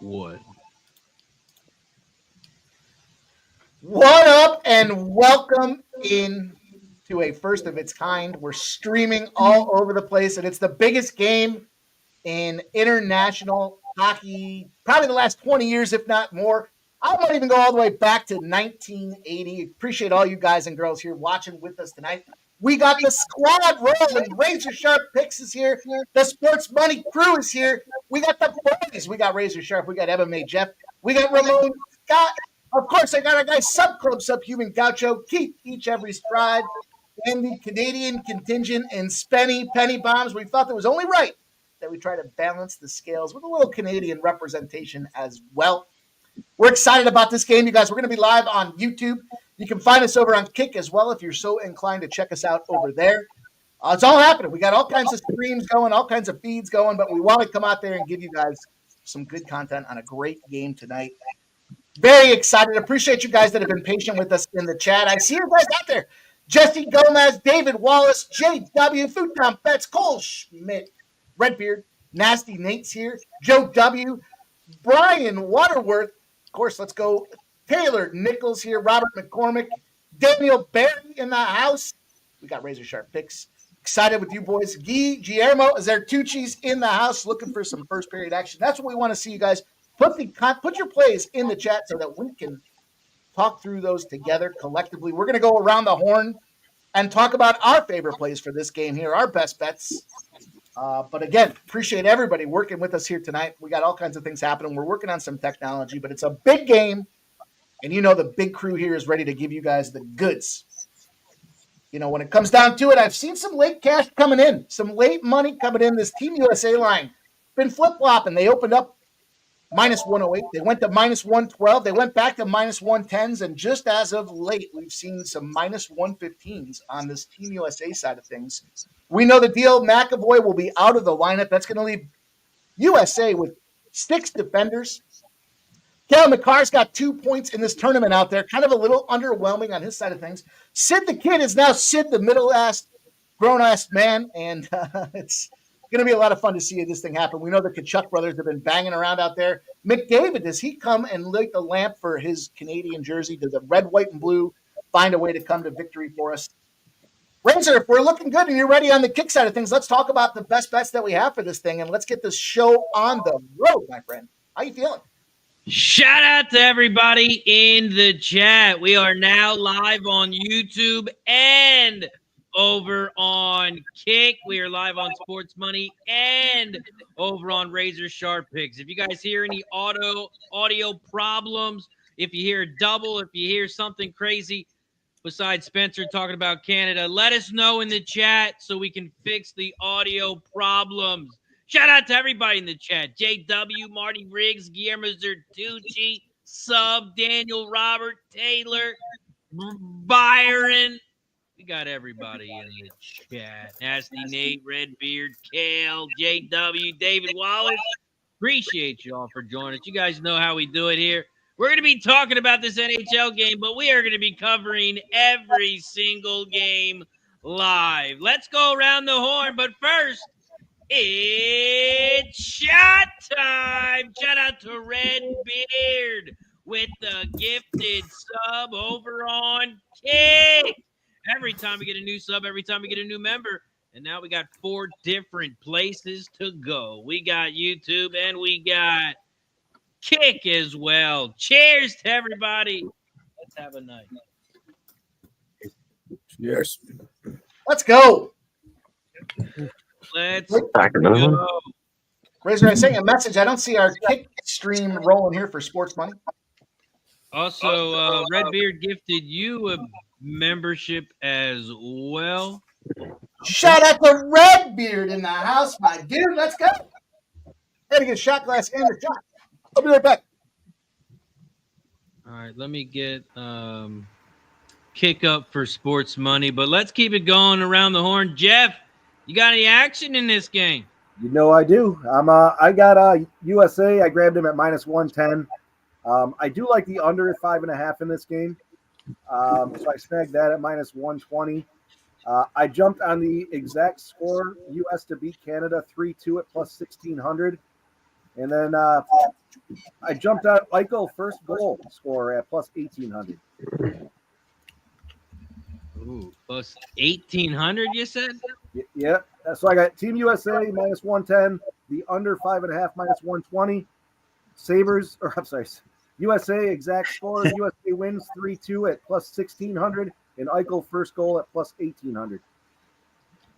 What? What up, and welcome in to a first of its kind. We're streaming all over the place, and it's the biggest game in international hockey, probably the last 20 years, if not more. I might even go all the way back to 1980. Appreciate all you guys and girls here watching with us tonight. We got the squad rolling. Razor Sharp Picks is here. The Sports Money crew is here. We got the boys. We got Razor Sharp. We got MMA Jeff. We got Ramon Scott. Of course, I got our guy Subclub Subhuman Gaucho, Keith Each Every Stride, and the Canadian contingent and Spenny Penny Bombs. We thought it was only right that we try to balance the scales with a little Canadian representation as well. We're excited about this game, you guys. We're going to be live on YouTube. You can find us over on Kick as well if you're so inclined to check us out over there. It's all happening. We got all kinds of streams going, all kinds of feeds going, but we want to come out there and give you guys some good content on a great game tonight. Very excited. Appreciate you guys that have been patient with us in the chat. I see you guys out there. Jesse Gomez, David Wallace, JW, Futon Betts, Cole Schmidt, Redbeard, Nasty Nate's here, Joe W., Brian Waterworth. Of course, let's go. Taylor Nichols here, Robert McCormick, Daniel Barry in the house. We got Razor Sharp Picks. Excited with you boys. Guillermo Zertucci's in the house looking for some first period action. That's what we want to see, you guys. Put your plays in the chat so that we can talk through those together collectively. We're going to go around the horn and talk about our favorite plays for this game here, our best bets. But again, appreciate everybody working with us here tonight. We got all kinds of things happening. We're working on some technology, but it's a big game. And you know the big crew here is ready to give you guys the goods. You know, when it comes down to it, I've seen some late cash coming in, some late money coming in. This Team USA line been flip-flopping. They opened up minus 108. They went to minus 112. They went back to minus 110s. And just as of late, we've seen some minus 115s on this Team USA side of things. We know the deal. McAvoy will be out of the lineup. That's going to leave USA with 6 defenders. Kale McCarr's got 2 points in this tournament out there. Kind of a little underwhelming on his side of things. Sid the Kid is now Sid the middle-ass, grown-ass man. And it's going to be a lot of fun to see this thing happen. We know the Kachuk brothers have been banging around out there. McDavid, does he come and light the lamp for his Canadian jersey? Does the red, white, and blue find a way to come to victory for us? Razor, if we're looking good and you're ready on the kick side of things, let's talk about the best bets that we have for this thing, and let's get this show on the road, my friend. How you feeling? Shout out to everybody in the chat. We are now live on YouTube and over on Kick. We are live on Sports Money and over on Razor Sharp Picks. If you guys hear any audio problems, if you hear double, if you hear something crazy besides Spencer talking about Canada, let us know in the chat so we can fix the audio problems. Shout out to everybody in the chat. JW, Marty Riggs, Guillermo Zertucci, Sub, Daniel, Robert, Taylor, Byron. We got everybody in the chat. Nasty Nate, Redbeard, Kale, JW, David Wallace. Appreciate you all for joining us. You guys know how we do it here. We're going to be talking about this NHL game, but we are going to be covering every single game live. Let's go around the horn, but first, it's shot time. Shout out to Redbeard with the gifted sub over on Kick. Every time we get a new sub, every time we get a new member. And now we got 4 different places to go. We got YouTube and we got Kick as well. Cheers to everybody. Let's have a night. Cheers. Let's go. Let's go. Razor, I sent you a message. I don't see our Kick stream rolling here for Sports Money. Also, Redbeard gifted you a membership as well. Shout out to Redbeard in the house, my dude. Let's go. Gotta get a shot glass and a shot. I'll be right back. All right, let me get Kick up for Sports Money, but let's keep it going around the horn. Jeff, you got any action in this game? You know I do. I got USA. I grabbed him at minus 110. I do like the under 5.5 in this game. So I snagged that at minus 120. I jumped on the exact score, U.S. to beat Canada 3-2 at plus 1,600. And then I jumped out Eichel first goal scorer at plus 1,800. Ooh, plus 1,800, you said? Yeah. So I got Team USA minus 110, the under 5.5 minus 120, USA exact score. USA wins 3-2 at plus 1,600, and Eichel first goal at plus 1,800.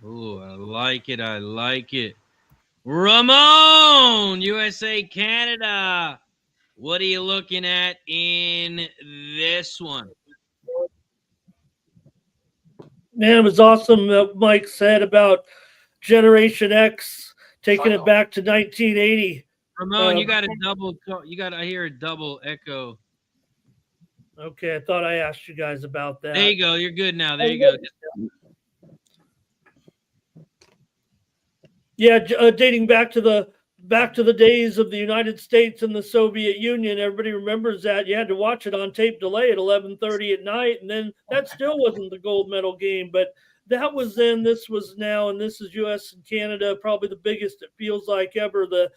Ooh, I like it. I like it. Ramon, USA, Canada. What are you looking at in this one? Man, it was awesome that Mike said about Generation X taking it back to 1980. Ramon, you got a double. I hear a double echo. Okay, I thought I asked you guys about that. There you go. You're good now. There you go. Yeah, dating back to the days of the United States and the Soviet Union. Everybody remembers that. You had to watch it on tape delay at 11:30 at night, and then that still wasn't the gold medal game. But that was then, this was now, and this is U.S. and Canada, probably the biggest, it feels like, ever, the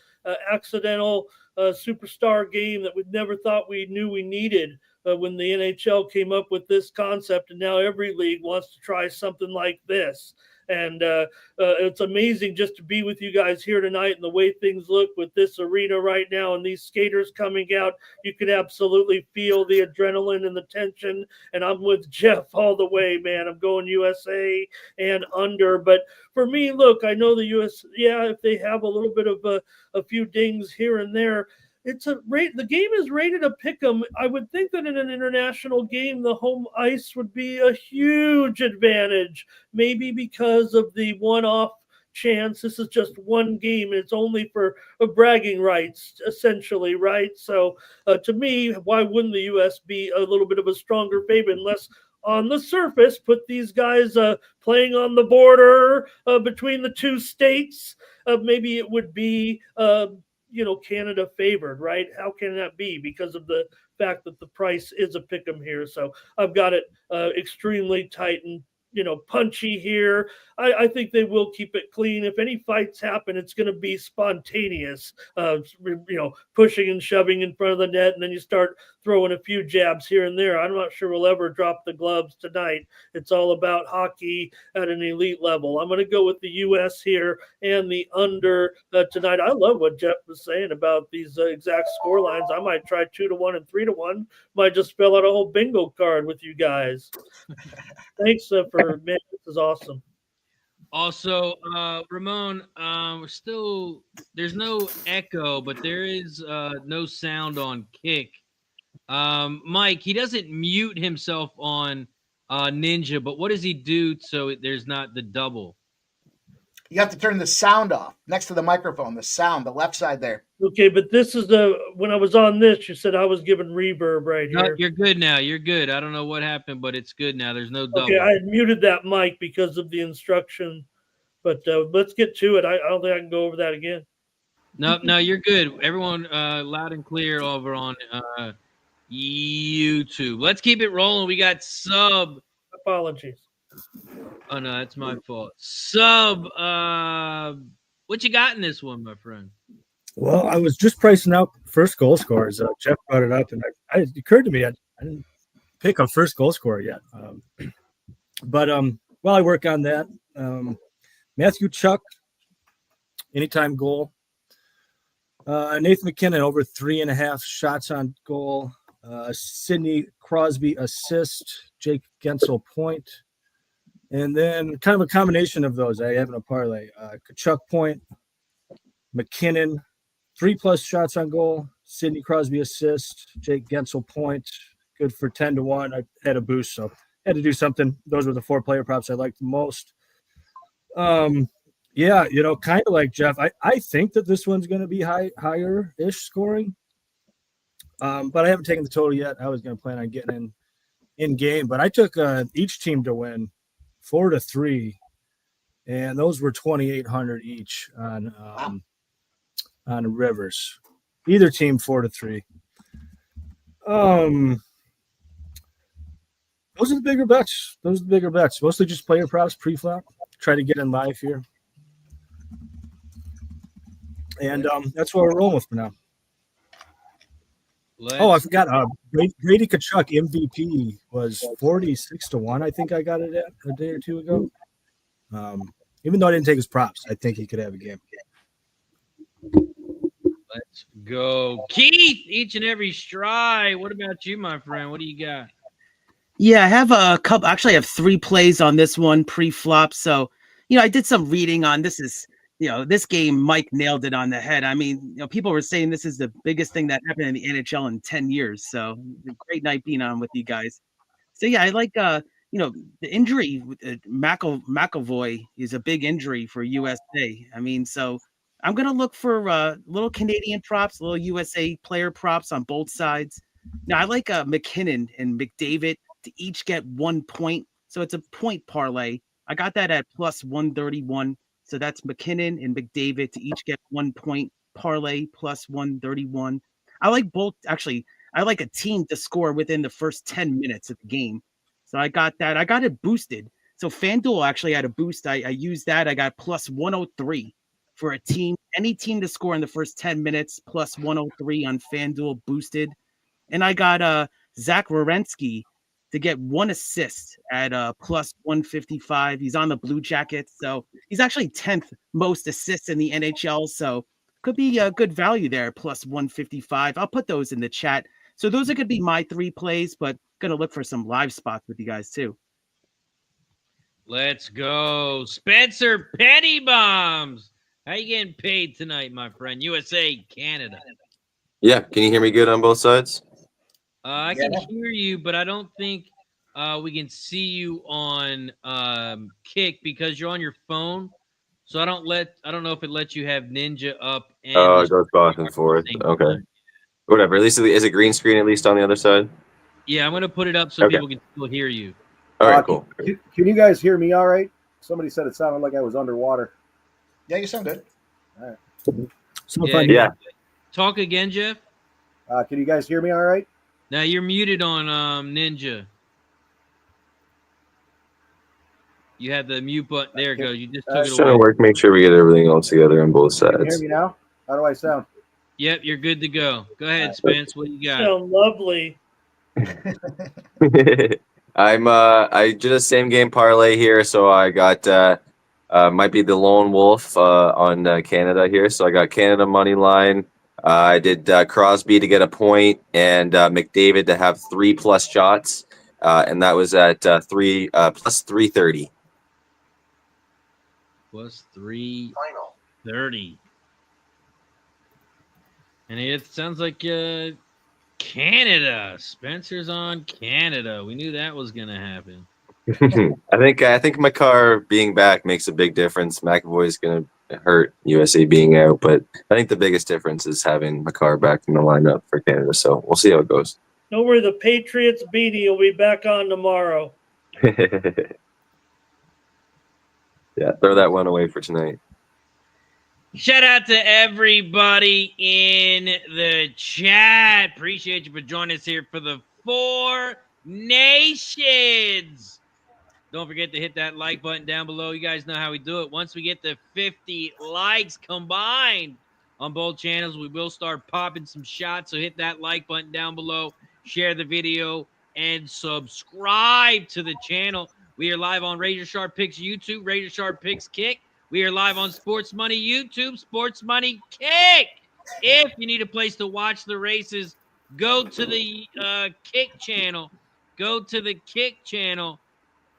accidental superstar game that we never thought we knew we needed when the NHL came up with this concept, and now every league wants to try something like this. And it's amazing just to be with you guys here tonight and the way things look with this arena right now and these skaters coming out. You can absolutely feel the adrenaline and the tension. And I'm with Jeff all the way, man. I'm going USA and under. But for me, look, I know the US, if they have a little bit of a few dings here and there, the game is rated a pick 'em. I would think that in an international game, the home ice would be a huge advantage, maybe because of the one-off chance. This is just one game. It's only for bragging rights, essentially, right? So to me, why wouldn't the U.S. be a little bit of a stronger favorite unless on the surface put these guys playing on the border between the two states? Maybe it would be Canada favored, right? How can that be? Because of the fact that the price is a pick 'em here. So I've got it extremely tight and punchy here. I think they will keep it clean. If any fights happen, it's going to be spontaneous, pushing and shoving in front of the net, and then you start throwing a few jabs here and there. I'm not sure we'll ever drop the gloves tonight. It's all about hockey at an elite level. I'm going to go with the U.S. here and the under tonight. I love what Jeff was saying about these exact score lines. I might try 2-1 and 3-1. Might just fill out a whole bingo card with you guys. Thanks man, this is awesome. Also, Ramon, there's no echo, but there is no sound on Kick. Mike, he doesn't mute himself on Ninja, but what does he do so there's not the double? You have to turn the sound off next to the microphone, the sound, the left side there. Okay, but this is when I was on this, you said I was given reverb right here. No, you're good now. You're good. I don't know what happened, but it's good now. There's no double. Okay, I had muted that mic because of the instruction, but let's get to it. I don't think I can go over that again. No, you're good. Everyone loud and clear over on YouTube. Let's keep it rolling. We got sub. Apologies. Oh, no, that's my fault. Sub, what you got in this one, my friend? Well, I was just pricing out first goal scorers. Jeff brought it up, and it occurred to me I didn't pick a first goal scorer yet. But while I work on that, Matthew Chuck, anytime goal. Nathan MacKinnon over 3.5 shots on goal. Sidney Crosby assist. Jake Guentzel point. And then kind of a combination of those I have in a parlay. Kachuk point, MacKinnon, 3+ shots on goal, Sidney Crosby assist, Jake Guentzel point, good for 10-1. I had a boost, so had to do something. Those were the 4 player props I liked the most. Kind of like Jeff, I think that this one's going to be higher-ish scoring. But I haven't taken the total yet. I was going to plan on getting in game, but I took each team to win 4-3, and those were 2,800 each on Rivers. Either team 4-3. Those are the bigger bets. Mostly just player props pre-flop. Try to get in live here, and that's what we're rolling with for now. Oh, I Let's forgot. Brady Kachuk MVP was 46-1. I think I got it at a day or two ago. Even though I didn't take his props, I think he could have a game. go. Keith, each and every stride. What about you, my friend? What do you got? Yeah, I have a couple. Actually, I have 3 plays on this one pre-flop. So, I did some reading on this. This game, Mike nailed it on the head. I mean, people were saying this is the biggest thing that happened in the NHL in 10 years. So, great night being on with you guys. So, yeah, I like, the injury with McAvoy is a big injury for USA. I mean, so I'm going to look for little Canadian props, little USA player props on both sides. Now, I like MacKinnon and McDavid to each get 1 point. So it's a point parlay. I got that at plus 131. So that's MacKinnon and McDavid to each get 1 point parlay plus 131. I like both. Actually, I like a team to score within the first 10 minutes of the game. So I got that. I got it boosted. So FanDuel actually had a boost. I used that. I got plus 103 for a team. Any team to score in the first 10 minutes plus 103 on FanDuel boosted. And I got Zach Werenski to get 1 assist at plus 155. He's on the Blue Jackets, so he's actually 10th most assists in the NHL. So could be a good value there, plus 155. I'll put those in the chat. So those are going to be my 3 plays, but going to look for some live spots with you guys too. Let's go. Spencer Petty Bombs. How you getting paid tonight, my friend? USA, Canada. Yeah, can you hear me good on both sides? I can hear you, but I don't think we can see you on Kick because you're on your phone. So I don't know if it lets you have Ninja up. And it goes back and forth. Okay. Whatever. At least is it green screen at least on the other side? Yeah, I'm gonna put it up so people can still hear you. All right, cool. Can you guys hear me all right? Somebody said it sounded like I was underwater. Yeah, you sound good. All right. So Yeah. Talk again, Jeff. Can you guys hear me all right? Now you're muted on Ninja. You had the mute button. There it goes. You just took it Just trying away. to work, make sure we get everything all together on both Can you hear sides. me now? How do I sound? Yep, you're good to go. Go ahead, Spence. What do you got? Sound lovely. I did a same game parlay here, so I got might be the lone wolf on Canada here. So I got Canada money line. I did Crosby to get a point and McDavid to have 3+ shots, and that was at plus 330. Plus 330. And it sounds like Canada. Spencer's on Canada. We knew that was gonna happen. I think my car being back makes a big difference. McAvoy is going to hurt USA being out, but I think the biggest difference is having my car back in the lineup for Canada. So we'll see how it goes. Don't worry, the Patriots beanie will be back on tomorrow. Yeah, throw that one away for tonight. Shout out to everybody in the chat. Appreciate you for joining us here for the 4 Nations. Don't forget to hit that like button down below. You guys know how we do it. Once we get to 50 likes combined on both channels, we will start popping some shots. So hit that like button down below, share the video, and subscribe to the channel. We are live on Razor Sharp Picks YouTube, Razor Sharp Picks Kick. We are live on Sports Money YouTube, Sports Money Kick. If you need a place to watch the races, go to the Kick channel. Go to the Kick channel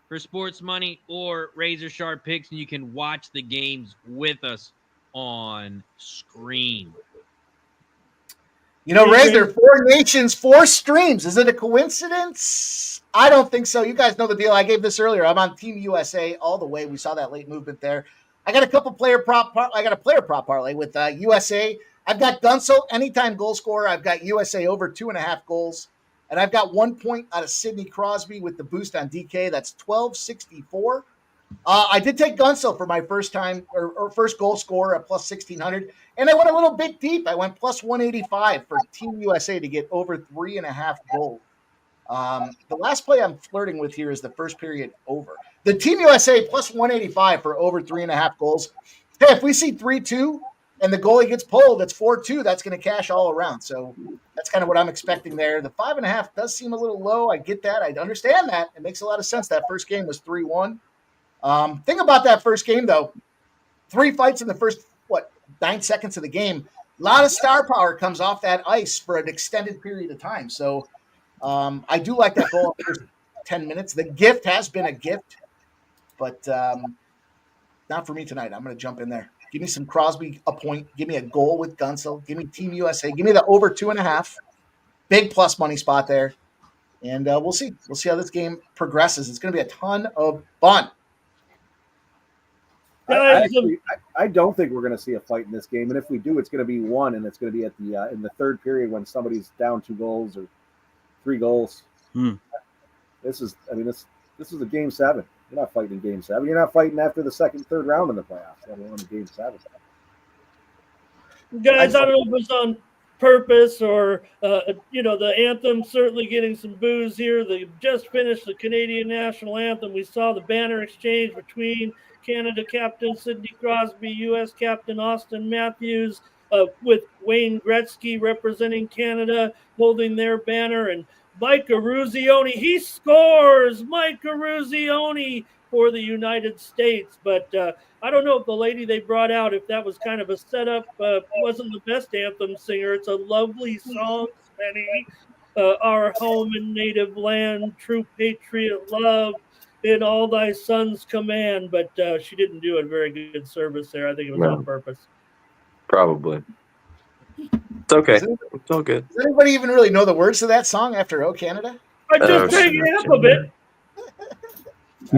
for Sports Money or Razor Sharp Picks, and you can watch the games with us on screen. You know, Razor, 4 nations, 4 streams. Is it a coincidence? I don't think so. You guys know the deal. I gave this earlier. I'm on Team USA all the way. We saw that late movement there. I got a couple player prop. I got a player prop parlay with USA. I've got Guentzel, anytime goal scorer. I've got USA over 2.5 goals. And I've got 1 point out of Sidney Crosby with the boost on DK. That's 1264. I did take Guentzel for my first time or first goal scorer at plus 1600. And I went a little bit deep. I went plus 185 for Team USA to get over 3.5 goals. The last play I'm flirting with here is the first period over. The Team USA plus 185 for over 3.5 goals. Hey, if we see 3-2 and the goalie gets pulled, it's 4-2. That's going to cash all around. So that's kind of what I'm expecting there. The 5.5 does seem a little low. I get that. I understand that. It makes a lot of sense. That first game was 3-1. Thing about that first game, though, 3 fights in the first, 9 seconds of the game. A lot of star power comes off that ice for an extended period of time. So I do like that goal in the first 10 minutes. The gift has been a gift, but not for me tonight. I'm going to jump in there. Give me some Crosby a point. Give me a goal with Guentzel. Give me Team USA. Give me the over 2.5. Big plus money spot there. And we'll see. We'll see how this game progresses. It's going to be a ton of fun. I don't think we're going to see a fight in this game, and if we do, it's going to be one, and it's going to be at the in the third period when somebody's down 2 goals or 3 goals. This is a game 7. You're not fighting in game 7. You're not fighting after the second, third round in the playoffs. Let alone in game 7. Guys, I don't know if it was on purpose or the anthem certainly getting some boos here. They just finished the Canadian national anthem. We saw the banner exchange between Canada captain Sidney Crosby, U.S. captain Austin Matthews, with Wayne Gretzky representing Canada, holding their banner, and Mike Eruzione. He scores! Mike Eruzione for the United States. But I don't know if the lady they brought out, if that was kind of a setup, wasn't the best anthem singer. It's a lovely song, Penny. Our home and native land, true patriot love, in all thy sons command, but she didn't do a very good service there. I think it was on purpose. Probably. It's okay. It's all good. Does anybody even really know the words to that song after "Oh Canada"? I just take it up a bit.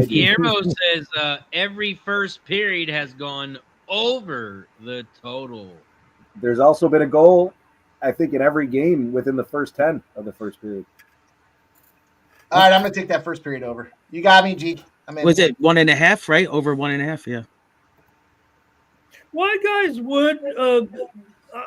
Guillermo says every first period has gone over the total. There's also been a goal, I think, in every game within the first 10 of the first period. All right, I'm going to take that first period over. You got me, G. Was it 1.5, right? Over 1.5, yeah. Why, guys, would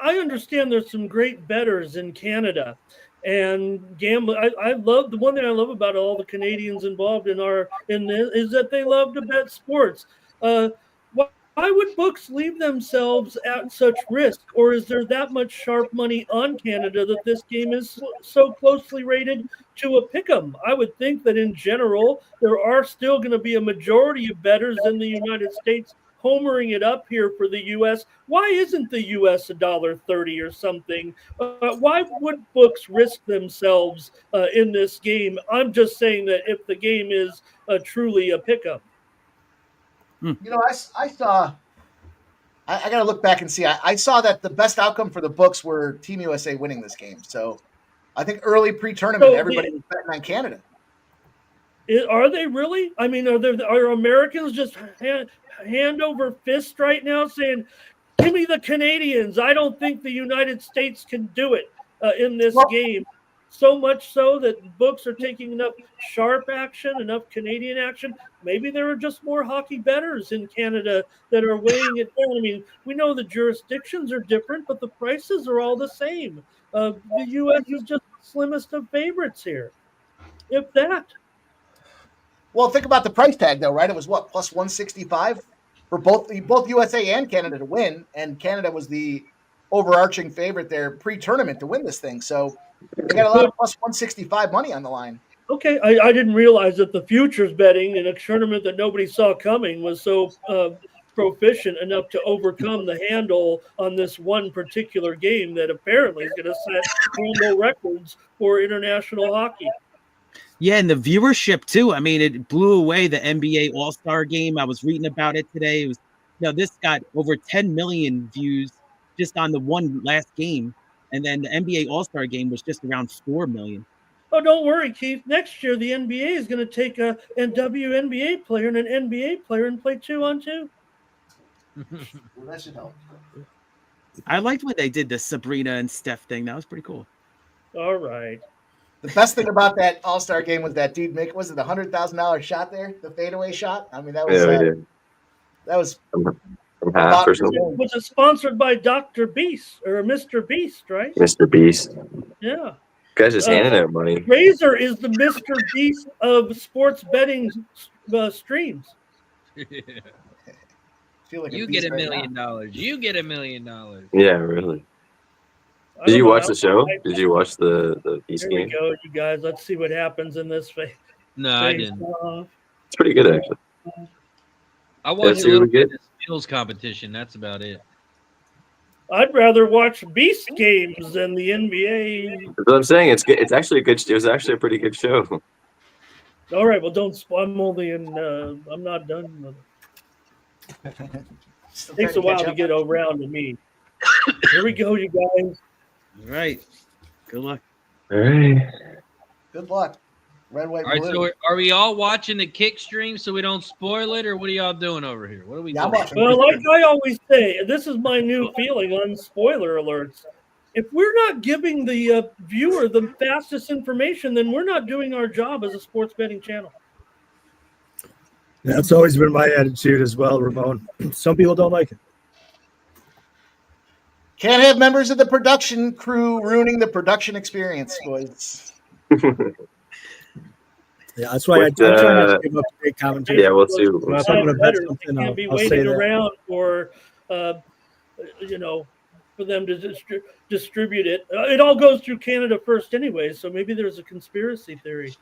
I understand there's some great bettors in Canada and gamble. I love the one thing I love about all the Canadians involved in this is that they love to bet sports. Why would books leave themselves at such risk, or is there that much sharp money on Canada that this game is so closely rated to a pick'em? I would think that in general there are still going to be a majority of bettors in the United States homering it up here for the U.S. Why isn't the U.S. $1.30 or something? Why would books risk themselves in this game? I'm just saying that if the game is truly a pick'em. You know, I saw. I got to look back and see. I saw that the best outcome for the books were Team USA winning this game. So I think early pre-tournament, everybody was betting on Canada. Are they really? I mean, are Americans just hand over fist right now saying, "Give me the Canadians"? I don't think the United States can do it in this game. So much so that books are taking enough sharp action, enough Canadian action. Maybe there are just more hockey bettors in Canada that are weighing it down. I mean, we know the jurisdictions are different, but the prices are all the same. The U.S. is just the slimmest of favorites here, if that. Well, think about the price tag, though, right? It was what, plus 165 for both USA and Canada to win, and Canada was the overarching favorite there pre-tournament to win this thing. So they got a lot of plus 165 money on the line. Okay, I didn't realize that the futures betting in a tournament that nobody saw coming was so proficient enough to overcome the handle on this one particular game that apparently is going to set global records for international hockey. Yeah, and the viewership too. I mean, it blew away the NBA All-Star game. I was reading about it today. It was, this got over 10 million views just on the one last game, and then the NBA All-Star game was just around 4 million. Oh, don't worry, Keith. Next year, the NBA is going to take a WNBA player and an NBA player and play 2-on-2. Well, that should help. I liked when they did the Sabrina and Steph thing. That was pretty cool. All right. The best thing about that All-Star game was that dude was it the $100,000 shot there, the fadeaway shot? I mean, that was that was from half or something. Was it sponsored by Dr. Beast or Mr. Beast, right? Mr. Beast. Yeah. Guys just handing out money. Razor is the Mr. Beast of sports betting streams. feel like You beast get $1 right million. now. You get $1 million. Yeah, really. I Did don't you know watch how- the show? Did you watch the Beast Here we game? go, you guys. Let's see what happens in this face. No, I didn't. It's pretty good, actually. I watched see a what little we get? bit of skills competition. That's about it. I'd rather watch Beast games than the NBA. That's what I'm saying. It's good. It's actually a good. It was actually a pretty good show. All right, well, don't. I'm only in. I'm not done with it. Still Takes a trying to while catch to up. get around to me. Here we go, you guys. All right. Good luck. All right. Good luck. Red, white, All right, blue. so are we all watching the kick stream so we don't spoil it, or what are y'all doing over here? What are we Yeah, I'm doing? watching. Well, like I always say, this is my new feeling on spoiler alerts. If we're not giving the viewer the fastest information, then we're not doing our job as a sports betting channel. That's always been my attitude as well, Ramon. Some people don't like it. Can't have members of the production crew ruining the production experience, boys. Yeah, that's why I'm trying to give up great commentary. Yeah, we'll see. If I'm going to bet Better. something, They can't be I'll say waiting that. around for, for them to distribute it. It all goes through Canada first, anyway. So maybe there's a conspiracy theory.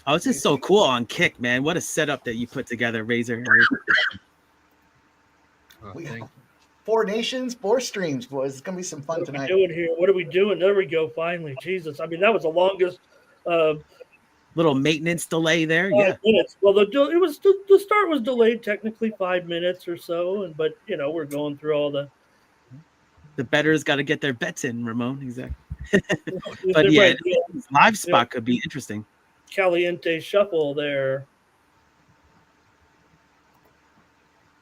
Oh, this is so cool on Kick, man. What a setup that you put together, Razor. Oh, We- thank you. 4 nations, 4 streams, boys. It's gonna be some fun What are we tonight. doing here? What are we doing? There we go. Finally, Jesus. I mean, that was the longest Little maintenance delay there. 5 Yeah. minutes. Well, the start was delayed technically 5 minutes or so, but we're going through all the. The bettors got to get their bets in, Ramon. Exactly. But But yeah, right, live spot could be interesting. Caliente shuffle there.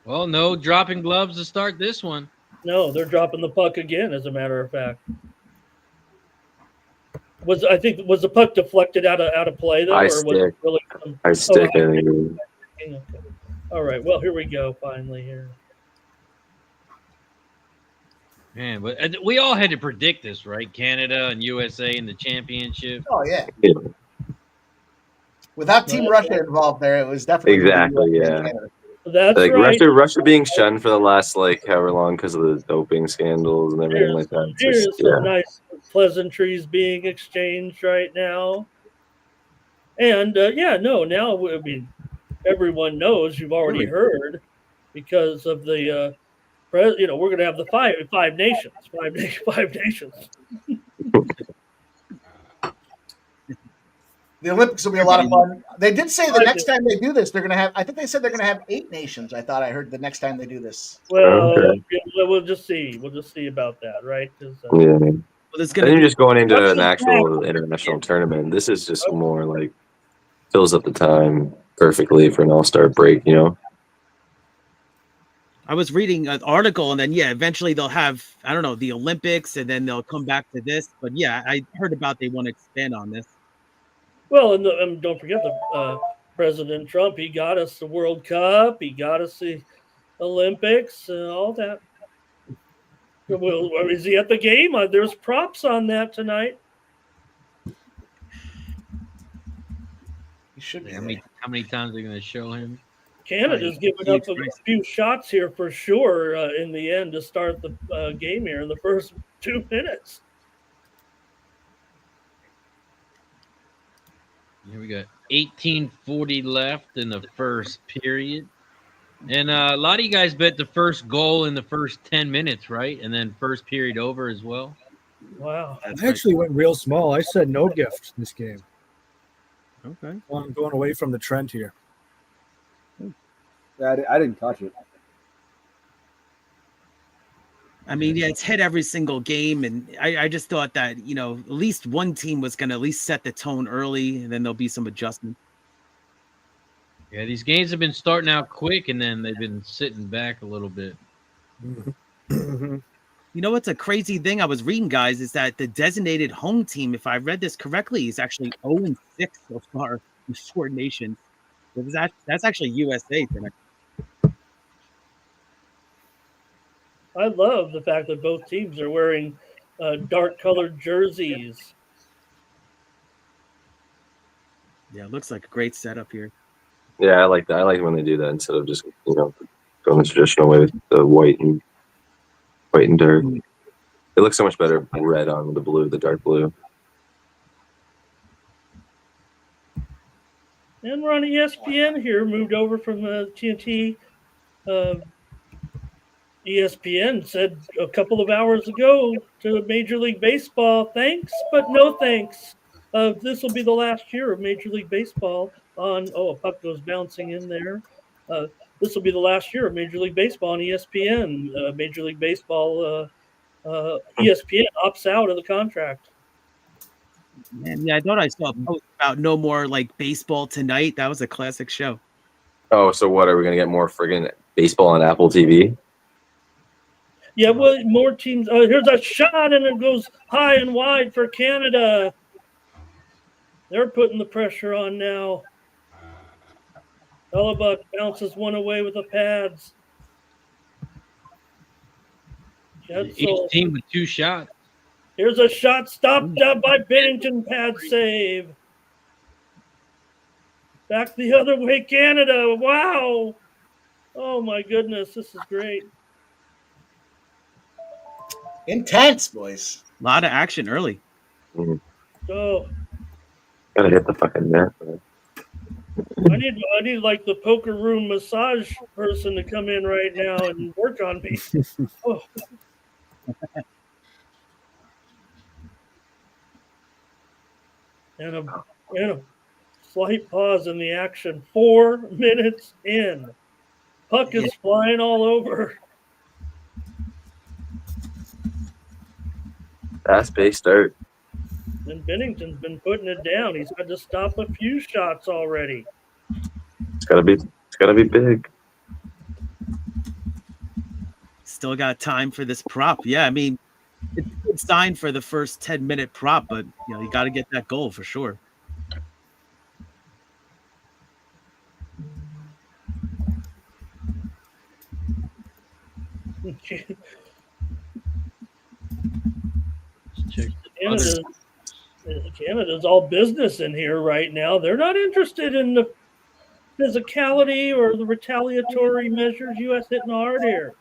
Well, no dropping gloves to start this one. No, they're dropping the puck again. As a matter of fact, was the puck deflected out of play though, I or was it stick. really? I stick. I think. Okay. All right. Well, here we go. Finally, here. Man, but we all had to predict this, right? Canada and USA in the championship. Oh yeah. Yeah. Without Team Russia involved there, it was definitely Exactly, yeah. Canada. That's Like right. Russia being shunned for the last however long because of the doping scandals and everything like that. It's Here's just, some nice pleasantries being exchanged right now. And now I mean, everyone knows you've already heard because of the, we're going to have the five nations. The Olympics will be a lot of fun. They did say the next time they do this, they're gonna have. I think they said they're gonna have 8 nations. I thought I heard the next time they do this. Well, Okay. we'll just see. We'll just see about that, right? 'Cause, Yeah. Well, there's And going then to you're just going into What's an the actual international tournament. This is just more like fills up the time perfectly for an all-star break, I was reading an article, and then eventually they'll have the Olympics, and then they'll come back to this. But I heard about they want to expand on this. well, and don't forget the President Trump. He got us the World Cup. He got us the Olympics and all that. Well, is he at the game? There's props on that tonight. You should be. How there. many times are they going to show him? Canada's giving up a few shots here for sure in the end to start the game here in the first 2 minutes. Here we got 18:40 left in the first period. And a lot of you guys bet the first goal in the first 10 minutes, right? And then first period over as well. Wow. I actually went real small. I said no gift this game. Okay. Well, I'm going away from the trend here. Yeah, I didn't touch it. I mean, it's hit every single game, and I just thought that at least one team was going to at least set the tone early, and then there'll be some adjustment. Yeah, these games have been starting out quick, and then they've been sitting back a little bit. Mm-hmm. You know what's a crazy thing I was reading, guys, is that the designated home team, if I read this correctly, is actually 0-6 so far in 4 nations. That's actually USA tonight. I love the fact that both teams are wearing dark colored jerseys. Yeah, it looks like a great setup here. Yeah, I like that. I like when they do that instead of just going the traditional way with the white and dark. It looks so much better red on the blue, the dark blue. And we're on ESPN here, moved over from TNT. ESPN said a couple of hours ago to Major League Baseball, thanks, but no thanks. This will be the last year of Major League Baseball a puck goes bouncing in there. This will be the last year of Major League Baseball on ESPN. Major League Baseball, ESPN opts out of the contract. Man, yeah, I thought I saw a post about no more like baseball tonight. That was a classic show. Oh, so what? Are we going to get more friggin' baseball on Apple TV? Yeah, well, more teams. Here's a shot, and it goes high and wide for Canada. They're putting the pressure on now. Hellebuck bounces one away with the pads. Each team with 2 shots. Here's a shot stopped up by Bennington, pad save. Back the other way, Canada. Wow. Oh, my goodness. This is great. Intense, boys. A lot of action early. Oh, Gotta hit the fucking net. I need like the poker room massage person to come in right now and work on me. Oh. And a slight pause in the action. 4 minutes in. Puck is flying all over. Fast base start. And Bennington's been putting it down. He's had to stop a few shots already. It's gotta be big. Still got time for this prop. Yeah, I mean, it's a good sign for the first 10-minute prop, but you got to get that goal for sure. Canada's all business in here right now. They're not interested in the physicality or the retaliatory measures. U.S. hitting hard here.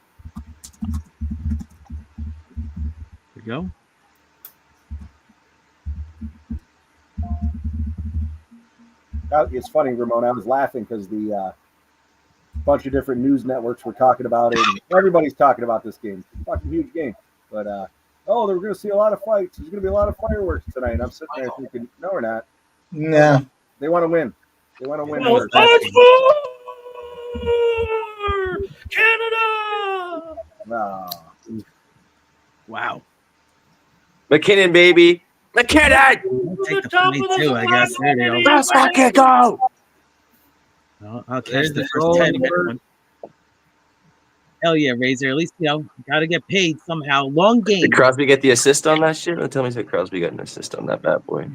There we go. It's funny, Ramon. I was laughing because the bunch of different news networks were talking about it. And everybody's talking about this game. It's a fucking huge game. But, they're going to see a lot of fights. There's going to be a lot of fireworks tonight. And I'm sitting there thinking, no, we're not. No. They want to win. They want to win. Well, Canada! No. Wow. MacKinnon, baby. MacKinnon! Take the point too, I guess. There you go. Let's fucking go! I'll catch the first 10 minutes. Hell yeah, Razor. At least, got to get paid somehow. Long game. Did Crosby get the assist on that shit? Don't tell me that Crosby got an assist on that bad boy.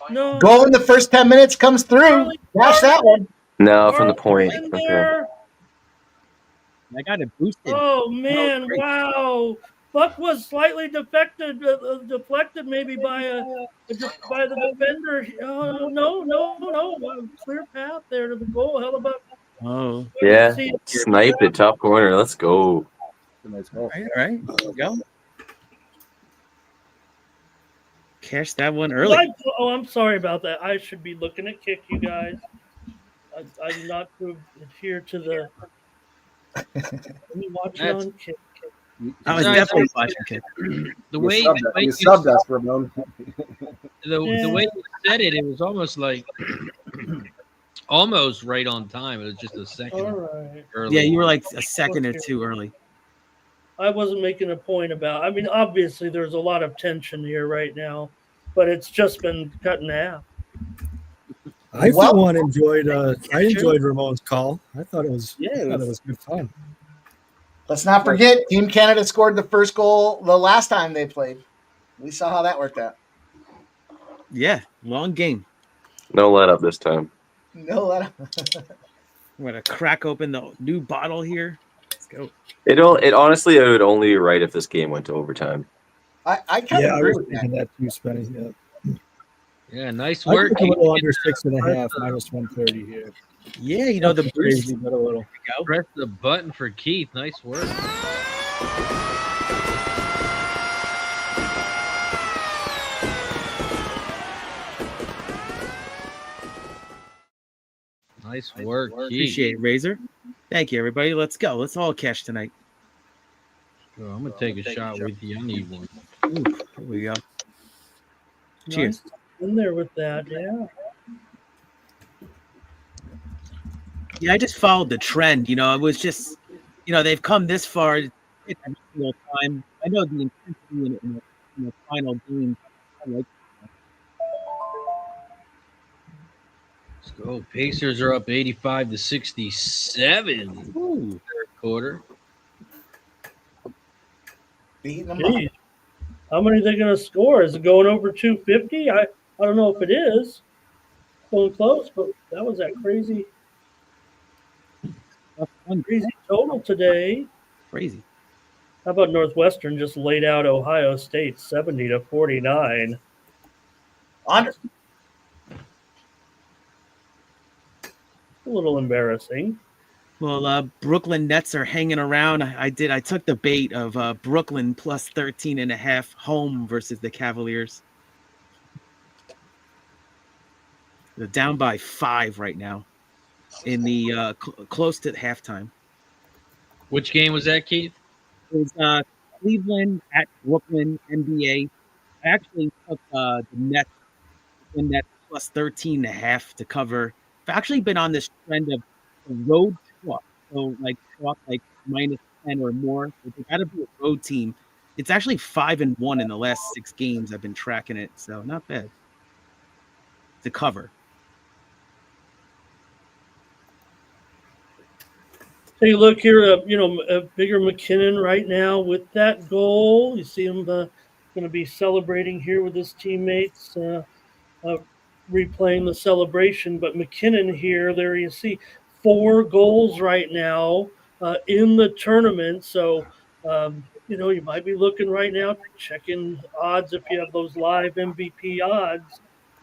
No. Goal in the first 10 minutes comes through. Watch that one. No, from the point. Okay. I got it boosted. Oh, man. Wow. Buck was slightly deflected maybe by the defender. Oh, no. Clear path there to the goal. Hellebuck. Oh. Yeah. Sniped it, top corner. Let's go. Nice goal. All right. There we go. Cash that one early. I'm sorry about that. I should be looking at kick, you guys. I'm not to adhere to the. Let me watch it on kick. I was definitely watching kick. The way you subbed us, Ramon. The way you said it, it was almost like almost right on time. It was just a second early. Yeah, you were like a second or two early. I wasn't making a point about. I mean, obviously, there's a lot of tension here right now, but it's just been cut in half. I for one enjoyed. I enjoyed Ramon's call. I thought it was. It was good fun. Let's not forget, Team Canada scored the first goal the last time they played. We saw how that worked out. Yeah, long game. No let up this time. No let up. I'm gonna crack open the new bottle here. Let's go. It honestly, it would only be right if this game went to overtime. I kind of agree with that too, Spenny. Yeah, nice work. A little under 6.5, minus 130 here. Yeah, you know, the boost. Crazy, but a little. Go. Press the button for Keith. Nice work. Nice work, Keith. Appreciate it, Razor. Thank you, everybody. Let's go. Let's all cash tonight. Oh, I'm gonna take a shot with you. I need one. Ooh, here we go. Cheers. Nice in there with that, yeah. Yeah, I just followed the trend. You know, it was just, you know, they've come this far every single time. I know the intensity in the final game. I like Let's go. Pacers are up 85-67. Ooh. Third quarter. Beating them Jeez. up. How many are they going to score? Is it going over 250? I don't know if it is. Going close, but that was that crazy total today. Crazy. How about Northwestern just laid out Ohio State 70-49? Under. A little embarrassing. Well, Brooklyn Nets are hanging around. I took the bait of Brooklyn plus 13.5 home versus the Cavaliers. They're down by 5 right now in the close to halftime. Which game was that, Keith? It was Cleveland at Brooklyn, NBA. I actually took the Nets plus 13.5 to cover. I've actually been on this trend of a road chalk. So like minus 10 or more. It's got to be a road team. It's actually 5-1 in the last 6 games. I've been tracking it, so not bad to cover. Take a look here. A bigger MacKinnon right now with that goal. You see him going to be celebrating here with his teammates, replaying the celebration. But MacKinnon here, there you see 4 goals right now in the tournament. So, you might be looking right now, checking odds if you have those live MVP odds,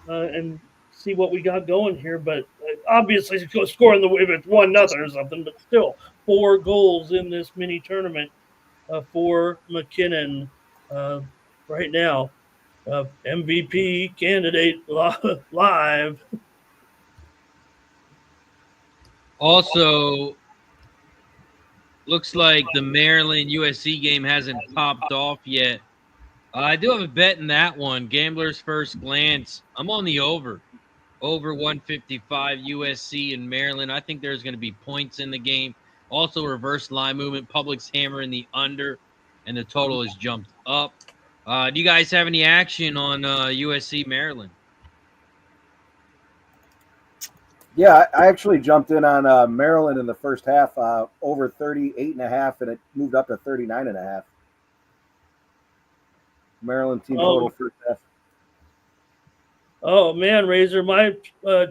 and see what we got going here. But obviously, scoring if it's 1-0 or something, but still 4 goals in this mini tournament for MacKinnon right now. MVP candidate live. Also, looks like the Maryland USC game hasn't popped off yet. I do have a bet in that one. Gambler's first glance. I'm on the over. Over 155 USC and Maryland. I think there's going to be points in the game. Also, reverse line movement. Public's hammering the under, and the total has jumped up. Do you guys have any action on USC Maryland? Yeah, I actually jumped in on Maryland in the first half, over 38.5, and it moved up to 39.5. Maryland team total first half. Oh, man, Razor, my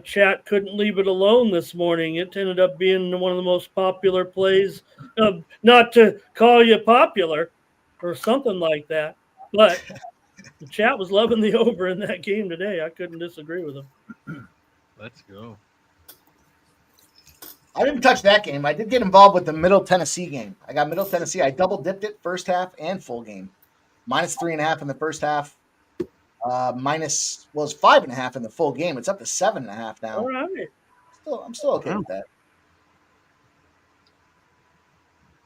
chat couldn't leave it alone this morning. It ended up being one of the most popular plays. Not to call you popular or something like that, but the chat was loving the over in that game today. I couldn't disagree with them. Let's go. I didn't touch that game. I did get involved with the Middle Tennessee game. I got Middle Tennessee. I double dipped it first half and full game. Minus 3.5 in the first half. Minus was 5.5 in the full game. It's up to 7.5 now. All right. I'm still okay with that.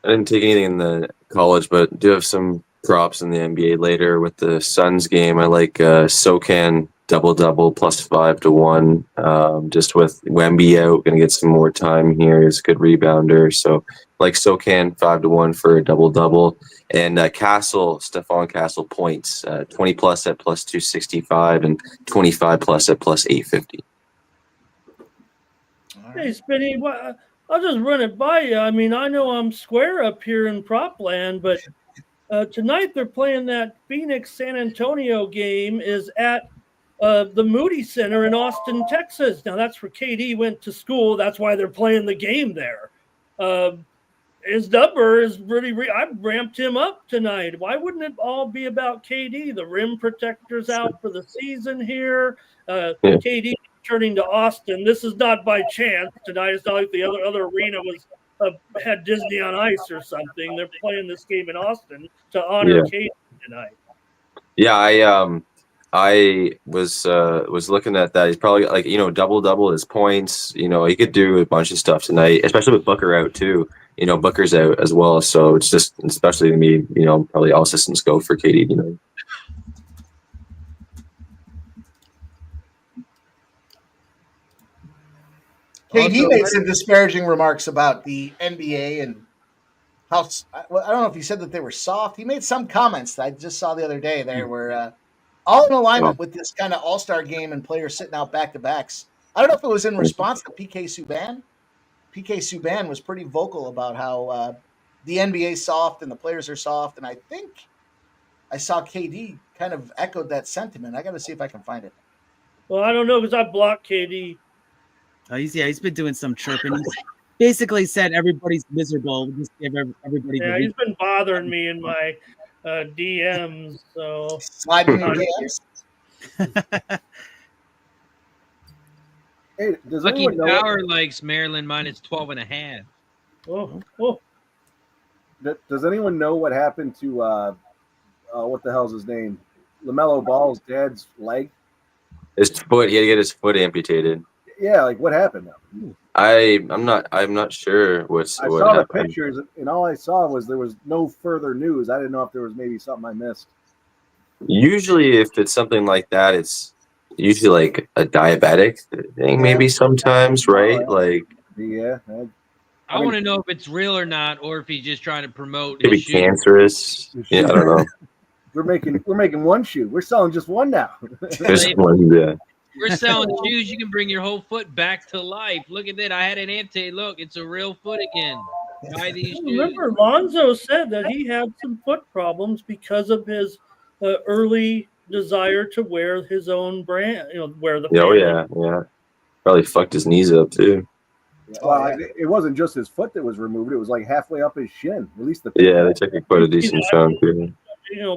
I didn't take anything in the college, but do have some props in the NBA later with the Suns game. I like SoCan double plus 5-1. Just with Wemby out, gonna get some more time here. He's a good rebounder, so like SoCan 5-1 for a double. And Stephon Castle points 20 plus at plus 265 and 25 plus at plus 850. Hey, Spinny, I'll just run it by you. I mean, I know I'm square up here in prop land, but tonight they're playing that Phoenix-San Antonio game is at the Moody Center in Austin, Texas. Now, that's where KD went to school. That's why they're playing the game there. His number is really I've ramped him up tonight. Why wouldn't it all be about KD? The rim protector's out for the season here. KD returning to Austin. This is not by chance tonight. It's not like the other arena was had Disney on Ice or something. They're playing this game in Austin to honor Katie tonight. Yeah, I was looking at that. He's probably like, double his points. He could do a bunch of stuff tonight, especially with Booker out too. Booker's out as well, so it's just especially to me, probably all systems go for Katie. KD made some disparaging remarks about the NBA and how I don't know if he said that they were soft. He made some comments that I just saw the other day. There were all in alignment with this kind of all-star game and players sitting out back-to-backs. I don't know if it was in response to PK Subban. PK Subban was pretty vocal about how the NBA is soft and the players are soft, and I think I saw KD kind of echoed that sentiment. I got to see if I can find it. Well, I don't know because I blocked KD. He's been doing some chirping. He's basically said everybody's miserable. Just give everybody. Yeah, he's been bothering me in my DMs. So sliding in DMs. Hey, does Lucky anyone know Power likes Maryland minus 12.5. Oh. Does anyone know what happened to what the hell's his name? LaMelo Ball's dad's leg? His foot. He had to get his foot amputated. Yeah, like what happened now? I'm not sure I what saw happened. the pictures, and all I saw was there was no further news. I didn't know if there was maybe something I missed. Usually, if it's something like that, it's usually like a diabetic thing. Maybe sometimes, right? Like, yeah. I want to know if it's real or not, or if he's just trying to promote. maybe His shoe. cancerous. Yeah, I don't know. We're making one shoe. We're selling just one now. There's one, yeah. We're selling shoes. You can bring your whole foot back to life. Look at that. I had an amputate. Look, it's a real foot again. Buy these shoes. Remember, Lonzo said that he had some foot problems because of his early desire to wear his own brand. Wear the. Oh yeah. Probably fucked his knees up too. Well, it wasn't just his foot that was removed. It was like halfway up his shin. At least Yeah, they took quite a decent chunk too.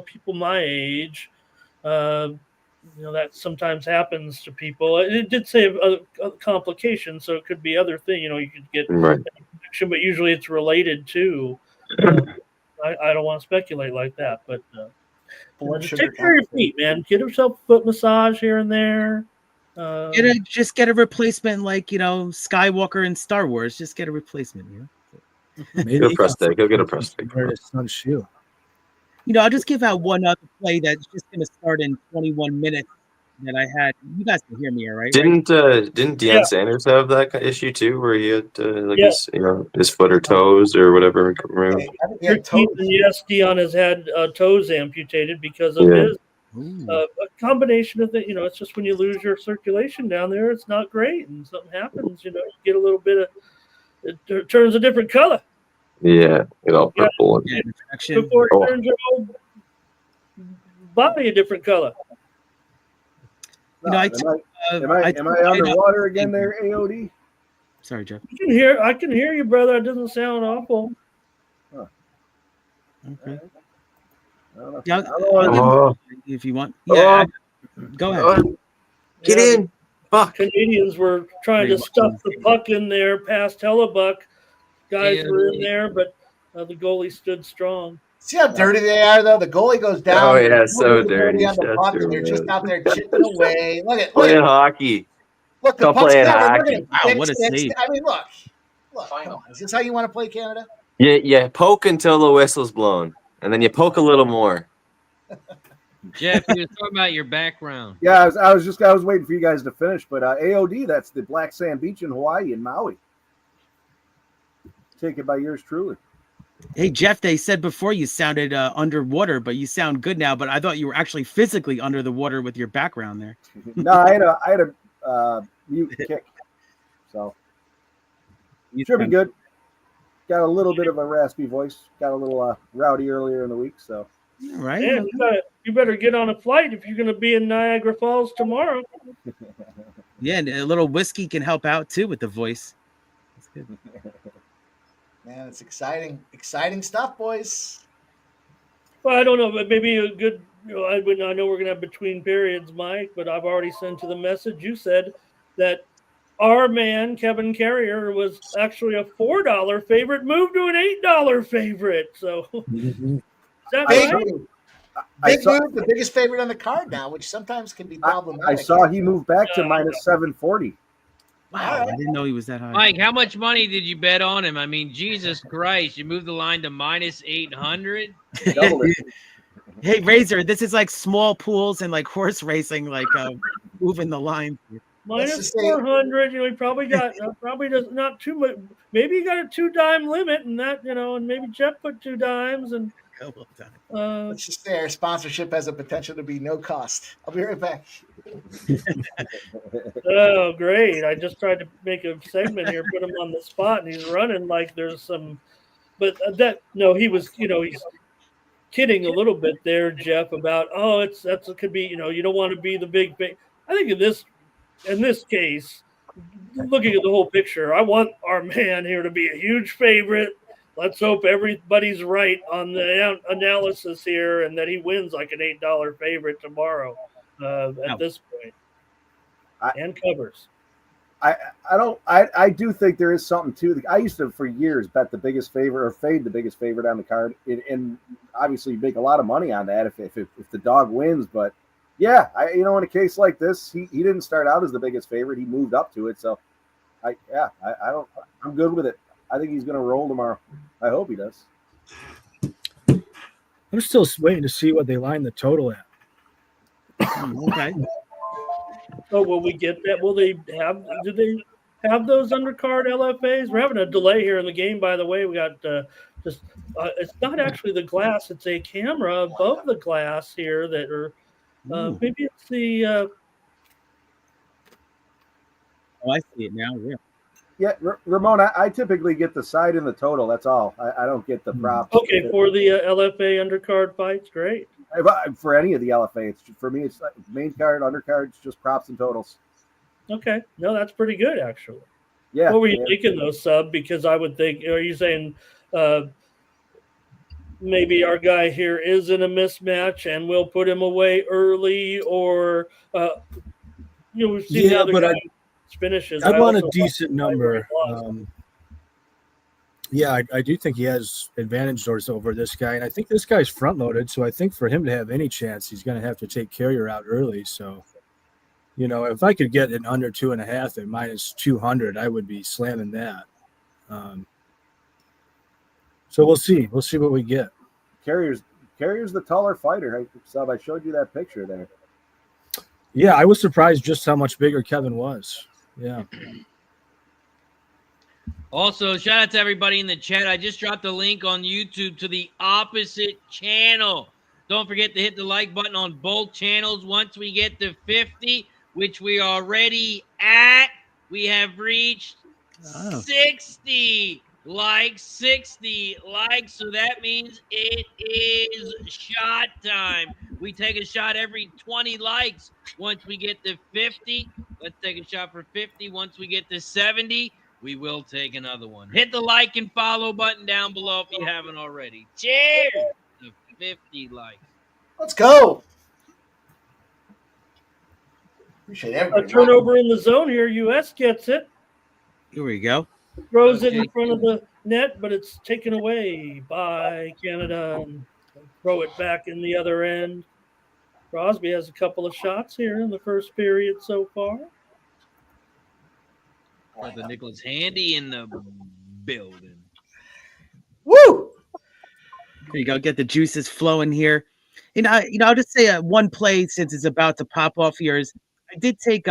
People my age, that sometimes happens to people. It did say a complication, so it could be other thing. You could get an infection, but usually it's related to. I don't want to speculate like that, but just take care of your feet, man. Get yourself a foot massage here and there. Just get a replacement, like Skywalker in Star Wars. Just get a replacement. Get a prosthetic. Go get a prosthetic. Wear his son's shoe. I'll just give out one other play that's just going to start in 21 minutes that I had. You guys can hear me, all right? Didn't Deion Sanders have that issue too, where he had his foot or toes or whatever removed? Yes, Dion has had toes amputated because of his a combination of it's just when you lose your circulation down there, it's not great, and something happens. You get a little bit of it turns a different color. Yeah, get all purple. Before it turns your whole body a different color. Am I underwater again there, AOD? Sorry, Jeff. I can hear you, brother. It doesn't sound awful. Huh. Okay. If you want. Yeah. Go ahead. Get in. Fuck. Canadians were trying to stuff the puck in there past Hellebuck. Guys were in there, but the goalie stood strong. See how dirty they are, though? The goalie goes down. Oh, yeah, so dirty. On the puck, and they're just out there chipping away. Look at playing hockey. Look, the puck's playing down. hockey. Wow, what a save. I mean, look. Come on. Is this how you want to play Canada? Yeah, poke until the whistle's blown, and then you poke a little more. Jeff, you were talking about your background. Yeah, I was waiting for you guys to finish, but AOD, that's the Black Sand Beach in Hawaii in Maui. Taken by yours truly. Hey, Jeff, they said before you sounded underwater, but you sound good now. But I thought you were actually physically under the water with your background there. No, I had a mute kick, so you should be good. Got a little bit of a raspy voice. Got a little rowdy earlier in the week, so. All right. Yeah, you better get on a flight if you're going to be in Niagara Falls tomorrow. Yeah, and a little whiskey can help out too with the voice. That's good. Man, it's exciting stuff, boys. Well, I don't know, but maybe a good. I know we're going to have between periods, Mike, but I've already sent you the message. You said that our man, Kevin Carrier, was actually a $4 favorite, moved to an $8 favorite. So is that Big, right? big move, the biggest favorite on the card now, which sometimes can be problematic. I saw he moved back to minus 740. Wow, I didn't know he was that high. Mike, how much money did you bet on him? I mean, Jesus Christ, you moved the line to minus 800. Double it. Hey, Razor, this is like small pools and like horse racing, like moving the line. Let's Minus just say- 400. He probably got probably does not too much. Maybe he got a 2-dime limit, and that and maybe Jeff put 2 dimes, and Let's just say our sponsorship has a potential to be no cost. I'll be right back. oh, great! I just tried to make a segment here, put him on the spot, and he's running like there's some. But he was he's kidding a little bit there, Jeff, about it could be you don't want to be the big. I think in this case, looking at the whole picture, I want our man here to be a huge favorite. Let's hope everybody's right on the analysis here and that he wins like an $8 favorite tomorrow at this point. And covers. I do think there is something to I used to for years bet the biggest favorite or fade the biggest favorite on the card, and obviously you make a lot of money on that if the dog wins. But yeah, in a case like this, he didn't start out as the biggest favorite; he moved up to it. So I'm good with it. I think he's going to roll tomorrow. I hope he does. I'm still waiting to see what they line the total at. Okay. Oh, will we get that? Will they have? Do they have those undercard LFAs? We're having a delay here in the game, by the way. We got it's not actually the glass; it's a camera above the glass here that are. Maybe it's the. Oh, I see it now. Yeah. Yeah, Ramon, I typically get the side and the total. That's all. I don't get the props. Okay, for the LFA undercard fights, great. For any of the LFA, for me, it's like main card, undercards, just props and totals. Okay, no, that's pretty good actually. Yeah. What were you thinking though, Sub? Because I would think, are you saying maybe our guy here is in a mismatch and we'll put him away early, or we've seen the other guy finishes. I want a decent number. I do think he has advantage over this guy, and I think this guy's front loaded. So I think for him to have any chance, he's going to have to take Carrier out early. So, if I could get an under 2.5 at minus 200, I would be slamming that. So we'll see. We'll see what we get. Carrier's the taller fighter. I showed you that picture there. Yeah, I was surprised just how much bigger Kevin was. Yeah. Also, shout out to everybody in the chat. I just dropped a link on YouTube to the opposite channel. Don't forget to hit the like button on both channels. Once we get to 50, which we are already at, we have reached 60 likes. 60 likes. So that means it is shot time. We take a shot every 20 likes. Once we get to 50, let's take a shot for 50. Once we get to 70, we will take another one. Hit the like and follow button down below if you haven't already. Cheers to 50 likes. Let's go. Appreciate everybody. A turnover in the zone here. U.S. gets it. Here we go. Throws it in front of the net, but it's taken away by Canada. And throw it back in the other end. Crosby has a couple of shots here in the first period so far. Got the Nicholas Handy in the building. Woo! There you go. Get the juices flowing here. I'll just say one play since it's about to pop off here is I did take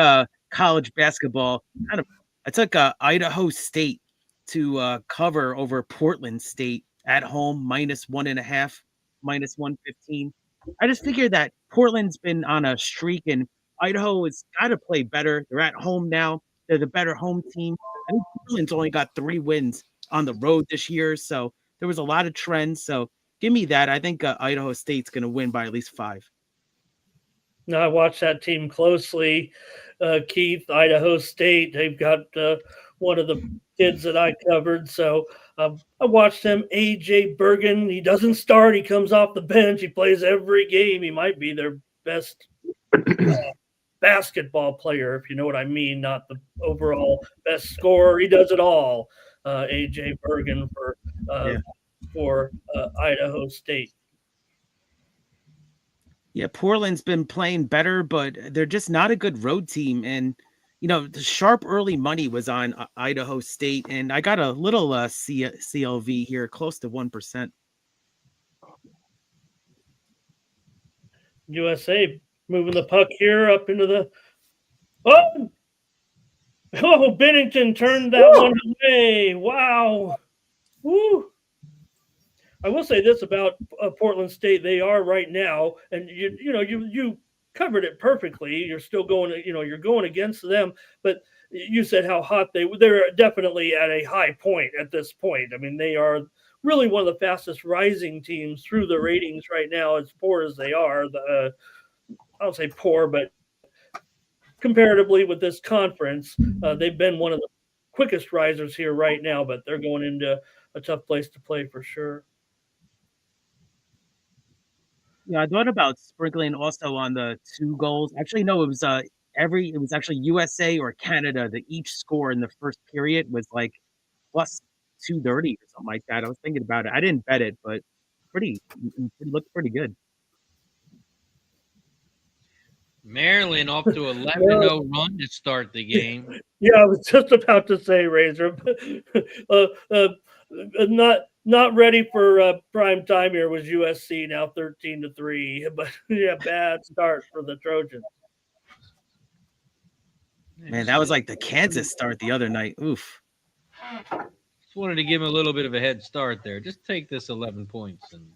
college basketball. I took Idaho State to cover over Portland State at home, -1.5, -115. I just figured that Portland's been on a streak and Idaho has got to play better. They're at home now. They're the better home team. I think Portland's only got 3 wins on the road this year, so there was a lot of trends. So give me that. I think Idaho State's going to win by at least 5. Now I watched that team closely, Keith. Idaho State. They've got one of the kids that I covered, so I watched him. AJ Bergen. He doesn't start. He comes off the bench. He plays every game. He might be their best basketball player, if you know what I mean, not the overall best scorer. He does it all. AJ Bergen for Idaho State. Yeah, Portland's been playing better, but they're just not a good road team. And the sharp early money was on Idaho State, and I got a little CLV here, close to 1%. USA moving the puck here up into the Bennington turned that one away. Wow. Woo. I will say this about Portland State. They are right now, and you covered it perfectly. You're still going, you're going against them, but you said how hot they're definitely at a high point at this point. I mean, they are really one of the fastest rising teams through the ratings right now, as poor as they are. I don't say poor, but comparatively with this conference, they've been one of the quickest risers here right now, but they're going into a tough place to play for sure. Yeah, I thought about sprinkling also on the 2 goals. Actually, no, it was actually USA or Canada that each score in the first period was like plus 230 or something like that. I was thinking about it. I didn't bet it, but it looked pretty good. Maryland off to a 11-0 run to start the game. Yeah, I was just about to say, Razor. Not ready for prime time here was USC, now 13-3. But yeah, bad start for the Trojans. Man, that was like the Kansas start the other night. Oof. Just wanted to give him a little bit of a head start there. Just take this 11 points. And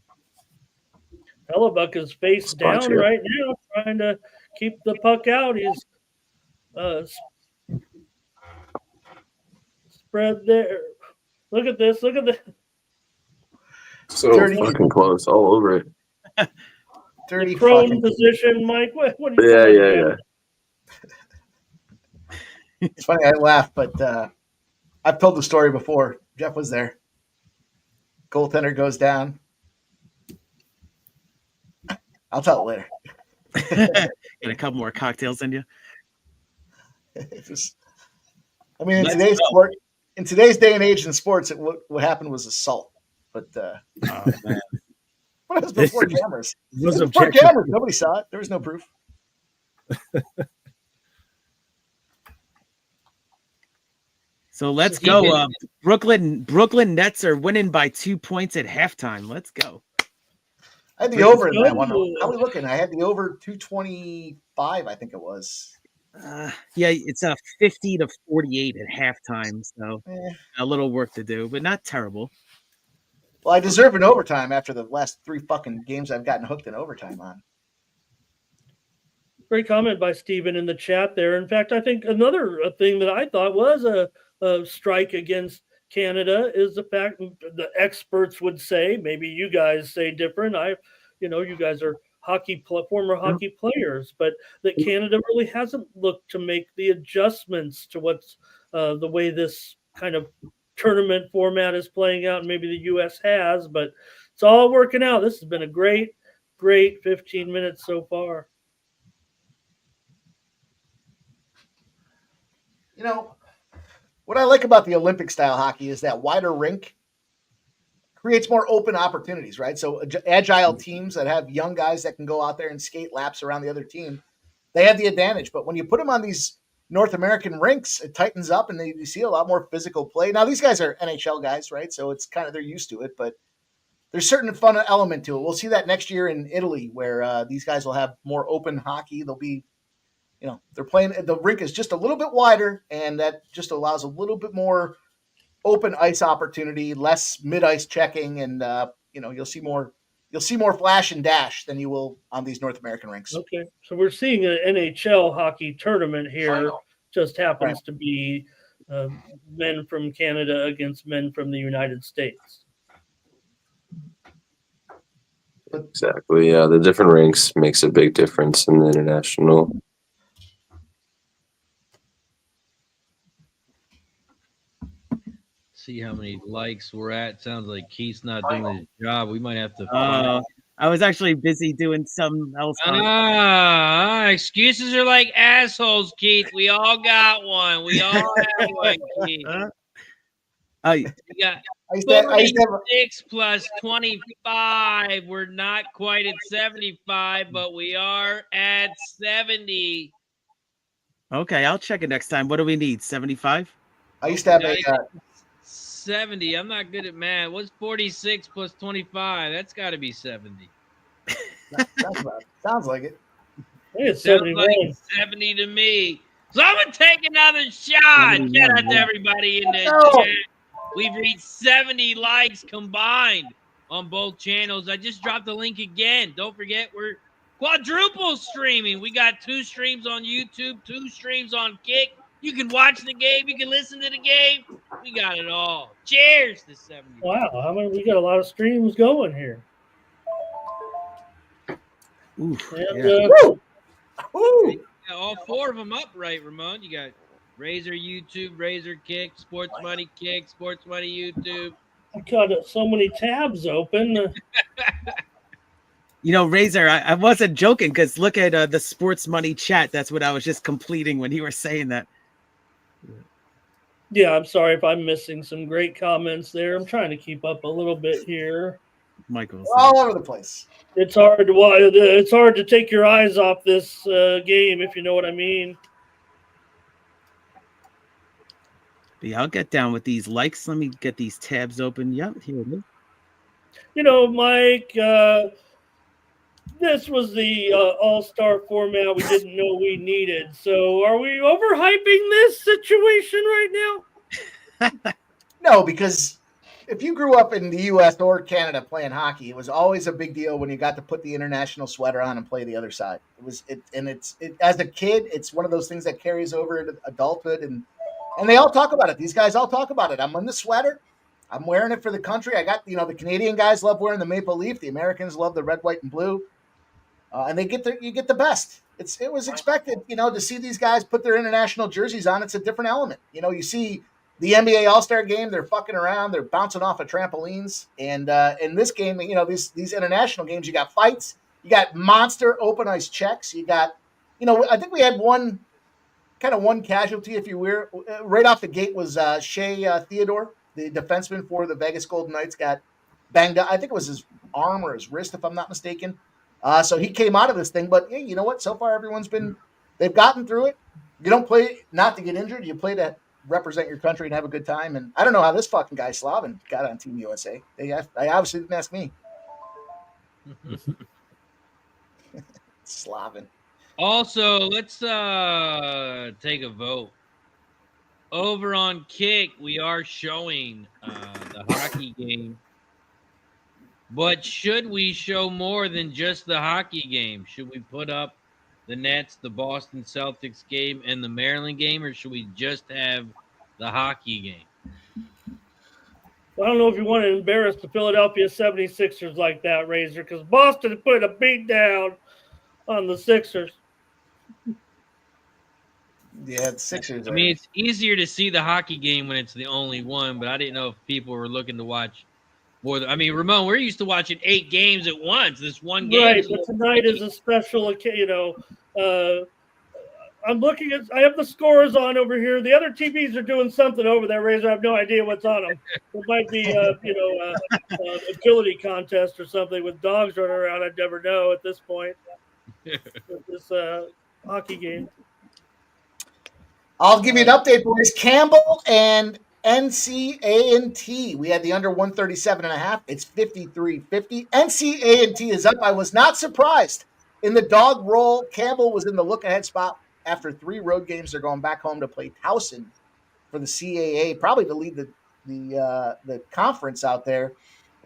Hellebuck is face down right now, trying to keep the puck out. He's spread there. Look at this. Look at this. So fucking close, all over it. Dirty prone position, Mike. What are you Yeah. It's funny, I laugh, but I've told the story before. Jeff was there. Goaltender goes down. I'll tell it later. Get a couple more cocktails in you. In today's day and age in sports, what happened was assault. But but it was before cameras. It was before cameras. Nobody saw it. There was no proof. So let's go. Brooklyn Nets are winning by 2 points at halftime. Let's go. I had the over in that one. How are we looking? I had the over 225, I think it was. Yeah, it's a 50-48 at halftime. So a little work to do, but not terrible. Well, I deserve an overtime after the last 3 fucking games I've gotten hooked in overtime on. Great comment by Steven in the chat there. In fact, I think another thing that I thought was a strike against Canada is the fact the experts would say, maybe you guys say different. You guys are former hockey players, but that Canada really hasn't looked to make the adjustments to what's the way this kind of tournament format is playing out, and maybe the U.S. has, but it's all working out. This has been a great 15 minutes so far. What I like about the Olympic style hockey is that wider rink creates more open opportunities, right? So agile teams that have young guys that can go out there and skate laps around the other team, they have the advantage. But when you put them on these North American rinks, it tightens up and you see a lot more physical play. Now, these guys are NHL guys, right? So it's kind of, they're used to it, but there's certain fun element to it. We'll see that next year in Italy where these guys will have more open hockey. They'll be, they're playing, the rink is just a little bit wider, and that just allows a little bit more open ice opportunity, less mid-ice checking, and you'll see more flash and dash than you will on these North American rinks. Okay, so we're seeing an NHL hockey tournament here. Just happens to be men from Canada against men from the United States. Exactly. Yeah, the different rinks makes a big difference in the international. See how many likes we're at. Sounds like Keith's not doing his job. We might have to. I was actually busy doing something else. Excuses are like assholes, Keith. We all got one. We all have one, Keith. You got I used to have 46 plus 25. We're not quite at 75, but we are at 70. Okay, I'll check it next time. What do we need? 75? I used to have a 70. I'm not good at math. What's 46 plus 25? That's got to be 70. sounds like it. It's Sounds 71. like 70 to me. So I'm going to take another shot. Shout out to everybody in the chat. We've reached 70 likes combined on both channels. I just dropped the link again. Don't forget, we're quadruple streaming. We got 2 streams on YouTube, 2 streams on Kick. You can watch the game. You can listen to the game. We got it all. Cheers to 70. Wow, we got a lot of streams going here. Ooh, And, yeah. Ooh. Got all 4 of them up, right, Ramon? You got Razor YouTube, Razor Kick, Sports Money Kick, Sports Money YouTube. I got so many tabs open. Razor, I wasn't joking because look at the Sports Money chat. That's what I was just completing when you were saying that. Yeah, I'm sorry if I'm missing some great comments there. I'm trying to keep up a little bit here. Michael, All over the place. It's hard to watch. It's hard to take your eyes off this game, if you know what I mean. But yeah, I'll get down with these likes. Let me get these tabs open. Yep, here it is. Mike, this was the all-star format we didn't know we needed. So are we overhyping this situation right now? No, because if you grew up in the U.S. or Canada playing hockey, it was always a big deal when you got to put the international sweater on and play the other side. It's as a kid, it's one of those things that carries over into adulthood, and they all talk about it. These guys all talk about it. I'm in the sweater. I'm wearing it for the country. I got, the Canadian guys love wearing the maple leaf. The Americans love the red, white, and blue. And you get the best. It was expected, to see these guys put their international jerseys on. It's a different element. You see the NBA All-Star game, they're fucking around, they're bouncing off of trampolines. And in this game, these international games, you got fights, you got monster open ice checks, you got, I think we had one casualty, if you will. Right off the gate was Shea Theodore, the defenseman for the Vegas Golden Knights, got banged up. I think it was his arm or his wrist, if I'm not mistaken. So he came out of this thing, but hey, you know what? So far, they've gotten through it. You don't play not to get injured. You play to represent your country and have a good time. And I don't know how this fucking guy Slavin got on Team USA. They obviously didn't ask me. Slavin. Also, let's take a vote. Over on Kick, we are showing the hockey game. But should we show more than just the hockey game? Should we put up the Nets, the Boston Celtics game, and the Maryland game, or should we just have the hockey game? I don't know if you want to embarrass the Philadelphia 76ers like that, Razor, because Boston put a beat down on the Sixers. Yeah, the Sixers. I mean, it's easier to see the hockey game when it's the only one, but I didn't know if people were looking to watch more. Ramon, we're used to watching 8 games at once. This one game. Right, but tonight is a special, I'm looking at, I have the scores on over here. The other TVs are doing something over there, Razor. I have no idea what's on them. It might be, agility contest or something with dogs running around. I'd never know at this point. With this hockey game. I'll give you an update, boys. Campbell and NCA&T. We had the under 137.5. It's 53-50. NCA&T is up. I was not surprised. In the dog roll, Campbell was in the look-ahead spot. After 3 road games, they're going back home to play Towson for the CAA, probably to lead the conference out there.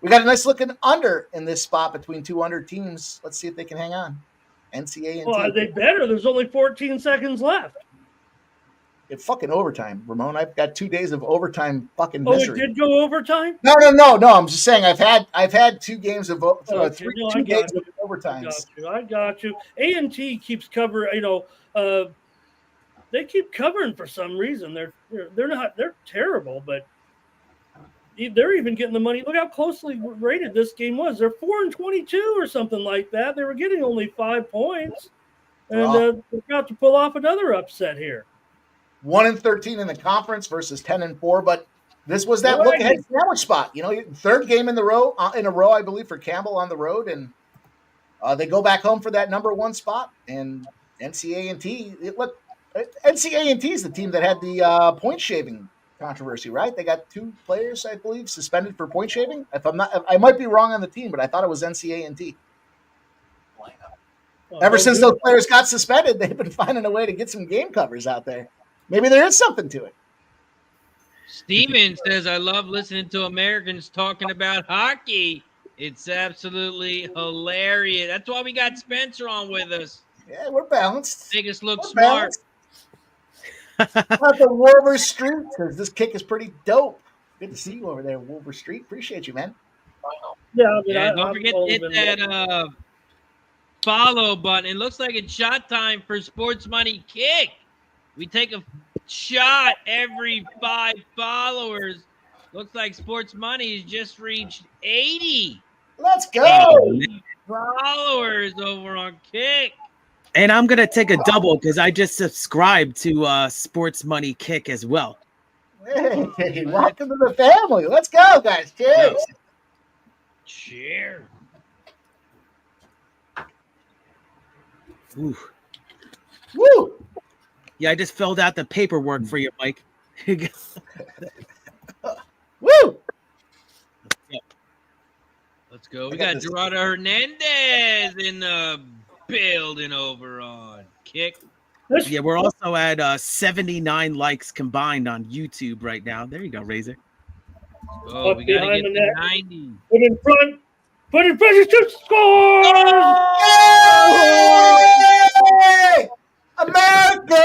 We got a nice looking under in this spot between 2 under teams. Let's see if they can hang on. NCA&T. Well, they better. There's only 14 seconds left. It's fucking overtime, Ramon. I've got 2 days of overtime fucking misery. Oh, it did go overtime? No. I'm just saying I've had 2 games of 2 days of overtime. I got you. A&T keeps covering. They keep covering for some reason. They're terrible, but they're even getting the money. Look how closely rated this game was. They're 4-22 or something like that. They were getting only 5 points, and they're about to pull off another upset here. 1-13 in the conference versus 10-4, but this was that look ahead sandwich spot. You know, third game in a row, I believe, for Campbell on the road, and they go back home for that number 1 spot. And NCA&T, NCA&T is the team that had the point shaving controversy, right? They got 2 players, I believe, suspended for point shaving. I might be wrong on the team, but I thought it was NCA&T. Ever since those players got suspended, they've been finding a way to get some game covers out there. Maybe there is something to it. Steven says, I love listening to Americans talking about hockey. It's absolutely hilarious. That's why we got Spencer on with us. Yeah, we're balanced. Make us look smart. At the Wolver Street, because this kick is pretty dope. Good to see you over there, Wolver Street. Appreciate you, man. Yeah, don't forget to hit that follow button. It looks like it's shot time for Sports Money Kick. We take a shot every 5 followers. Looks like Sports Money has just reached 80. Let's go. Followers over on Kick. And I'm going to take a double because I just subscribed to Sports Money Kick as well. Hey, welcome to the family. Let's go, guys. Cheers. Cheers. Ooh. Woo. Yeah, I just filled out the paperwork for you, Mike. Woo! Let's go. We got Gerardo Hernandez in the building over on Kick. Yeah, we're also at 79 likes combined on YouTube right now. There you go, Razor. Oh, we got to get to 90. Put in front. To score! Yay! America!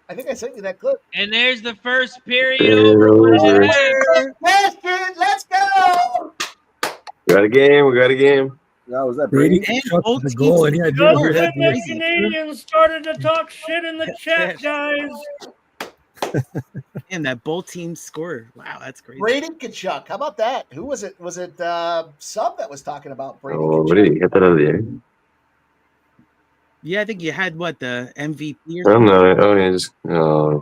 I think I sent you that clip. And there's the first period over. Let's go! We got a game. Yeah, was that Brady Brady? shot the goal, and he had The Canadians started to talk shit in the chat, guys. And that both teams scored. Wow, that's crazy. Brady Tkachuk. How about that? Who was it? Was it Sub that was talking about Brady Oh, Tkachuk? what did you get that out of the air? Yeah, I think you had the MVP or I don't something? know. Oh, yeah, just Yeah.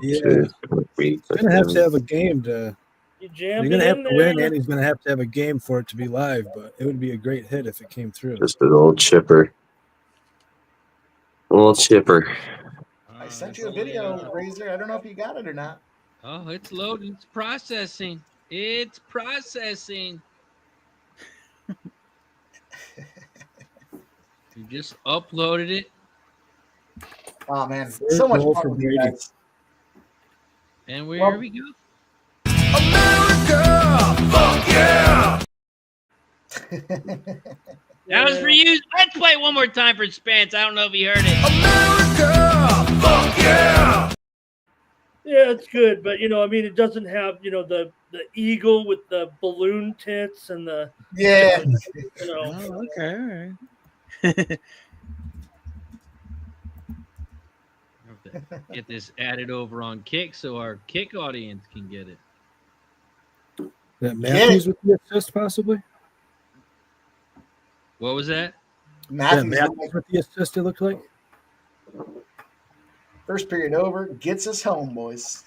weak. He's gonna have to have a game to. You You're jammed gonna it have in to there. win, and he's gonna have to have a game for it to be live. But it would be a great hit if it came through. Just an old chipper. Old chipper. I sent you a video, Razor. I don't know if you got it or not. Oh, it's loading. It's processing. It's processing. You just uploaded it. Oh, man. Third So much goal fun for with you Brady. guys. And here Well- we go. That was for you. Let's play it one more time for Spence. I don't know if you heard it. Yeah, it's good, but I mean, it doesn't have the eagle with the balloon tits and the Yeah. Oh, okay, all right. Get this added over on Kick so our Kick audience can get it. That Matthews with the assist, possibly. What was that? Matthews with the assist. It looked like. First period over. Gets us home, boys.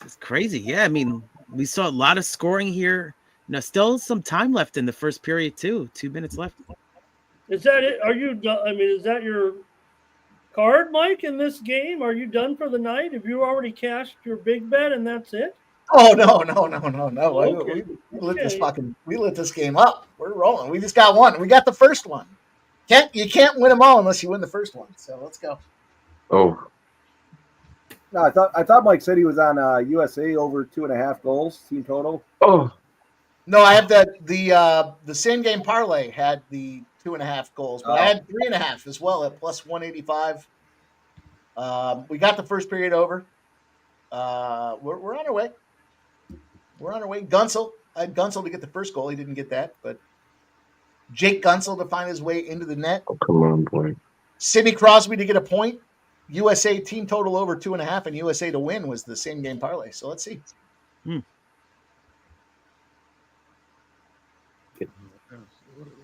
It's crazy. Yeah, I mean, we saw a lot of scoring here. Still some time left in the first period, too. 2 minutes left. Is that it? Are you done? I mean, is that your card, Mike, in this game? Are you done for the night? Have you already cashed your big bet and that's it? Oh no! Okay. We lit this game up. We're rolling. We just got one. We got the first one. You can't win them all unless you win the first one. So let's go. Oh, No, I thought Mike said he was on USA over 2.5 goals team total. oh, No, I have the same game parlay had the 2.5 goals, but I had 3.5 as well at plus 185. We got the first period over. We're on our way. We're on our way. Guentzel. I had Guentzel to get the first goal. He didn't get that, but Jake Guentzel to find his way into the net. oh, come on, boy. Sidney Crosby to get a point. USA team total over 2.5 and USA to win was the same game parlay. So let's see.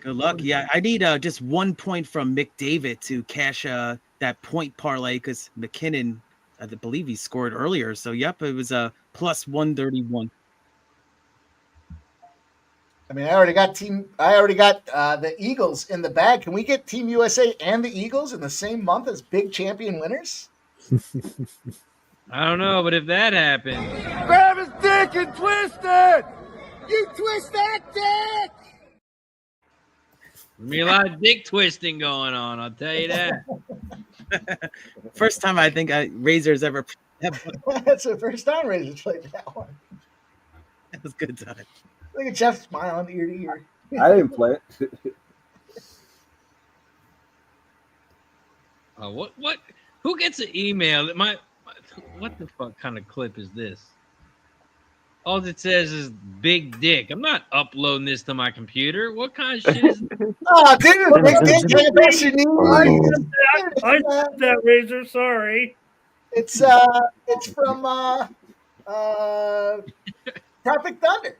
Good luck. Yeah, I need just 1 point from McDavid to cash that point parlay because MacKinnon, I believe he scored earlier. So, yep, it was a plus 131. I mean, I already got the Eagles in the bag. Can we get Team USA and the Eagles in the same month as big champion winners? I don't know, but if that happens, Grab his dick and twist it! You twist that dick! there'll be a lot of dick twisting going on, I'll tell you that. First time I think Razors ever have. That's the first time Razors played that one. It was a good time. Look at Jeff smiling ear to ear. I didn't play it. What? Who gets an email? What the fuck kind of clip is this? All it says is big dick. I'm not uploading this to my computer. What kind of shit is this? Oh, dude, big dick, get it back your knee. I said that, Razor. Sorry. It's from Tropic Thunder.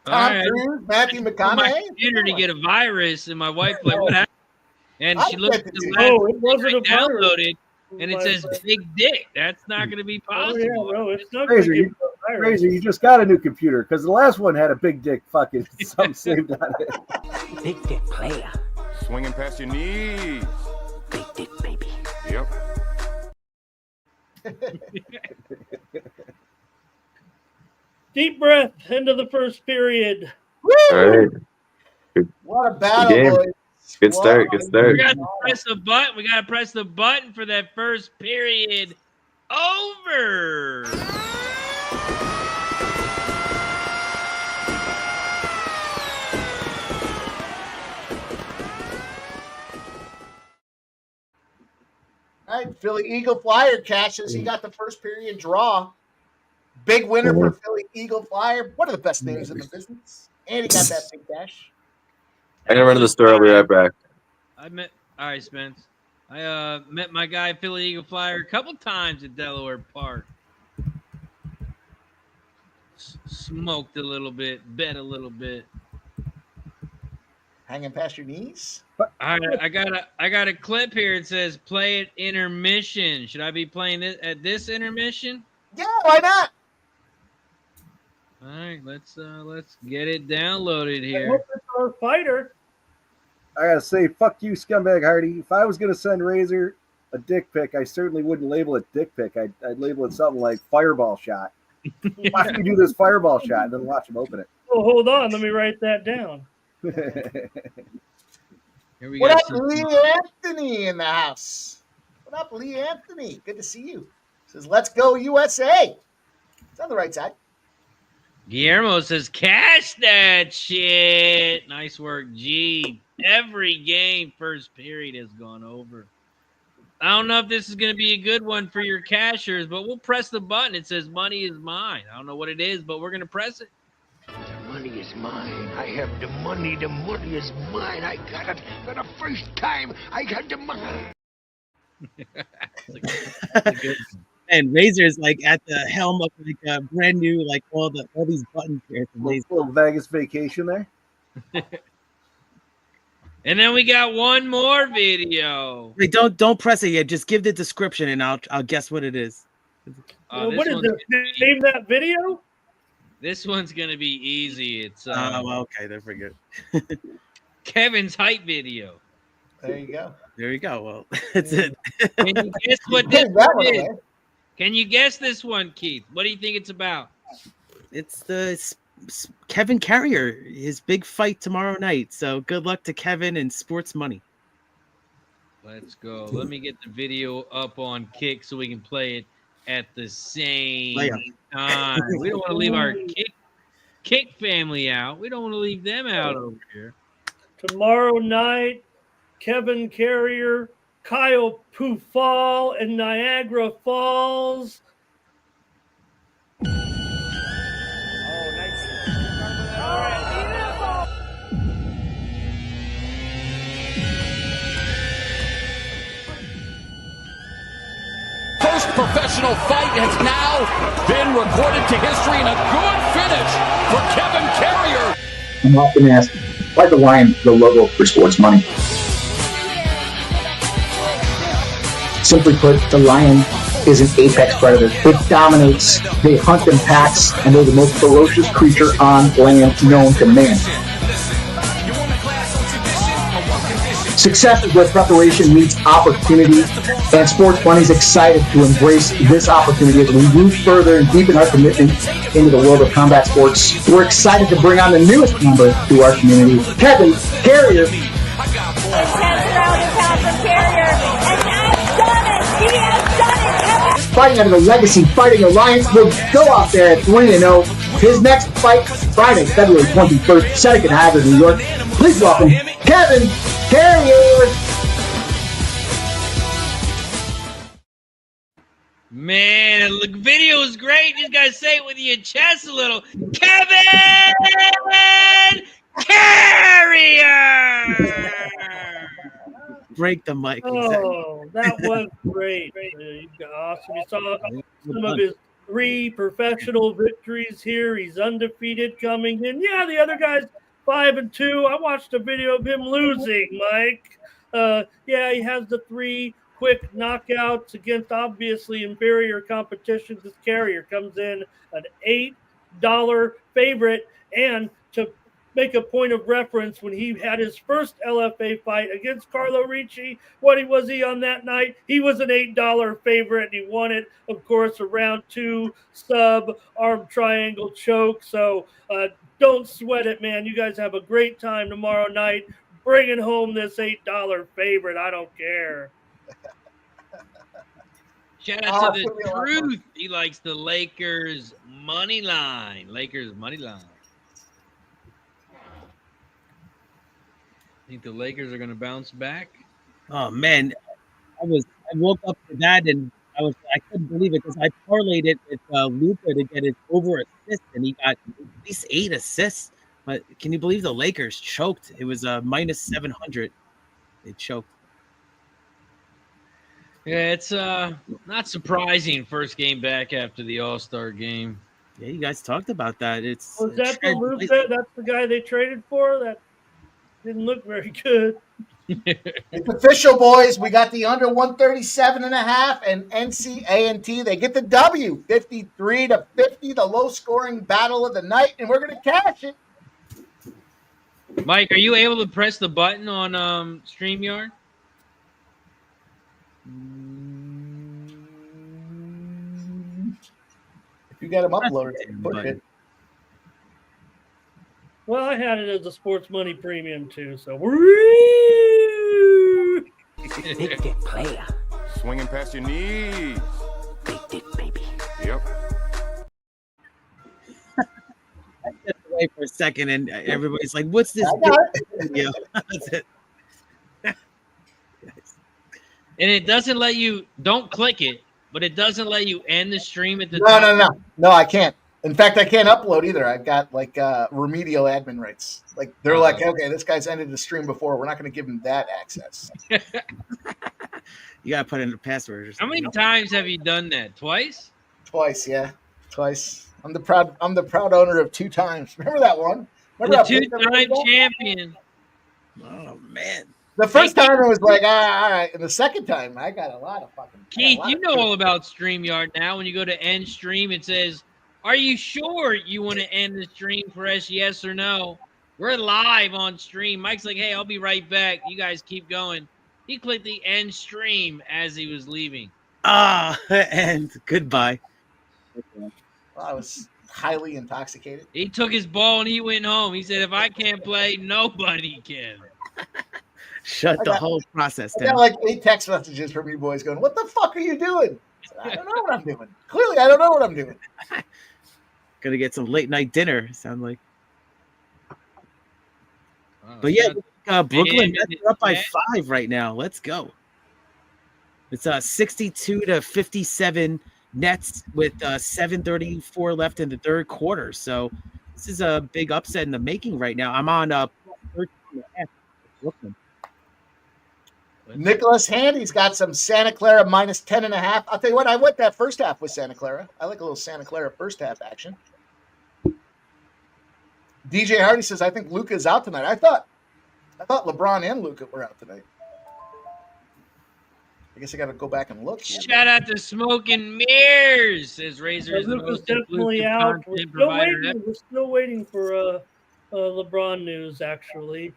All Tom right. Cruise, Matthew My McConaughey. computer to get a virus, and my wife like, what happened? And she I looked get at to the see- last Oh, it wasn't I a virus. downloaded, and it says big dick. That's not going to be Oh, possible. yeah, no, it's not going Razor, to give you a virus. Razor, you just got a new computer because the last one had a big dick fucking something saved on it. Big dick player. Swinging past your knees. Big dick baby. Yep. Deep breath into the first period. All right. What a battle, game. boys. Good start. What Good a start. We got to press the button. We got to press the button for that first period over. All right, Philly Eagle Flyer cashes. He got the first period draw. Big winner for Philly Eagle Flyer. One of the best names in the business. And he got that big cash. I'm gonna run to the store. I'll be right back. All right, Spence. I met my guy Philly Eagle Flyer a couple times at Delaware Park. Smoked a little bit, bet a little bit. Hanging past your knees. All right, I got a clip here. It says play at intermission. Should I be playing this at this intermission? Yeah, why not? All right, let's get it downloaded I here. hope it's our fighter. I gotta say, fuck you, scumbag Hardy. If I was gonna send Razor a dick pic, I certainly wouldn't label it dick pic. I'd label it something like fireball shot. Watch me do this fireball shot and then watch him open it. Oh, hold on. Let me write that down. Here we What go. up, Lee Anthony in the house? What up, Lee Anthony? Good to see you. Says, let's go USA. It's on the right side. Guillermo says, cash that shit. Nice work, G. Every game, first period has gone over. I don't know if this is going to be a good one for your cashers, but we'll press the button. It says money is mine. I don't know what it is, but we're going to press it. The money is mine. I have the money. The money is mine. I got it for the first time. I got the money. And Razor's like at the helm of like a brand new, like all these buttons here. It's amazing. Little Vegas vacation there. And then we got one more video. Wait, don't press it yet. Just give the description and I'll guess what it is. What is this? Name that video? This one's going to be easy. It's Well, okay, they're pretty good. Kevin's hype video. There you go. There you go. Well, that's it. Can you guess what this Give that one one is? away. Can you guess this one, Keith? What do you think it's about? It's the Kevin Carrier, his big fight tomorrow night. So good luck to Kevin and Sports Money. Let's go. Let me get the video up on Kick so we can play it at the same time. We don't want to leave our Kick family out. We don't want to leave them out over here. Tomorrow night, Kevin Carrier, Kyle Pufal, and Niagara Falls. First professional fight has now been recorded to history, and a good finish for Kevin Carrier. I'm often asked Why is the lion the logo for sports money? Simply put, the lion is an apex predator. It dominates. They hunt in packs, and they're the most ferocious creature on land known to man. Success is where preparation meets opportunity, and Sports Money is excited to embrace this opportunity as we move further and deepen our commitment into the world of combat sports. We're excited to bring on the newest member to our community, Kevin Carrier. Fighting under the Legacy Fighting Alliance will go out there at 3-0. His next fight, Friday, February 21st, Seneca Havre, New York. Please welcome Kevin Carrier. Man, the video is great. You just gotta say it with your chest a little. Kevin Carrier. Break the mic. Oh, that was great. Awesome. You saw some of his 3 professional victories here. He's undefeated coming in. Yeah, the other guy's 5-2. I watched a video of him losing, Mike. Yeah, he has the 3 quick knockouts against obviously inferior competition. This Carrier comes in an $8 favorite. And to make a point of reference, when he had his first LFA fight against Carlo Ricci, what was he on that night? He was an $8 favorite, and he won it, of course, a round 2 sub arm triangle choke. So don't sweat it, man. You guys have a great time tomorrow night bringing home this $8 favorite. I don't care. Shout out to the Truth. He likes the Lakers money line. Lakers money line. Think the Lakers are going to bounce back? Oh man, I woke up to that and I couldn't believe it because I parlayed it with Luka to get his over assist, and he got at least 8 assists. But can you believe the Lakers choked? It was minus 700. They choked. Yeah, it's not surprising. First game back after the All-Star game. Yeah, you guys talked about that. Was that the Luka? That's the guy they traded for? That didn't look very good. It's official, boys. We got the under 137.5 and NCANT. They get the W, 53-50, the low-scoring battle of the night, and we're going to cash it. Mike, are you able to press the button on StreamYard? If you got them uploaded, push it. Well, I had it as a sports money premium too, so Big dick player. Swinging past your knees. Big dick, baby. Yep. I stepped away for a second, and everybody's like, "What's this video?" That's it. And it doesn't let you. Don't click it, but it doesn't let you end the stream at the No, I can't. In fact, I can't upload either. I've got like remedial admin rights. Like they're like, okay, this guy's ended the stream before. We're not going to give him that access. You got to put in a password or something. How many times have you done that? Twice? Twice, yeah, twice. I'm the proud owner of 2 times. Remember that one? Remember the 2-time champion. Oh man. The first time it was like, all right. And the second time, I got a lot of fucking. Keith, you know all about StreamYard now. When you go to end stream, it says, "Are you sure you want to end the stream? Press yes or no." We're live on stream. Mike's like, "Hey, I'll be right back. You guys keep going." He clicked the end stream as he was leaving. And goodbye. Well, I was highly intoxicated. He took his ball and he went home. He said, "If I can't play, nobody can." Shut the whole process I down. got like 8 text messages from you boys going, "What the fuck are you doing?" I don't know what I'm doing. Clearly, I don't know what I'm doing. Gonna get some late night dinner. Sound like. But yeah, Brooklyn Nets are up by 5 right now. Let's go. It's 62-57 Nets with 7:34 left in the third quarter. So this is a big upset in the making right now. I'm on 13.5 Brooklyn. Nicholas Handy's got some Santa Clara minus 10.5. I'll tell you what, I went that first half with Santa Clara. I like a little Santa Clara first half action. DJ Hardy says, I think Luka's out tonight. I thought LeBron and Luka were out tonight. I guess I got to go back and look. Shout out to Smoke and Mirrors. Says Razor is the most definitely out. We're still waiting for LeBron news, actually.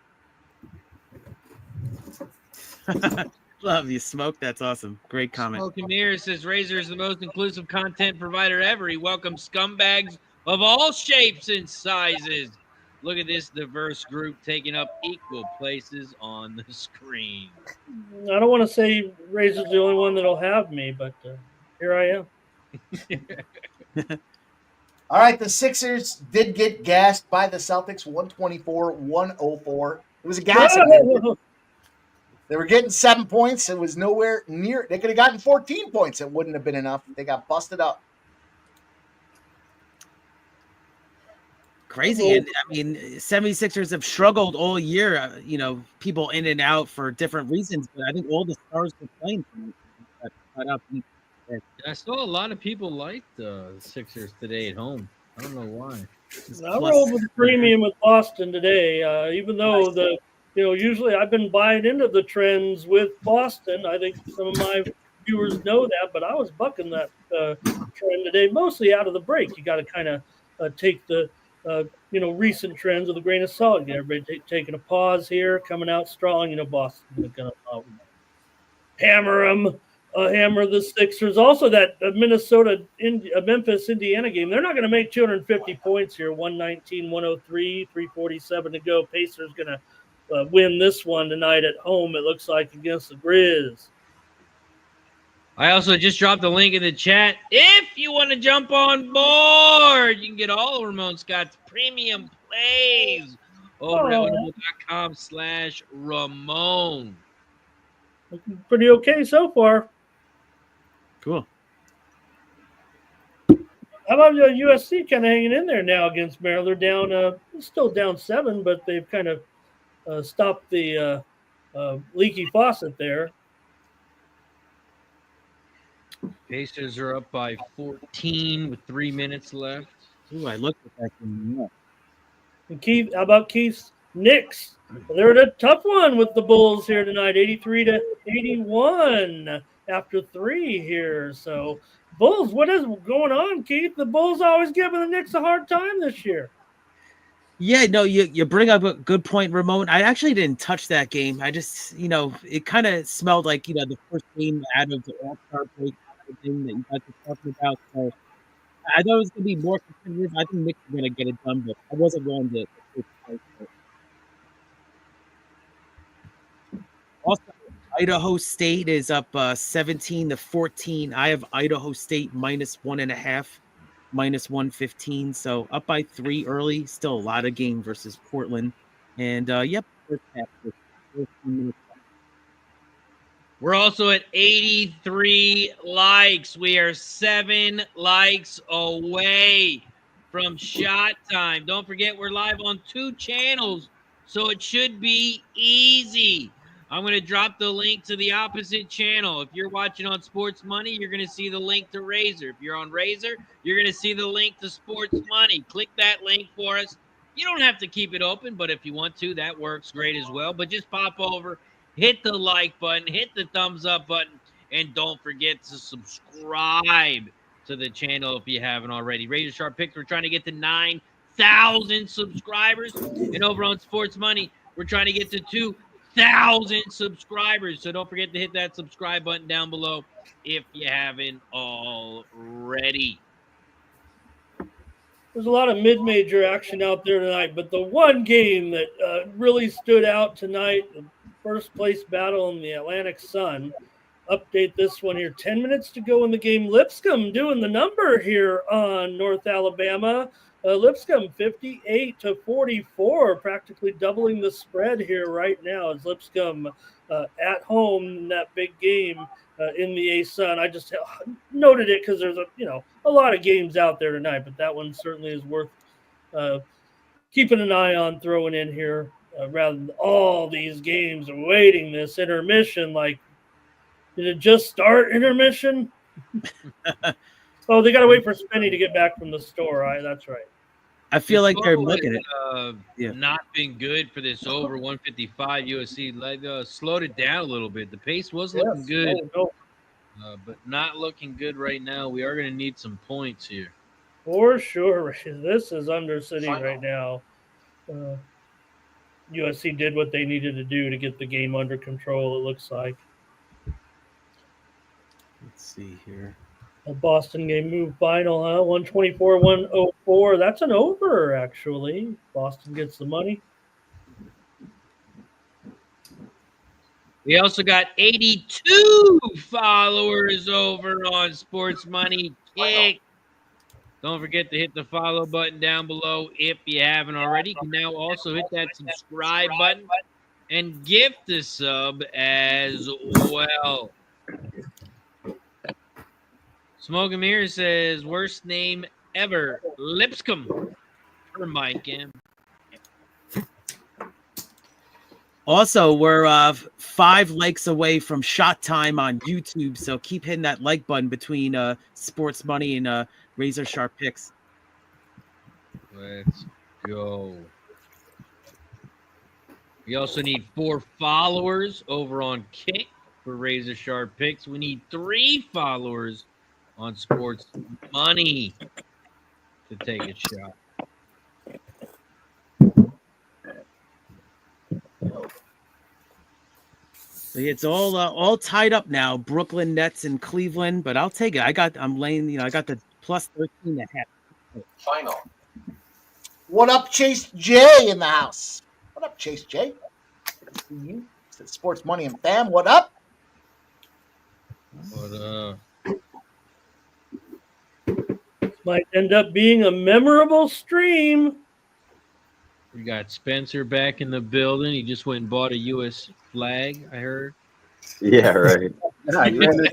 Love you, Smoke. That's awesome. Great comment. Smoke and Mirrors says Razor is the most inclusive content provider ever. He welcomes scumbags of all shapes and sizes. Look at this diverse group taking up equal places on the screen. I don't want to say Razor's the only one that'll have me, but here I am. All right, the Sixers did get gassed by the Celtics, 124-104. It was a gas. They were getting 7 points. It was nowhere near. They could have gotten 14 points. It wouldn't have been enough. They got busted up. Crazy. And I mean, 76ers have struggled all year. People in and out for different reasons, but I think all the stars were playing. I saw a lot of people like the Sixers today at home. I don't know why. I rolled with the premium with Boston today, even though usually I've been buying into the trends with Boston. I think some of my viewers know that, but I was bucking that trend today, mostly out of the break. You got to kind of take the recent trends with a grain of salt. Everybody taking a pause here, coming out strong. Boston's going to hammer the Sixers. Also, that Memphis, Indiana game, they're not going to make 250 points here. 119-103, 3:47 to go. Pacers going to win this one tonight at home, it looks like, against the Grizz. I also just dropped the link in the chat. If you want to jump on board, you can get all of Ramon Scott's premium plays over at audible.com/Ramon. Looking pretty okay so far. Cool. How about USC kind of hanging in there now against Maryland? They're down, still down 7, but they've kind of stopped the leaky faucet there. Pacers are up by 14 with 3 minutes left. Ooh, I looked at that game. And Keith, how about Keith's Knicks? They're in a tough one with the Bulls here tonight, 83-81 after 3 here. So, Bulls, what is going on, Keith? The Bulls always giving the Knicks a hard time this year. Yeah, no, you bring up a good point, Ramon. I actually didn't touch that game. I just, it kind of smelled like, the first game out of the All-Star break thing that you guys were talking about. So I thought it was going to be more competitive. I think Knicks are going to get it done, but I wasn't going to. Also, Idaho State is up 17-14. I have Idaho State -1.5. -115, so up by 3 early. Still a lot of game versus Portland. And first half. 14 minutes. We're also at 83 likes. We are 7 likes away from shot time. Don't forget, we're live on 2 channels, so it should be easy. I'm going to drop the link to the opposite channel. If you're watching on Sports Money, you're going to see the link to Razor. If you're on Razor, you're going to see the link to Sports Money. Click that link for us. You don't have to keep it open, but if you want to, that works great as well. But just pop over, hit the like button, hit the thumbs up button, and don't forget to subscribe to the channel if you haven't already. Razor Sharp Picks, we're trying to get to 9,000 subscribers. And over on Sports Money, we're trying to get to 2,000 subscribers. So don't forget to hit that subscribe button down below if you haven't already. There's a lot of mid-major action out there tonight, but the one game that really stood out tonight, the first place battle in the Atlantic Sun. Update this one here. 10 minutes to go in the game. Lipscomb doing the number here on North Alabama. Lipscomb 58-44, practically doubling the spread here right now as Lipscomb at home in that big game in the A-Sun. I just noted it because there's a lot of games out there tonight, but that one certainly is worth keeping an eye on, throwing in here rather than all these games awaiting this intermission. Like, did it just start intermission? Oh, they got to wait for Spenny to get back from the store. That's right. I feel like they're total looking has, at not been good for this over 155 USC. Slowed it down a little bit. The pace was looking good, but not looking good right now. We are going to need some points here. For sure. This is Undercity right now. USC did what they needed to do to get the game under control, it looks like. Let's see here. A Boston game move final, huh? 124-104. That's an over, actually. Boston gets the money. We also got 82 followers over on Sports Money Kick. Don't forget to hit the follow button down below if you haven't already. You can now also hit that subscribe button and gift a sub as well. Smoke Amir says, worst name ever, Lipscomb for Mike M. Also, we're 5 likes away from shot time on YouTube, so keep hitting that like button between Sports Money and Razor Sharp Picks. Let's go. We also need 4 followers over on Kick for Razor Sharp Picks. We need 3 followers on Sports Money to take a shot. It's all tied up now. Brooklyn Nets and Cleveland, but I'll take it. I got the plus 13.5. Final. What up, Chase J in the house? What up, Chase J? See you. It's Sports Money and Bam. What up? What Might end up being a memorable stream. We got Spencer back in the building. He just went and bought a U.S. flag, I heard. Yeah, right. Yeah, he ran to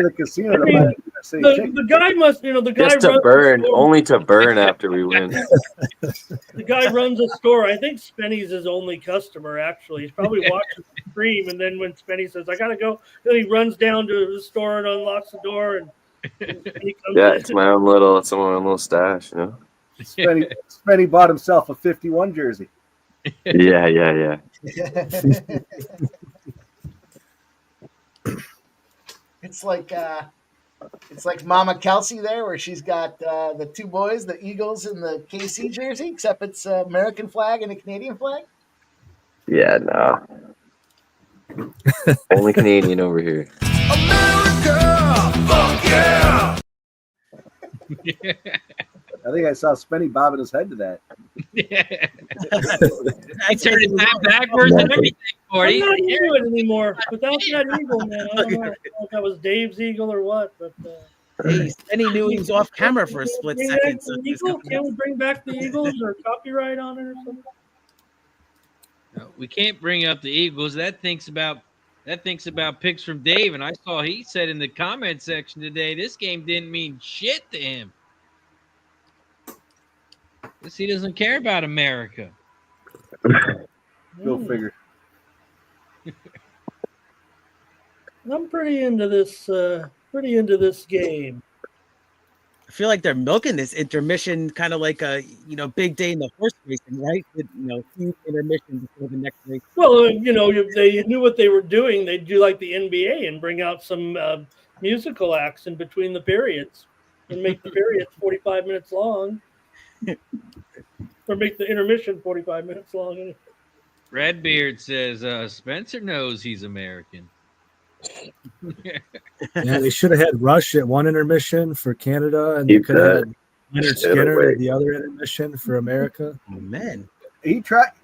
the casino. The guy must, the guy Just to runs burn, only to burn after we win. The guy runs a store. I think Spenny's his only customer, actually. He's probably watching the stream, and then when Spenny says, I got to go, then he runs down to the store and unlocks the door. And he comes in. It's my own little stash, Spenny bought himself a 51 jersey. Yeah. It's like Mama Kelsey there, where she's got the 2 boys, the Eagles and the KC jersey, except it's American flag and a Canadian flag. Yeah, no. Only Canadian over here. America! Fuck yeah! I think I saw Spenny bobbing his head to that. I turned his hat backwards and everything for I'm you. not into it anymore. Without that eagle, man. I don't know if that was Dave's eagle or what, but Hey, Spenny knew he was off camera for a split second. So can we bring back the Eagles or copyright on it or something? No, we can't bring up the Eagles. That thinks about picks from Dave, and I saw he said in the comment section today this game didn't mean shit to him. Guess he doesn't care about America. Go figure. I'm pretty into this game. I feel like they're milking this intermission kind of like a big day in the horse racing, right? With, huge intermission before the next race. Well, if they knew what they were doing, they'd do like the NBA and bring out some musical acts in between the periods and make the periods 45 minutes long. Or make the intermission 45 minutes long. Redbeard says Spencer knows he's American. Yeah, they should have had Rush at one intermission for Canada, and they could have had Leonard Skinner at the other intermission for America. Oh, man.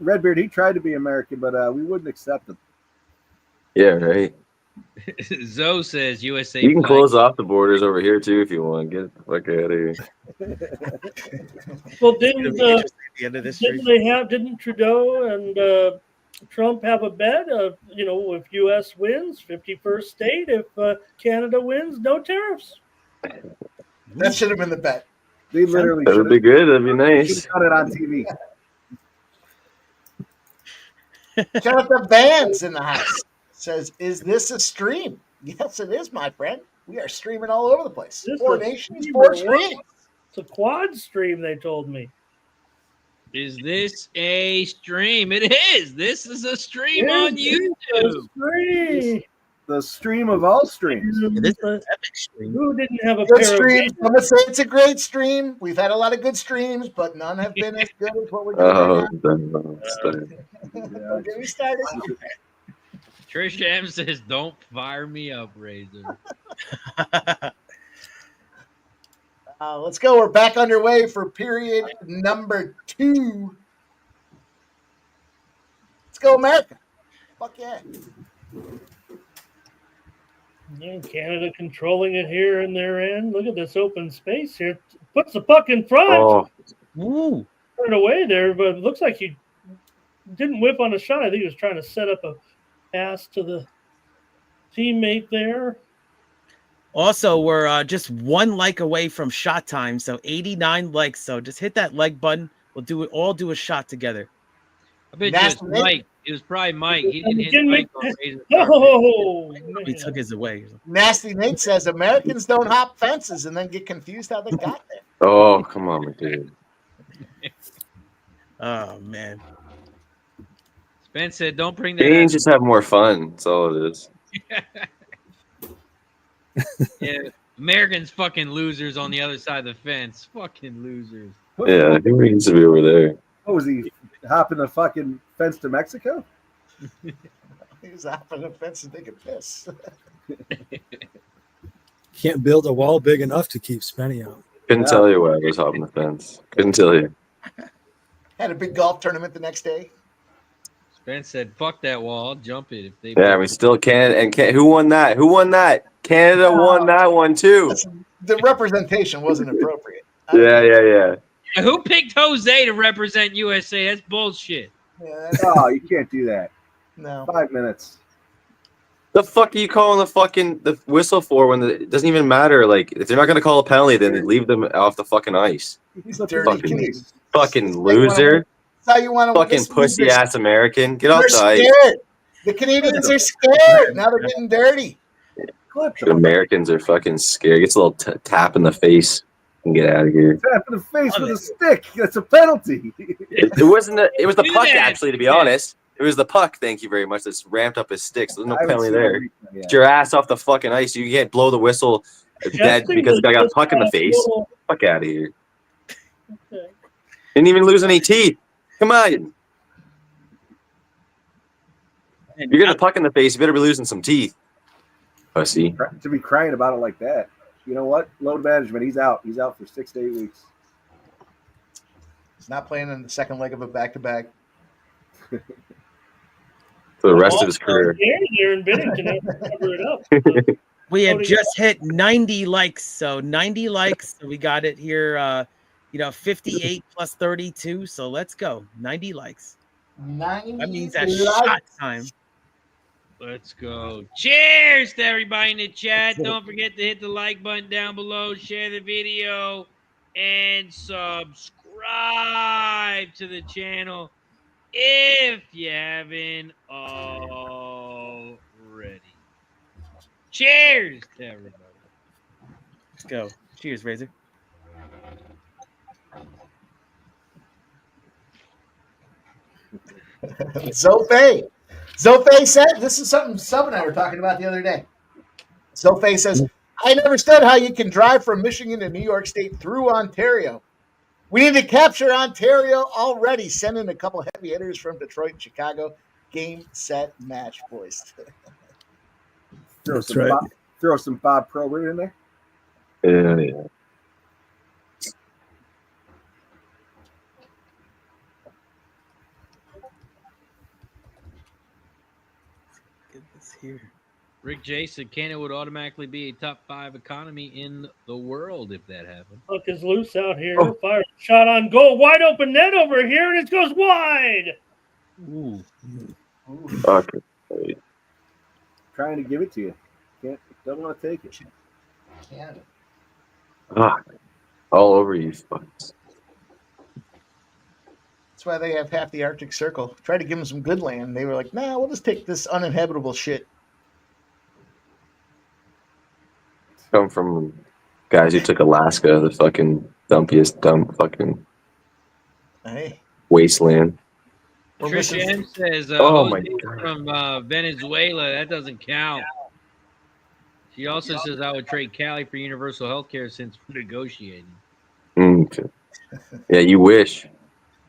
Redbeard, he tried to be American, but we wouldn't accept him. Yeah, right. Zoe says USA. You can close off the borders over here too if you want. Get the fuck out of here. Well, didn't Trudeau and Trump have a bet of, if U.S. wins, 51st state. If Canada wins, no tariffs. That should have been the bet. They literally. That would be good. That'd be nice. Cut it on TV. Shout out the Vans in the house. Says, is this a stream? Yes, it is, my friend. We are streaming all over the place. 4 nations, 4 streams. It's a quad stream, they told me. Is this a stream? It is. This is a stream on YouTube. The stream of all streams. This is an epic stream. Who didn't have a Good pair stream. of I'm gonna say it's a great stream. We've had a lot of good streams, but none have been as good as what we're doing right now. Don't get me started. Trish M says, "Don't fire me up, Razor." Let's go. We're back underway for period number 2. Let's go, America. Fuck yeah. Yeah, Canada controlling it here in their end. Look at this open space here. Puts the puck in front. Oh. Woo. Turn away there, but it looks like he didn't whip on a shot. I think he was trying to set up a pass to the teammate there. Also, we're just 1 like away from shot time, so 89 likes. So just hit that like button. We'll do a shot together. I bet you it was Mike. It was probably Mike. He didn't hit Mike on Razor. Oh, He took his away. Nasty Nate says Americans don't hop fences and then get confused how they got there. Oh, come on, dude. Oh man. Spence said, "Don't bring that." Danes just have more fun. That's all it is. Yeah, Americans fucking losers on the other side of the fence. Fucking losers. Yeah, who needs to be over there? What was he hopping the fucking fence to Mexico? He was hopping the fence and taking piss. Can't build a wall big enough to keep Spenny out. Couldn't tell you why I was hopping the fence. Couldn't tell you. Had a big golf tournament the next day. Spence said, "Fuck that wall. I'll jump it if they." Yeah, we still can. And who won that? Who won that? Canada won that one too. Listen, the representation wasn't appropriate. Yeah. Who picked Jose to represent USA? That's bullshit. Yeah, Oh, you can't do that. no. 5 minutes. The fuck are you calling the whistle for when it doesn't even matter? Like, if they're not gonna call a penalty, then they leave them off the fucking ice. He's a Dirty fucking kid. Fucking loser. That's how you want to Fucking pussy ass American. Get They're off the ice. scared. The Canadians are scared. Now they're getting dirty. The Americans are fucking scared. Gets a little tap in the face and get out of here. Tap in the face with a stick. That's a penalty. It wasn't. It was the Do puck, that. actually. To be honest, it was the puck. Thank you very much. That's ramped up his sticks. There's no I haven't penalty seen there. it yet. Get your ass off the fucking ice. You can't blow the whistle dead because I got a puck in the face. Fuck out of here. Okay. Didn't even lose any teeth. Come on. You're gonna puck in the face. You better be losing some teeth. Pussy. To be crying about it like that. You know what? Load management. He's out. He's out for 6 to 8 weeks. He's not playing in the second leg of a back-to-back. For the rest of his career. Here in Bennington has to cover it up. We have just hit 90 likes. So 90 likes. So we got it here. 58 plus 32. So let's go. 90 likes. 90 That means that likes. shot time. Let's go. Cheers to everybody in the chat. Don't forget to hit the like button down below, share the video, and subscribe to the channel if you haven't already. Cheers to everybody. Let's go. Cheers, Razor. Zofe said, this is something Sub and I were talking about the other day. Zofe says, I never understood how you can drive from Michigan to New York State through Ontario. We need to capture Ontario already. Send in a couple heavy hitters from Detroit and Chicago. Game, set, match, boys. Throw some Bob Probert in there. Yeah. Get this here. Rick J said Canada would automatically be a top 5 economy in the world if that happened. Puck is loose out here. Fire shot on goal. Wide open net over here, and it goes wide. Ooh. Fuck. Trying to give it to you. Don't want to take it. Canada. All over you fucks. That's why they have half the Arctic Circle. Tried to give them some good land. They were like, nah, we'll just take this uninhabitable shit. Come from guys who took Alaska, the fucking dumpiest dump fucking. Hey, wasteland. Trisha M says, Oh my Jose God. from Venezuela. That doesn't count. She also says, I would trade Cali for universal health care since we're negotiating. Okay. Yeah, you wish.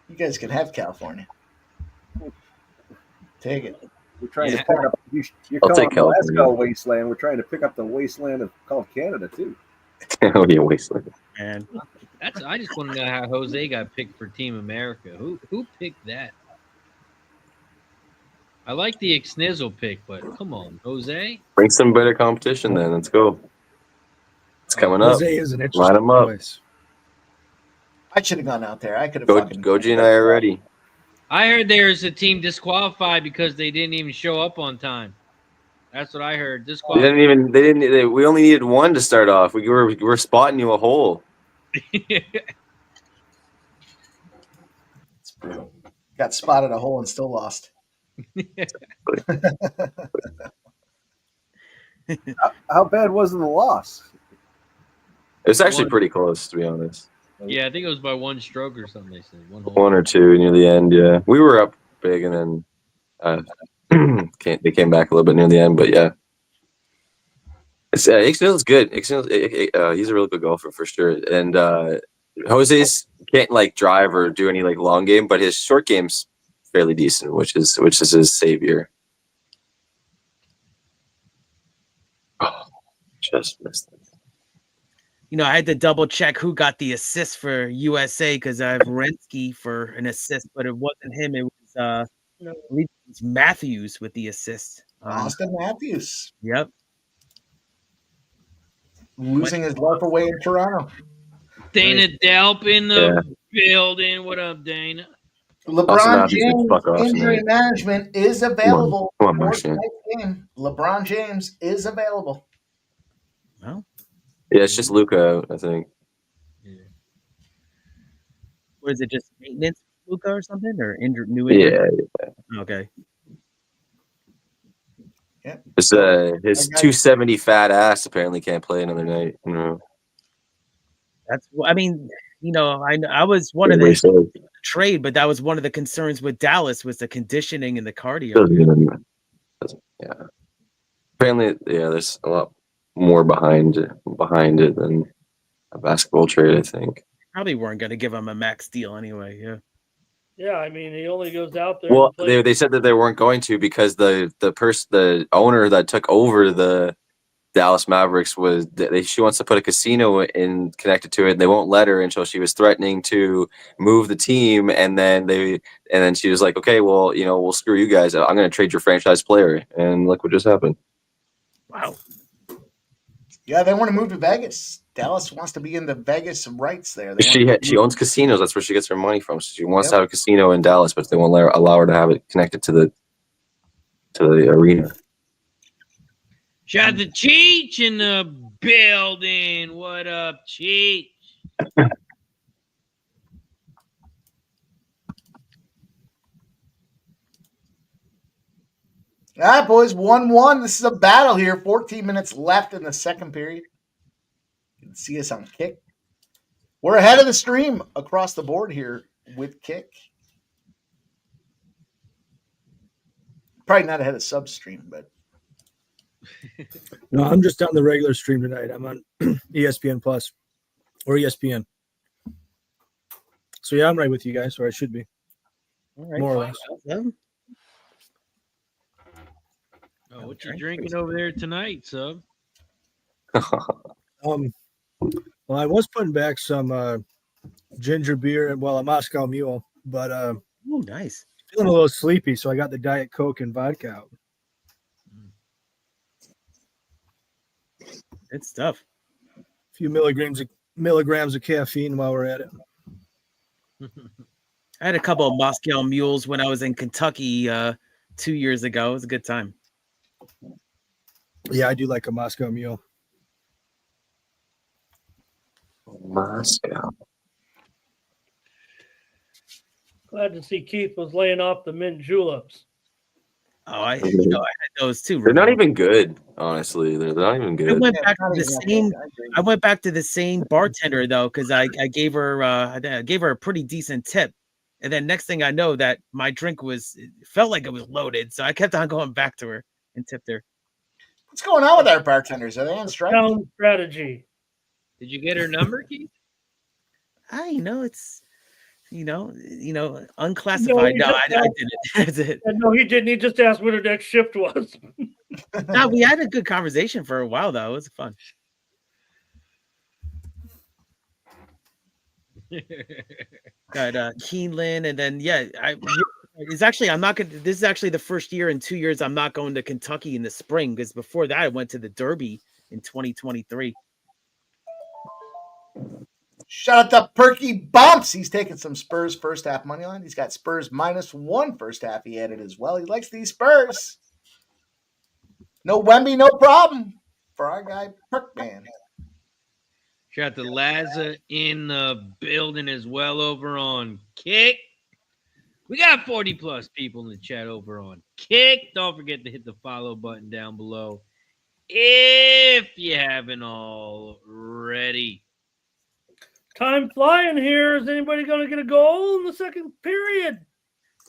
You guys can have California. Take it. We're trying Yeah. to pick up. You're I'll calling take California. Alaska a wasteland. We're trying to pick up the wasteland called Canada too. Oh, yeah, wasteland. Man, I just want to know how Jose got picked for Team America. Who picked that? I like the Xnizzle pick, but come on, Jose. Bring some better competition then. Let's go. It's coming up. Jose is an interesting Line 'em up. choice. I should have gone out there. I could have Goji and I are ready. I heard there's a team disqualified because they didn't even show up on time. That's what I heard. Disqualified. We only needed one to start off. We were spotting you a hole. Got spotted a hole and still lost. How bad was the loss? It was actually pretty close, to be honest. Yeah, I think it was by one stroke or something. They said One or two near the end. Yeah, we were up big, and then they came back a little bit near the end. But yeah, Ixnill's good. He's a really good golfer for sure. And Jose's can't like drive or do any like long game, but his short game's fairly decent, which is his savior. Oh, just missed it. you know, I had to double check who got the assist for USA because I have Werenski for an assist, but it wasn't him. It was I believe it was Matthews with the assist. Austin Matthews. Yep. Losing his life away in Toronto. Dana Delp in the building. What up, Dana? LeBron James injury management is available. Come on, for Martian. tonight's game. LeBron James is available. Well, Yeah, it's just Luka, I think. what is it? Just maintenance, Luka, or something, or new injury? Yeah. Okay. Yeah. It's his 270 fat ass apparently can't play another night. No. That's. I mean, you know, I was one of the trade, but that was one of the concerns with Dallas was the conditioning and the cardio. Yeah. Apparently, yeah, there's a lot more behind it than a basketball trade, I think. Probably weren't going to give him a max deal anyway. Yeah. Yeah, I mean, he only goes out there. Well, and plays. they said that they weren't going to because the owner that took over the Dallas Mavericks she wants to put a casino in connected to it, and they won't let her until she was threatening to move the team, and then she was like, okay, well, you know, we'll screw you guys. I'm going to trade your franchise player, and look what just happened. Wow. Yeah, they want to move to Vegas. Dallas wants to be in the Vegas rights there. She owns casinos. That's where she gets her money from. So she wants to have a casino in Dallas, but they won't allow her to have it connected to the arena. Shout out to Cheech in the building. What up, Cheech? All right, boys, 1-1. This is a battle here. 14 minutes left in the second period. You can see us on Kick. We're ahead of the stream across the board here with Kick. Probably not ahead of Substream, but. No, I'm just on the regular stream tonight. I'm on ESPN Plus or ESPN. So yeah, I'm right with you guys, or I should be. All right. More or less. Oh, what you drinking over there tonight, Sub? Well, I was putting back some ginger beer and a Moscow Mule, but oh, nice. Feeling a little sleepy, so I got the Diet Coke and vodka out. Good stuff. A few milligrams of caffeine while we're at it. I had a couple of Moscow Mules when I was in Kentucky 2 years ago. It was a good time. Yeah, I do like a Moscow Mule. Moscow. Glad to see Keith was laying off the mint juleps. Oh, I had those too. They're not even good, honestly. They're not even good. I went back to the same bartender though, because I gave her a pretty decent tip, And then next thing I know, that my drink felt like it was loaded. So I kept on going back to her and tipped her. What's going on with our bartenders? Are they on strike? Sound strategy. Did you get her number, Keith? It's unclassified. No, I didn't. That's it. No, he didn't. He just asked what her next shift was. No, we had a good conversation for a while though. It was fun. Got Keeneland, and then it's actually this is actually the first year in 2 years I'm not going to Kentucky in the spring, because before that I went to the Derby in 2023. Shout out to Perky Bumps. He's taking some Spurs first half money line. He's got Spurs -1 first half. He added as well. He likes these Spurs. No Wemby, no problem for our guy Perkman. Shout out to Laza in the building as well over on Kick. We got 40 plus people in the chat over on Kick. Don't forget to hit the follow button down below if you haven't already. Time flying here. Is anybody going to get a goal in the second period?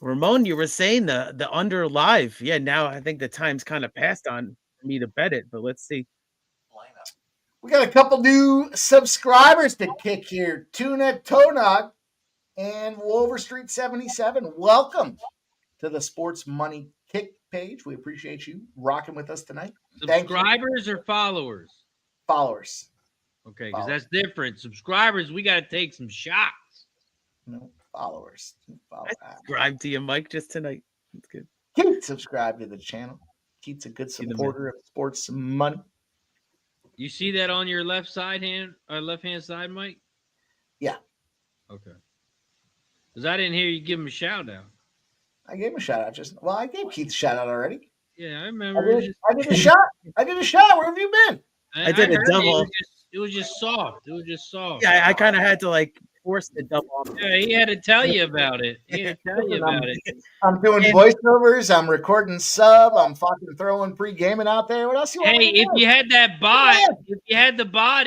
Ramon, you were saying the under live. Yeah, now I think the time's kind of passed on for me to bet it, but let's see. We got a couple new subscribers to Kick here. Tuna Tonog and Wolver Street 77. Welcome to the Sports Money Kick page. We appreciate you rocking with us tonight. Subscribers or followers? Followers. Okay, because that's different. Subscribers, we got to take some shots. No, followers. I subscribed to you, Mike, just tonight. That's good. Keith subscribe to the channel. Keith's a good supporter of Sports Money. You see that on your left hand side, Mike? Yeah. Okay. Because I didn't hear you give him a shout out. I gave him a shout out I gave Keith a shout out already. Yeah, I remember. I did a shot. Where have you been? I did a double. It was just soft. Yeah, I kind of had to force the double. Yeah, he had to tell you about it. I'm doing voiceovers. I'm recording sub. I'm fucking throwing pre-gaming out there. What else you want? Hey, if you had that bot,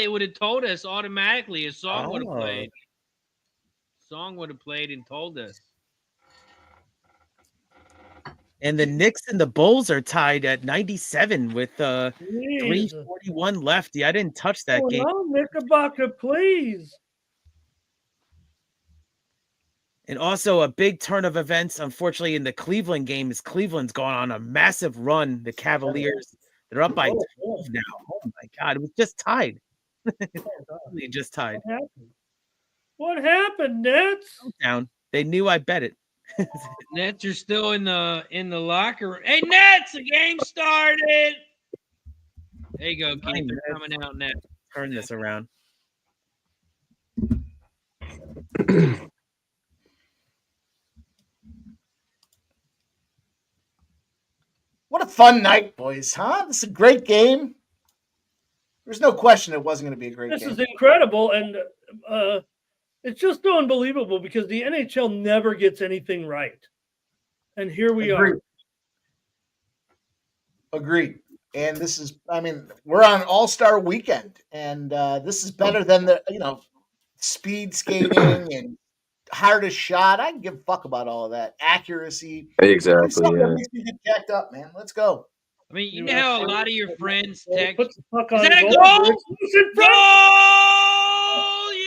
it would have told us automatically. A song would have played. Song would have played and told us. And the Knicks and the Bulls are tied at 97 with 3:41 left. Yeah, I didn't touch that game. On, Knickerbocker, please. And also a big turn of events, unfortunately, in the Cleveland game is Cleveland's gone on a massive run. The Cavaliers, they're up by 12 now. Oh my God, it was just tied. Just tied. What happened, Nets? Down. They knew I bet it. Nets are still in the locker room. Hey, Nets, the game started. There you go, Keith. They're coming out now. Turn this around. What a fun night, boys, huh? This is a great game. There's no question it wasn't going to be a great game. This is incredible, and it's just unbelievable because the NHL never gets anything right. And here we are. Agreed. And this is, we're on All-Star weekend, and this is better than the, speed skating and hardest shot. I can give a fuck about all of that. Accuracy. Exactly. Yeah. Makes me get jacked up, man. Let's go. I mean, you know how a lot of your friends text. Put the puck on Is that a goal? Goal!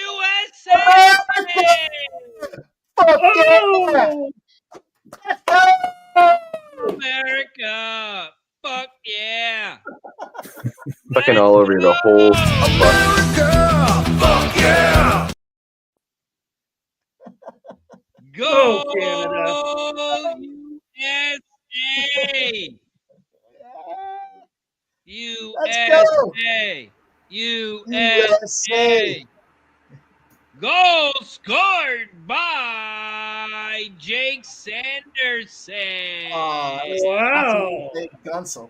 USA! America! Fuck yeah! Fucking all over the whole. America! Fuck yeah! Go Canada! USA! USA! Goal scored by Jake Sanderson. Oh, Wow. Jake Guentzel.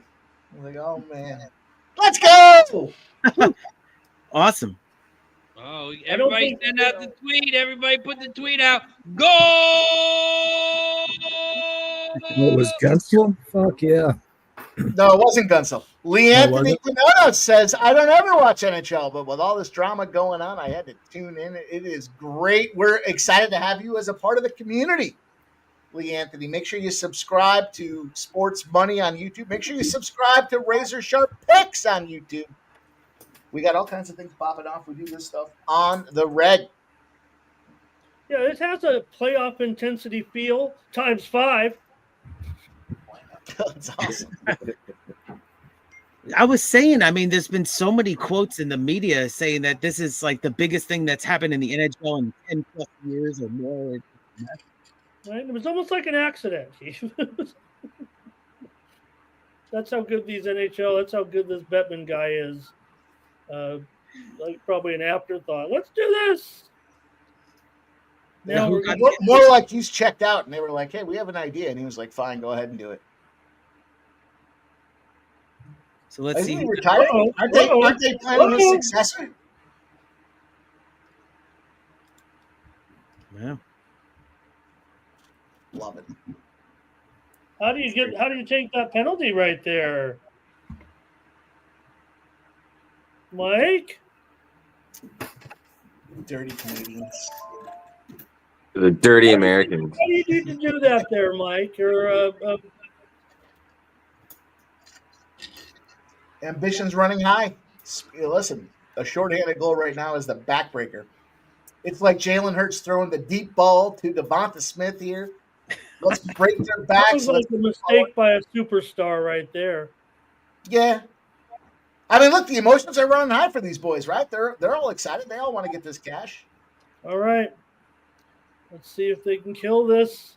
I'm like, oh man. Let's go! Awesome. Oh, everybody send out the tweet. Everybody put the tweet out. Goal! What was Guentzel? Fuck yeah. No, it wasn't Guentzel. Lee Oh, Anthony Quinones says, I don't ever watch NHL, but with all this drama going on, I had to tune in. It is great. We're excited to have you as a part of the community, Lee Anthony. Make sure you subscribe to Sports Money on YouTube. Make sure you subscribe to Razor Sharp Picks on YouTube. We got all kinds of things popping off. We do this stuff on the red. Yeah, this has a playoff intensity feel times 5. That's awesome. I was saying, I mean, there's been so many quotes in the media saying that this is like the biggest thing that's happened in the NHL in 10 plus years or more. Right? It was almost like an accident. That's how good these NHL, that's how good this Bettman guy is. Like probably an afterthought. Let's do this. Now we're gonna more like he's checked out and they were like, hey, we have an idea. And he was like, fine, go ahead and do it. So let's see. Retiring? Aren't they planning his successor? Yeah. Love it. How do you take that penalty right there? Mike? Dirty Canadians. The dirty Americans. How do you need to do that there, Mike? Or ambition's running high. Listen, a shorthanded goal right now is the backbreaker. It's like Jalen Hurts throwing the deep ball to Devonta Smith here. Let's break their backs. That was like a mistake by a superstar right there. Yeah. I mean, look, the emotions are running high for these boys, right? They're all excited. They all want to get this cash. All right. Let's see if they can kill this.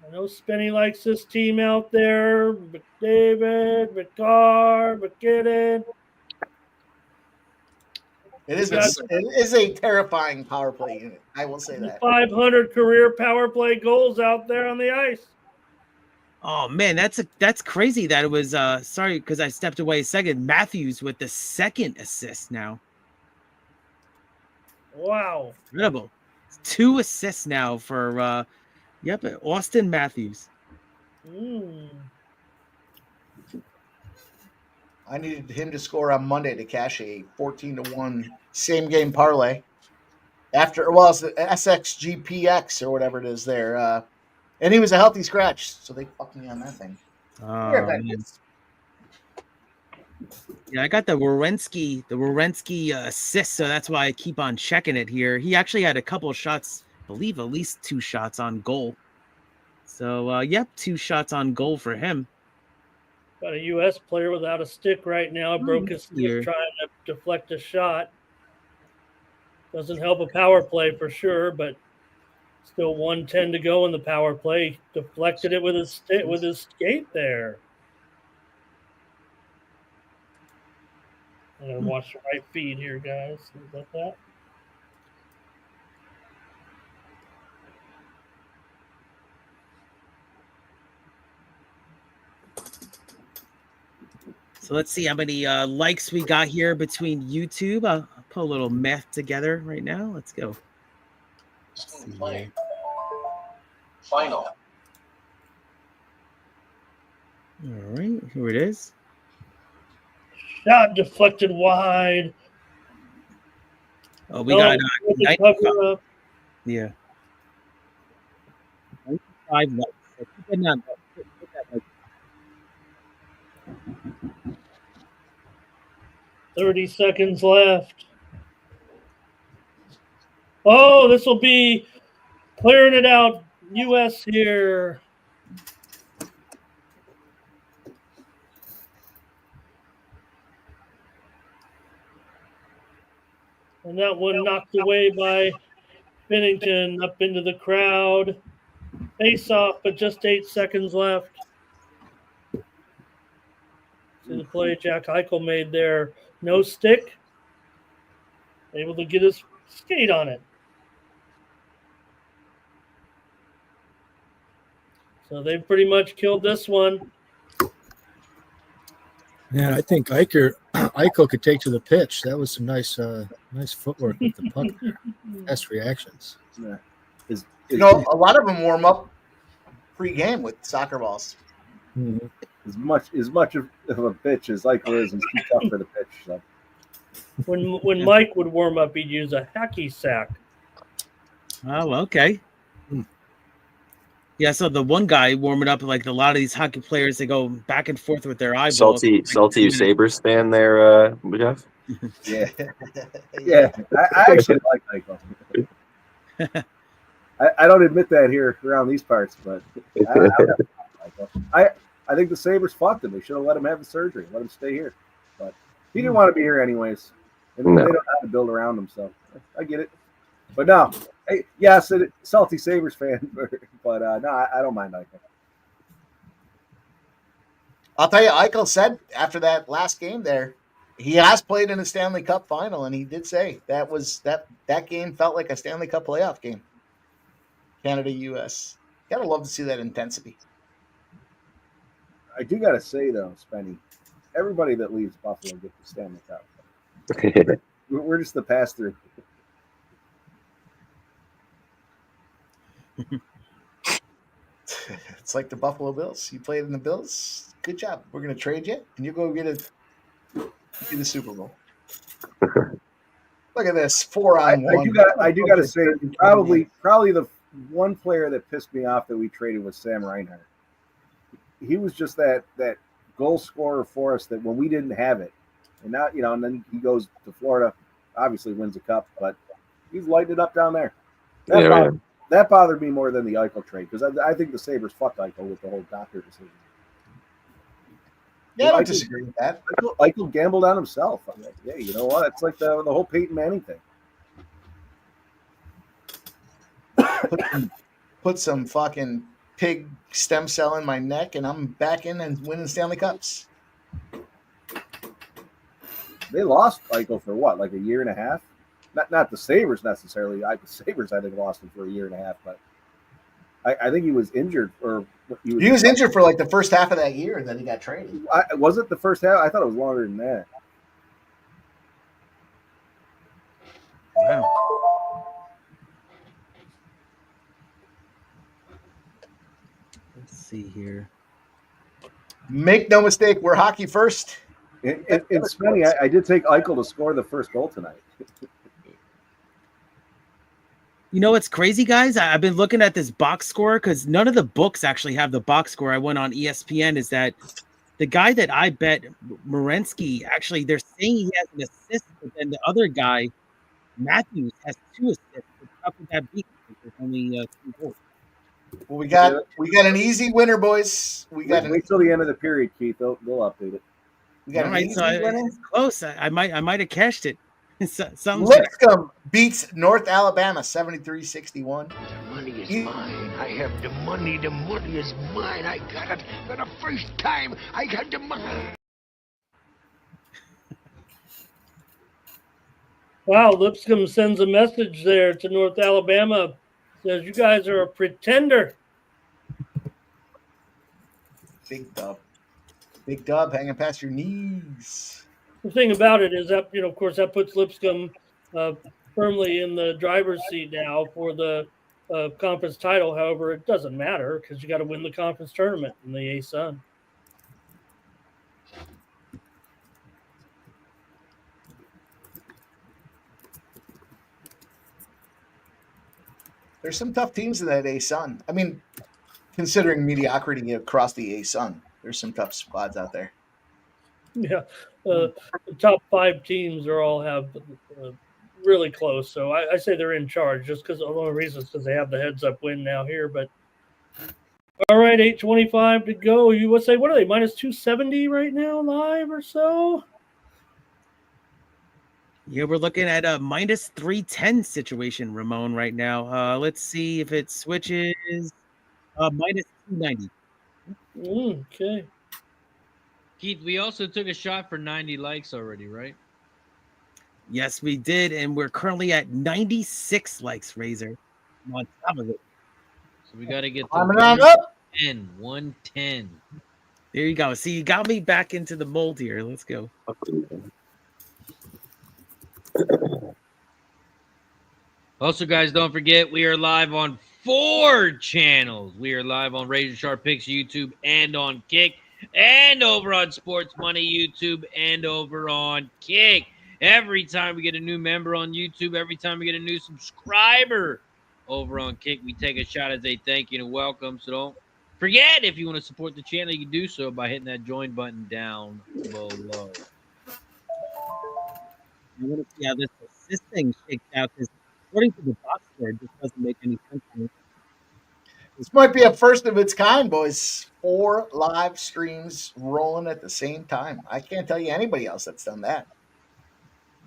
I know Spenny likes this team out there. McDavid, McCarr, MacKinnon. It is a terrifying power play unit. I will say that. 500 career power play goals out there on the ice. Oh man, that's crazy. That it was sorry because I stepped away a second. Matthews with the second assist now. Wow, incredible! 2 assists now for Austin Matthews. I needed him to score on Monday to cash a 14-1 same game parlay. It's the SXGPX or whatever it is there. And he was a healthy scratch, so they fucked me on that thing. Yeah, I got the Werenski assist, so that's why I keep on checking it here. He actually had a couple of shots, I believe at least 2 shots on goal. So, 2 shots on goal for him. Got a U.S. player without a stick right now. Broke his stick trying to deflect a shot. Doesn't help a power play for sure, but still 1:10 to go in the power play. Deflected it with his skate there. I'm gonna watch the right feed here, guys. Is that? So let's see how many likes we got here between YouTube. I'll put a little math together right now. Let's go. Final. All right, here it is. Shot deflected wide. Oh, we got cover up. Yeah. 5 likes. So keep it on. 30 seconds left. Oh, this will be clearing it out. U.S. here. And that one knocked away by Bennington up into the crowd. Face off, but just 8 seconds left. See the play Jack Eichel made there. No stick. Able to get his skate on it. So they pretty much killed this one. Yeah, I think Eichel could take to the pitch. That was some nice footwork with the puck there. Best reactions. Yeah. A lot of them warm up pre-game with soccer balls. Mm-hmm. as much of a bitch as Eichel is, he's too tough for the pitch. So. When Mike would warm up, he'd use a hacky sack. Oh, okay. Yeah, so the one guy warming up, like a lot of these hockey players, they go back and forth with their eyeballs. Salty Sabres fan there, Jeff? Yeah. Yeah. I actually like Eichel. I don't admit that here around these parts, but I think the Sabres fucked him. They should have let him have the surgery, let him stay here. But he didn't want to be here anyways. And they don't know how to build around him, so I get it. But no, hey, yes, salty Sabres fan, but no, I don't mind Eichel. I'll tell you, Eichel said after that last game there, he has played in a Stanley Cup final, and he did say that game felt like a Stanley Cup playoff game. Canada, U.S. Gotta love to see that intensity. I do gotta say though, Spenny, everybody that leaves Buffalo gets the Stanley Cup. We're just the pass-through. It's like the Buffalo Bills. You played in the Bills. Good job. We're gonna trade you, and you go get the Super Bowl. Look at this 4-on-1. I do gotta say, probably the one player that pissed me off that we traded was Sam Reinhart. He was just that goal scorer for us that when we didn't have it, and now and then he goes to Florida, obviously wins a cup, but he's lighting it up down there. That bothered me more than the Eichel trade because I think the Sabres fucked Eichel with the whole doctor decision. Yeah, I don't disagree with that. Eichel gambled on himself. I'm like, yeah, you know what? It's like the whole Peyton Manning thing. Put some fucking pig stem cell in my neck, and I'm back in and winning Stanley Cups. They lost Eichel for what, like a year and a half? Not the Sabres necessarily. The Sabres, I think, lost him for a year and a half, but I think he was injured. He was injured for like the first half of that year, and then he got traded. Was it the first half? I thought it was longer than that. Wow. Let's see here. Make no mistake, we're hockey first. It's funny. I did take Eichel to score the first goal tonight. You know what's crazy, guys? I've been looking at this box score because none of the books actually have the box score. I went on ESPN. Is that the guy that I bet, Werenski, actually, they're saying he has an assist, but then the other guy, Matthews, has 2 assists. How could that be? There's only 2 goals. Well, we got an easy winner, boys. Wait till the end of the period, Keith. They'll update it. We got an easy winner. It's close. I might have cashed it. Lipscomb beats North Alabama 73-61. The money is mine. I have the money. The money is mine. I got it for the first time. I got the money. Wow, Lipscomb sends a message there to North Alabama. Says, you guys are a pretender. Big dub hanging past your knees. The thing about it is that, of course, that puts Lipscomb firmly in the driver's seat now for the conference title. However, it doesn't matter because you got to win the conference tournament in the A-Sun. There's some tough teams in that A-Sun. I mean, considering mediocrity across the A-Sun, there's some tough squads out there. Yeah, the top 5 teams have really close. So I say they're in charge just because the only reason is because they have the heads-up win now here. But all right, 8:25 to go. You would say, what are they, minus 270 right now live or so? Yeah, we're looking at a minus 310 situation, Ramon, right now. Let's see if it switches. Minus 290. Okay. Keith, we also took a shot for 90 likes already, right? Yes, we did, and we're currently at 96 likes, Razor. I'm on top of it. So we got to get to 110. There you go. See, you got me back into the mold here. Let's go. Also, guys, don't forget, we are live on 4 channels. We are live on Razor Sharp Picks YouTube and on Kick. and over on Sports Money YouTube and over on Kick. Every time we get a new member on YouTube, every time we get a new subscriber over on Kick, we take a shot as a thank you and a welcome. So don't forget, if you want to support the channel, you can do so by hitting that join button down below. I want to see how this thing shakes out, because according to the box score, it just doesn't make any sense to me. This might be a first of its kind, boys. 4 live streams rolling at the same time. I can't tell you anybody else that's done that.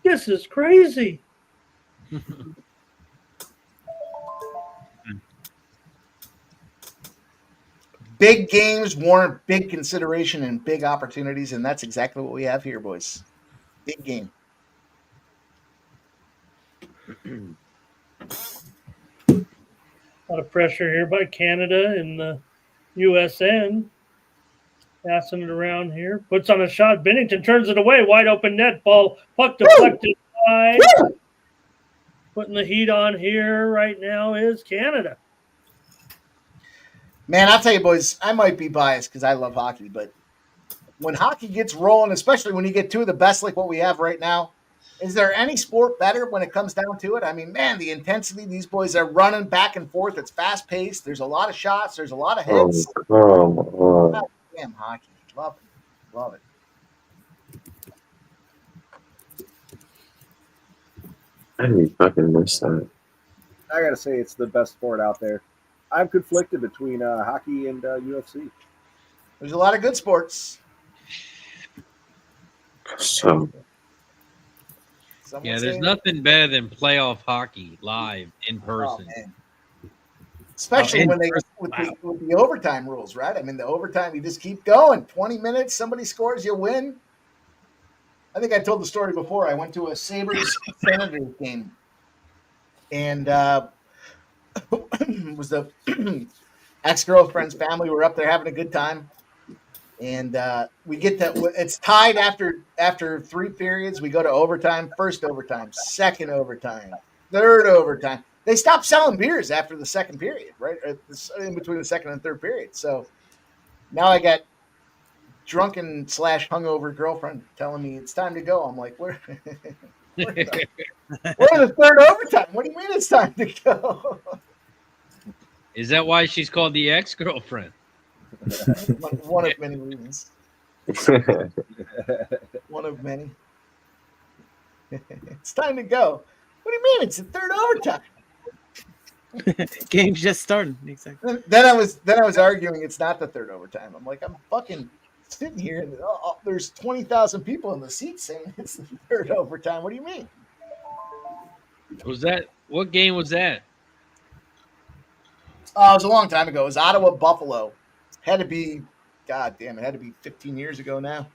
This is crazy. Big games warrant big consideration and big opportunities, and that's exactly what we have here, boys. Big game. A lot of pressure here by Canada and the USN. Passing it around here. Puts on a shot. Bennington turns it away. Wide open net. Ball. Puck deflected wide. Putting the heat on here right now is Canada. Man, I'll tell you, boys, I might be biased because I love hockey, but when hockey gets rolling, especially when you get two of the best like what we have right now, is there any sport better when it comes down to it? I mean, man, the intensity, these boys are running back and forth. It's fast-paced. There's a lot of shots. There's a lot of hits. God damn hockey. Love it. Love it. I didn't fucking miss that. I gotta say, it's the best sport out there. I'm conflicted between hockey and UFC. There's a lot of good sports. So, yeah, there's nothing better than playoff hockey live in person. Especially when they with the overtime rules, right? I mean, the overtime, you just keep going. 20 minutes, somebody scores, you win. I think I told the story before. I went to a Sabres-Senators game, and was the ex-girlfriend's family. We're up there having a good time, and we get that. It's tied after 3 periods. We go to overtime. First overtime, second overtime, third overtime. They stopped selling beers after the second period, right? In between the second and third period. So now I got drunken / hungover girlfriend telling me it's time to go. I'm like, we're in the third overtime. What do you mean it's time to go? Is that why she's called the ex-girlfriend? One of many reasons. One of many. It's time to go. What do you mean? It's the third overtime. Game's just starting. Exactly. Then I was arguing it's not the third overtime. I'm like, I'm fucking sitting here and there's 20,000 people in the seats saying it's the third overtime. What do you mean? What game was that? Oh, it was a long time ago. It was Ottawa Buffalo. Had to be, God damn, it had to be 15 years ago now.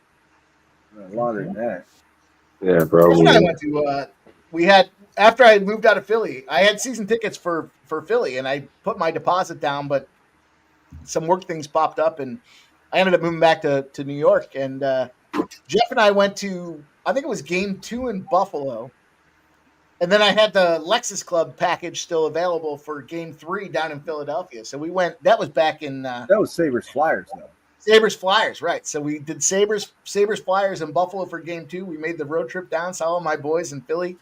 Longer than that. Yeah, bro. I went to, we had, after I moved out of Philly, I had season tickets for Philly, and I put my deposit down, but some work things popped up, and I ended up moving back to New York. And Jeff and I went to, I think it was game 2 in Buffalo. And then I had the Lexus Club package still available for game 3 down in Philadelphia. So we went, that was back in. That was Sabres Flyers, though. Sabres Flyers, right. So we did Sabres Flyers in Buffalo for game 2. We made the road trip down, saw all my boys in Philly.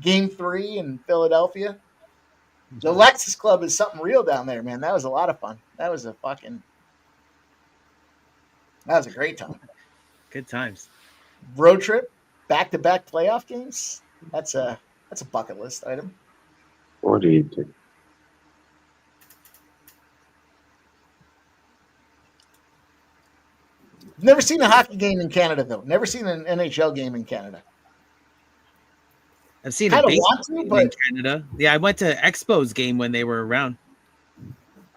Game 3 in Philadelphia. The Lexus Club is something real down there, man. That was a lot of fun. That was a great time. Good times. Road trip, back-to-back playoff games. That's a bucket list item. What do you do? Never seen a hockey game in Canada, though. Never seen an NHL game in Canada. I've seen a baseball game in Canada. Yeah, I went to Expos game when they were around.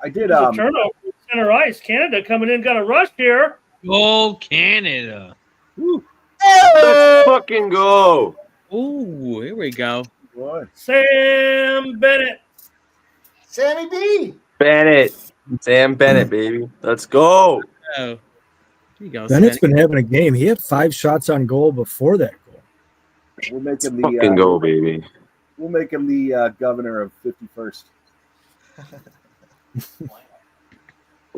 I did. Turnover center ice. Canada coming in, got a rush here. Go Canada! Let's fucking go! Ooh, here we go. What? Sam Bennett. Sammy B. Sam Bennett, baby. Let's go. Oh, here you go. Bennett's been having a game. He had 5 shots on goal before that goal. We'll make him fucking go, baby. We'll make him the governor of 51st.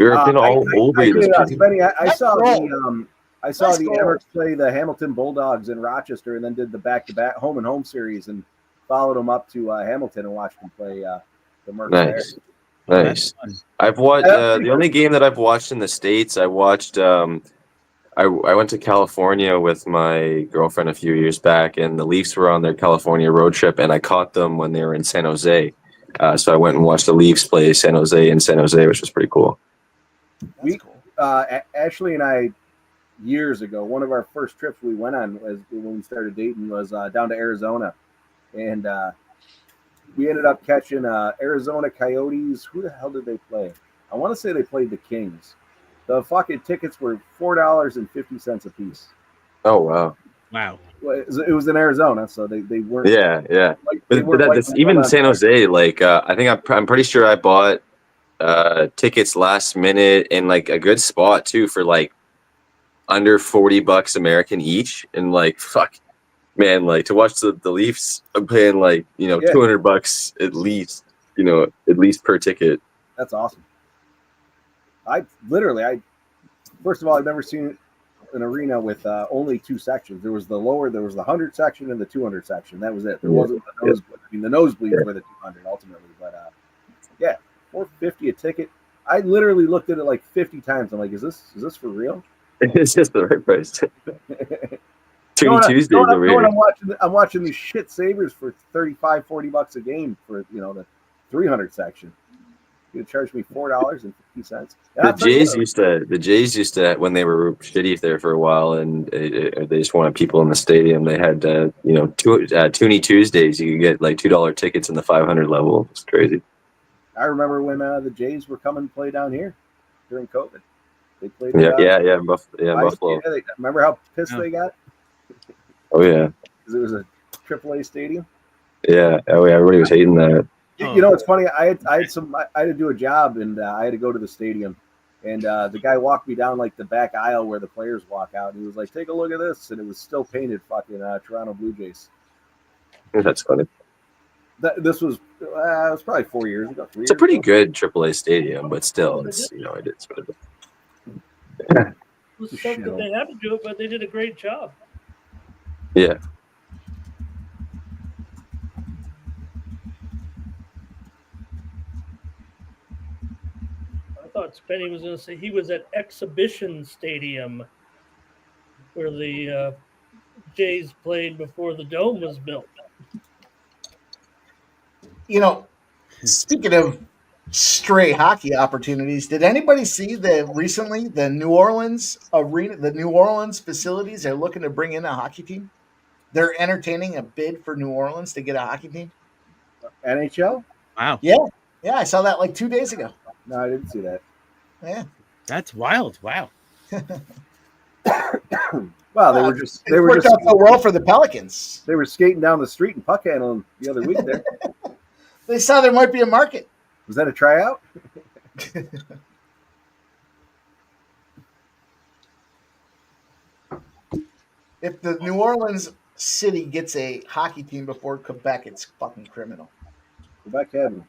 We're all over this game. Benny, I saw go. I saw Let's the go. Emirates play the Hamilton Bulldogs in Rochester, and then did the back-to-back home and home series, and followed them up to Hamilton and watched them play the Mercs Nice. there. Nice. I've watched the only game that I've watched in the States. I watched. I went to California with my girlfriend a few years back, and the Leafs were on their California road trip, and I caught them when they were in San Jose. So I went and watched the Leafs play San Jose, which was pretty cool. Ashley and I, years ago, one of our first trips we went on was when we started dating was down to Arizona, and we ended up catching Arizona Coyotes. Who the hell did they play? I want to say they played the Kings. The fucking tickets were $4.50 a piece. Oh wow! Wow. It was in Arizona, so they weren't. Yeah. Like, Even San Jose, like I think I'm pretty sure I bought tickets last minute in like a good spot too for like under $40 American each, and like fuck, man, like to watch the Leafs, I'm paying like $200 at least, at least per ticket. That's awesome. First of all, I've never seen an arena with only two sections. There was the 100 section and the 200 section. That was it. There wasn't the nosebleed. I mean, the nosebleeds were the 200 ultimately, but yeah, $4.50 a ticket. I literally looked at it like 50 times. I'm like, is this for real? It's just the right price. Tuesdays over here. I'm watching these shit Sabres for $35-$40 a game for the 300 section. You charge me $4.50. The Jays used to when they were shitty there for a while, and they just wanted people in the stadium. They had Toonie Tuesdays. You could get like $2 tickets in the 500 level. It's crazy. I remember when the Jays were coming to play down here during COVID. They played. Buffalo. Remember how pissed they got? Oh yeah. Because it was a AAA stadium. Yeah. Oh yeah. Everybody was hating that. You know, it's funny. I had to do a job, and I had to go to the stadium, and the guy walked me down like the back aisle where the players walk out, and he was like, "Take a look at this," and it was still painted fucking Toronto Blue Jays. That's funny. This was it was probably 4 years ago. It's a pretty good AAA stadium, but still, it's it's what it is. It was something that they had to do it, but they did a great job. Yeah. I thought Spenny was going to say he was at Exhibition Stadium where the Jays played before the dome was built. Speaking of stray hockey opportunities, did anybody see the New Orleans arena, the New Orleans facilities? They're looking to bring in a hockey team. They're entertaining a bid for New Orleans to get a hockey team. NHL? Wow. Yeah, I saw that like 2 days ago. No, I didn't see that. Yeah, that's wild. Wow. Well, they were worked out so well for the Pelicans. They were skating down the street and puck handling the other week there. They saw there might be a market. Was that a tryout? If the New Orleans city gets a hockey team before Quebec, it's fucking criminal. Quebec had one.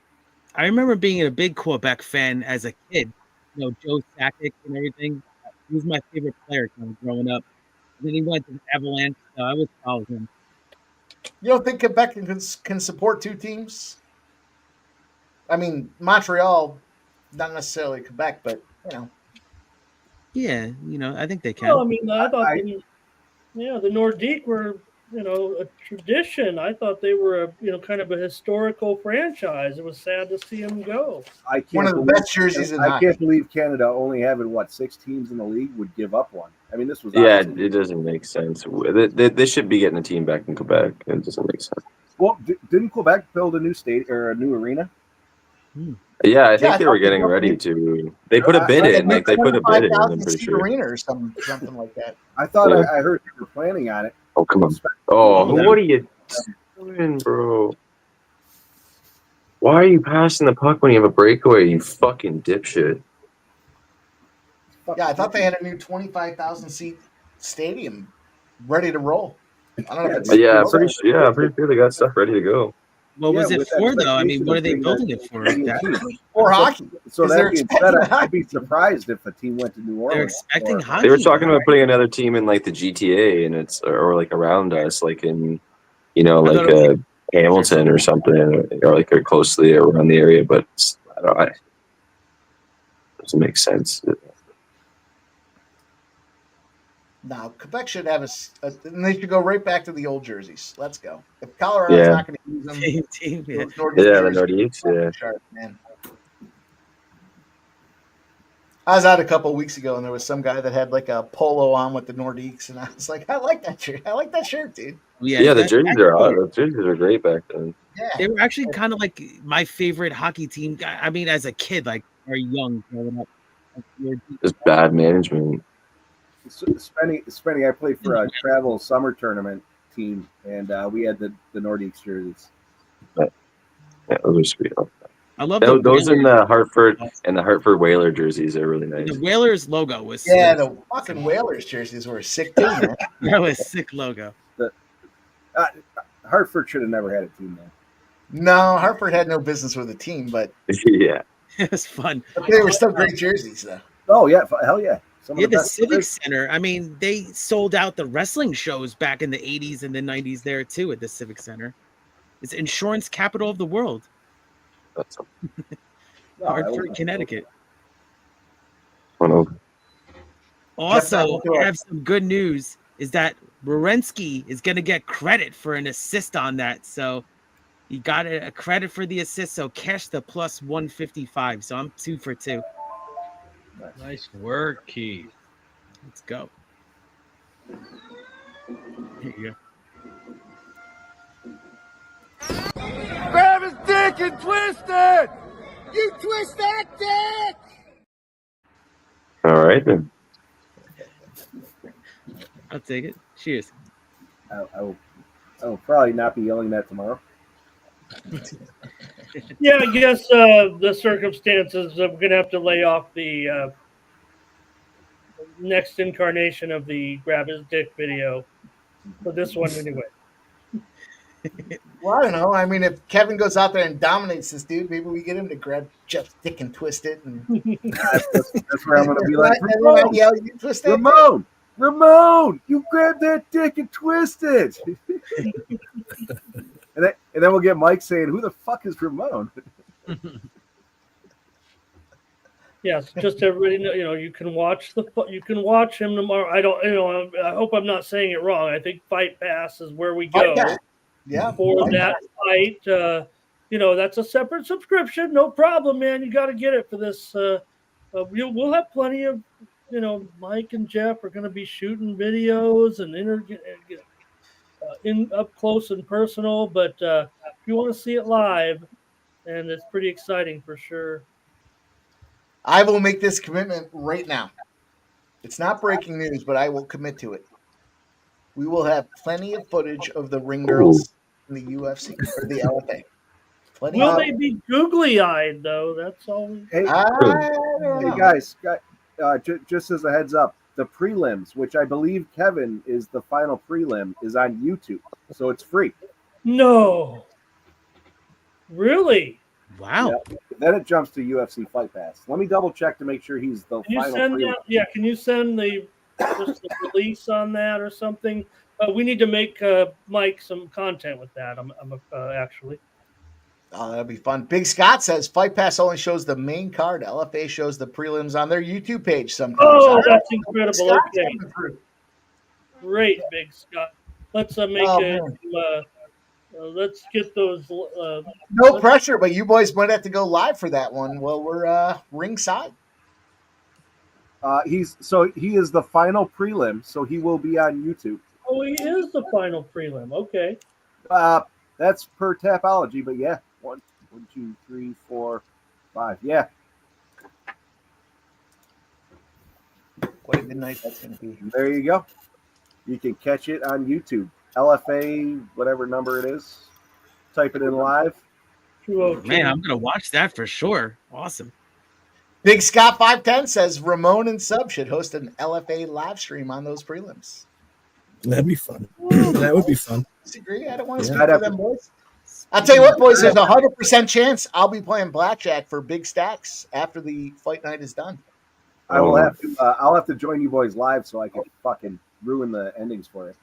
I remember being a big Quebec fan as a kid. Joe Sakic and everything. He was my favorite player growing up. And then he went to the Avalanche, so I was following him. You don't think Quebec can support two teams? I mean, Montreal, not necessarily Quebec, but Yeah, I think they can. Well, I mean, I thought the Nordique were, a tradition. I thought they were kind of a historical franchise. It was sad to see them go. One of the best jerseys in hockey. I can't believe Canada only having 6 teams in the league would give up one. I mean, this was it doesn't make sense. They should be getting a team back in Quebec. It doesn't make sense. Well, didn't Quebec build a new state or a new arena? Yeah, I think they were getting ready to. They put a bid in. Like they put a bid in. I'm pretty sure. Arena or something like that. I thought I heard they were planning on it. Oh come on! Oh, what are you doing, bro? Why are you passing the puck when you have a breakaway? You fucking dipshit! Yeah, I thought they had a new 25,000 seat stadium ready to roll. I don't know. I'm pretty sure they got stuff ready to go. What was it with for, though? I mean, expectation what are of they being building a it for? Canadian That- team. Or hockey. So 'Cause they're that being said, expecting I'd hockey. be surprised if a team went to New Orleans. They're expecting or- hockey. They were talking about putting another team in like the GTA, and it's or like around us, like in I like thought it was Hamilton or something, or like closely around the area. But I don't know. It doesn't make sense. No, Quebec should have and they should go right back to the old jerseys. Let's go. If Colorado's Yeah. not going to use them, team. Yeah. those Nordiques Yeah, the jerseys Nordiques. Yeah. sharp, man. I was out a couple of weeks ago, and there was some guy that had like a polo on with the Nordiques, and I was like, I like that shirt. I like that shirt, dude. Yeah, the jerseys are the jerseys are great back then. Yeah, They were actually kind of like my favorite hockey team. I mean, as a kid, like very young growing up. Just bad management. Spenny, I played for a travel summer tournament team, and we had the Nordiques jerseys. Yeah, those are sweet. I love those in the Hartford and the Hartford Whaler jerseys are really nice. The Whalers logo was the fucking Whalers jerseys were sick too, man. that was a sick logo. Hartford should have never had a team there. No, Hartford had no business with a team, but yeah, it was fun. But they were still great jerseys, though. Oh yeah, hell yeah. Yeah, the Civic Center. I mean, they sold out the wrestling shows back in the 80s and the 90s there too at the Civic Center. It's insurance capital of the world. That's Hartford, Connecticut. Over. Also, I have some good news is that Werenski is going to get credit for an assist on that. So he got a credit for the assist. So cash the plus 155. So I'm 2 for 2. Nice work, Keith. Let's go. Here you go. Grab his dick and twist it! You twist that dick! All right then. I'll take it. Cheers. I will probably not be yelling that tomorrow. Yeah, I guess the circumstances, we're going to have to lay off the next incarnation of the grab his dick video for this one anyway. Well, I don't know. I mean, if Kevin goes out there and dominates this dude, maybe we get him to grab Jeff's dick and twist it. And that's where I'm going to be like, Ramon, yell, you twist that Ramon, you grab that dick and twist it. and then we'll get Mike saying, "Who the fuck is Ramon?" Yes, just everybody know, you can watch him tomorrow. I hope I'm not saying it wrong. I think Fight Pass is where we go. Yeah, for that fight. That's a separate subscription. No problem, man. You got to get it for this. We'll have plenty of, Mike and Jeff are going to be shooting videos and in up close and personal. But if you want to see it live, and it's pretty exciting for sure. I will make this commitment right now. It's not breaking news, but I will commit to it. We will have plenty of footage of the ring girls in the UFC or the LFA. Will they be googly-eyed, though? That's all. Hey guys, just as a heads up, the prelims, which I believe Kevin is the final prelim, is on YouTube, so it's free. No. Really? Wow. Yeah. Then it jumps to UFC Fight Pass. Let me double check to make sure he's the final prelim. Can you send just the release on that or something? We need to make Mike some content with that. I'm actually. Oh, that'll be fun. Big Scott says Fight Pass only shows the main card. LFA shows the prelims on their YouTube page sometimes. Oh, that's incredible. Okay. Great, Big Scott. Let's let's get those. No pressure, but you boys might have to go live for that one while we're ringside. He is the final prelim, so he will be on YouTube. Oh, he is the final prelim. Okay. That's per Tapology, but yeah. 1, 2, 3, 4, 5. Yeah. What a good night that's going to be. There you go. You can catch it on YouTube. LFA, whatever number it is. Type it in live. Man, I'm going to watch that for sure. Awesome. Big Scott 510 says Ramon and Sub should host an LFA live stream on those prelims. That'd be fun. That would be fun. Disagree? I don't want to speak for them boys. I'll tell you what, boys, there's a 100% chance I'll be playing blackjack for big stacks after the fight night is done. I'll have to join you boys live so I can fucking ruin the endings for it.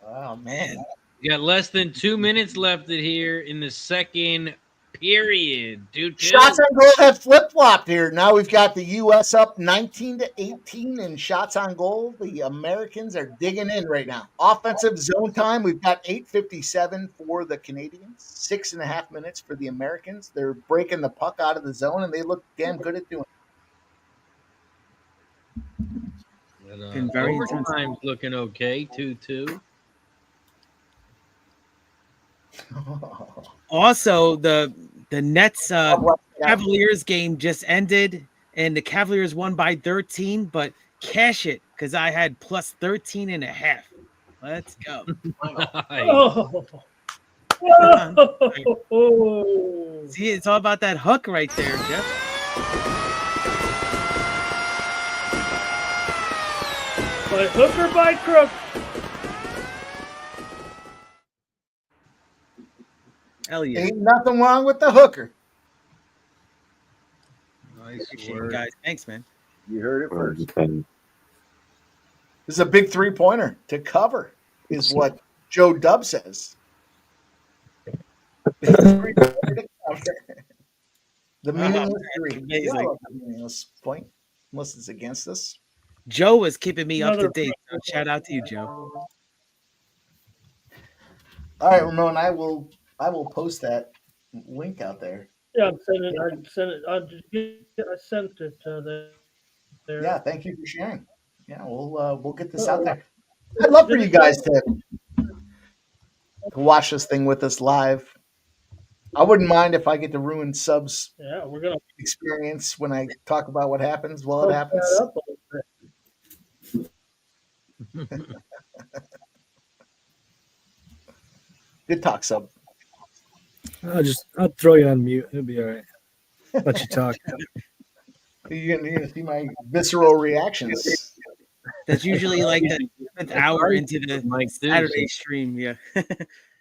Oh, man. You got less than 2 minutes left here in the second period. Shots on goal have flip-flopped here. Now we've got the U.S. up 19-18 in shots on goal. The Americans are digging in right now. Offensive zone time, we've got 8:57 for the Canadians, 6.5 minutes for the Americans. They're breaking the puck out of the zone, and they look damn good at doing it. Been very Overtime's looking okay, 2-2. Also, the Nets Cavaliers game just ended, and the Cavaliers won by 13. But cash it because I had plus 13.5. Let's go. See, it's all about that hook right there, Jeff. By hook or by crook? Hell yeah. Ain't nothing wrong with the hooker. Nice work, guys. Thanks, man. You heard it first. This is a big three-pointer to cover, is what Joe Dub says. Big three-pointer to cover. The meaningless three. Amazing. Meaningless point, unless it's against us. Joe was keeping me up to date. So shout out to you, Joe. All right, Ramon, I will post that link out there. Yeah, I sent it there. Yeah, thank you for sharing. Yeah, we'll get this out there. I'd love for you guys to watch this thing with us live. I wouldn't mind if I get to ruin Sub's we're gonna experience when I talk about what happens while it happens. Good talk, Sub. I'll throw you on mute. It'll be all right. Let you talk. You're gonna see my visceral reactions. That's usually like the 7th hour into the Saturday stream. Yeah.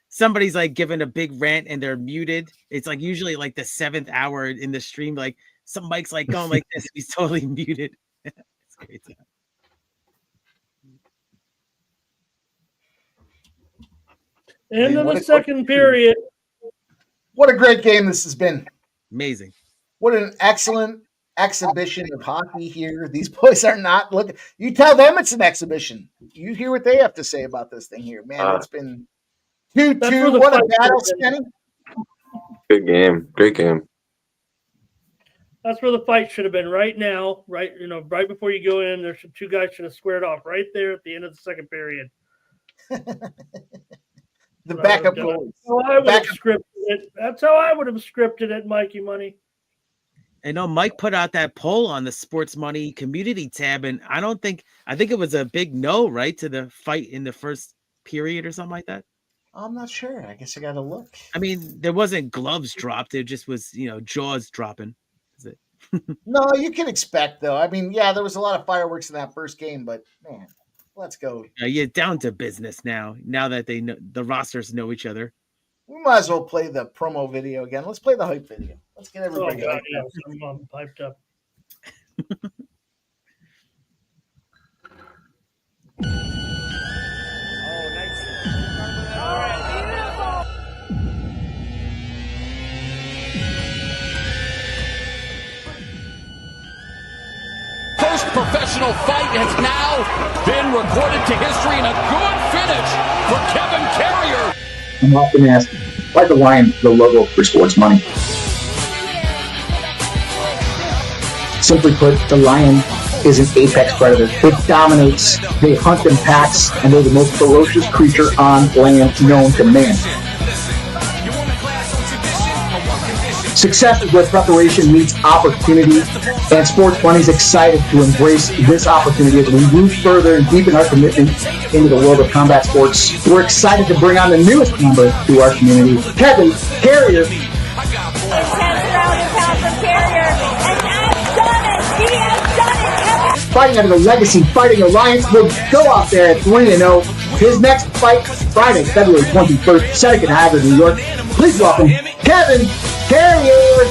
Somebody's like giving a big rant and they're muted. It's like usually like the 7th hour in the stream. Like some Mike's like going like this. He's totally muted. It's great. End of the second period. What a great game this has been. Amazing. What an excellent exhibition of hockey here. These boys are not looking. You tell them it's an exhibition. You hear what they have to say about this thing here. Man, it's been 2-2. What a battle, Spenny. Good game. Great game. That's where the fight should have been right now. Right, right before you go in, two guys should have squared off right there at the end of the second period. The backup goalies. That's how I would have scripted it, Mikey Money. I know Mike put out that poll on the Sports Money community tab, and I think it was a big no, right, to the fight in the first period or something like that. I'm not sure. I guess I got to look. I mean, there wasn't gloves dropped. It just was, jaws dropping. Is it? No, you can expect, though. I mean, yeah, there was a lot of fireworks in that first game, but, man, let's go. You're down to business now that they know the rosters know each other. We might as well play the promo video again. Let's play the hype video. Let's get everybody hyped up. First professional fight has now been recorded to history, and a good finish for Kevin Carrier. I'm often asked, why the lion the logo for Sports Money? Simply put, the lion is an apex predator. It dominates. They hunt in packs, and they're the most ferocious creature on land known to man. Success is where preparation meets opportunity, and Sports Money is excited to embrace this opportunity as we move further and deepen our commitment into the world of combat sports. We're excited to bring on the newest member to our community, Kevin Carrier. Intense round and pound from Carrier, and has done it! He has done it, Kevin! fighting out of the Legacy Fighting Alliance, will go out there at 3-0. His next fight, Friday, February 21st, Seneca Haggard, New York. Please welcome Kevin Carrier.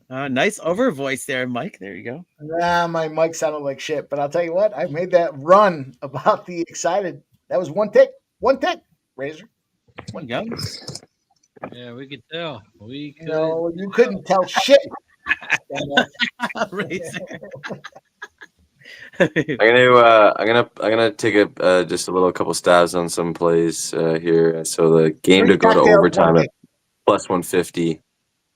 Nice over voice there, Mike. There you go. Nah, my mic sounded like shit, but I'll tell you what, I made that run about the excited. That was one tick, Razor. One go. Yeah, we could tell. We could. No, you couldn't tell shit. Razor. I'm gonna take just a little couple stabs on some plays here. So the game to go to overtime at plus 150.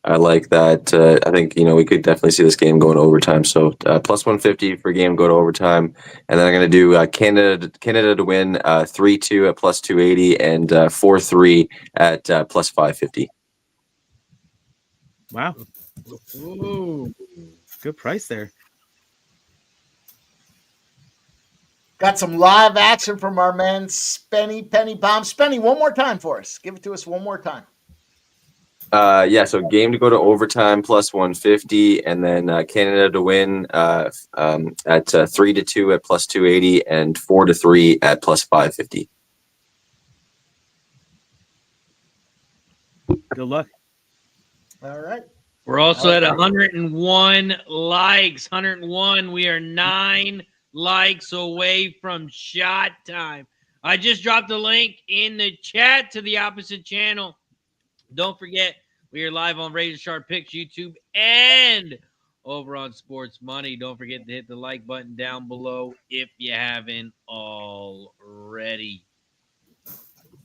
I like that. I think we could definitely see this game going to overtime. So plus 150 for game to go to overtime, and then I'm gonna do Canada to win 3-2 at plus 280 and 4-3 at plus 550. Wow. Ooh. Good price there. Got some live action from our man Spenny Penny Bomb. Spenny, one more time for us. Give it to us one more time. So game to go to overtime plus 150, and then Canada to win at 3-2 at plus 280 and 4-3 at plus 550. Good luck. All right. We're also at 101 likes. 101. We are 9 likes away from shot time. I just dropped a link in the chat to the opposite channel. Don't forget, we are live on Razor Sharp Picks YouTube and over on Sports Money. Don't forget to hit the like button down below if you haven't already.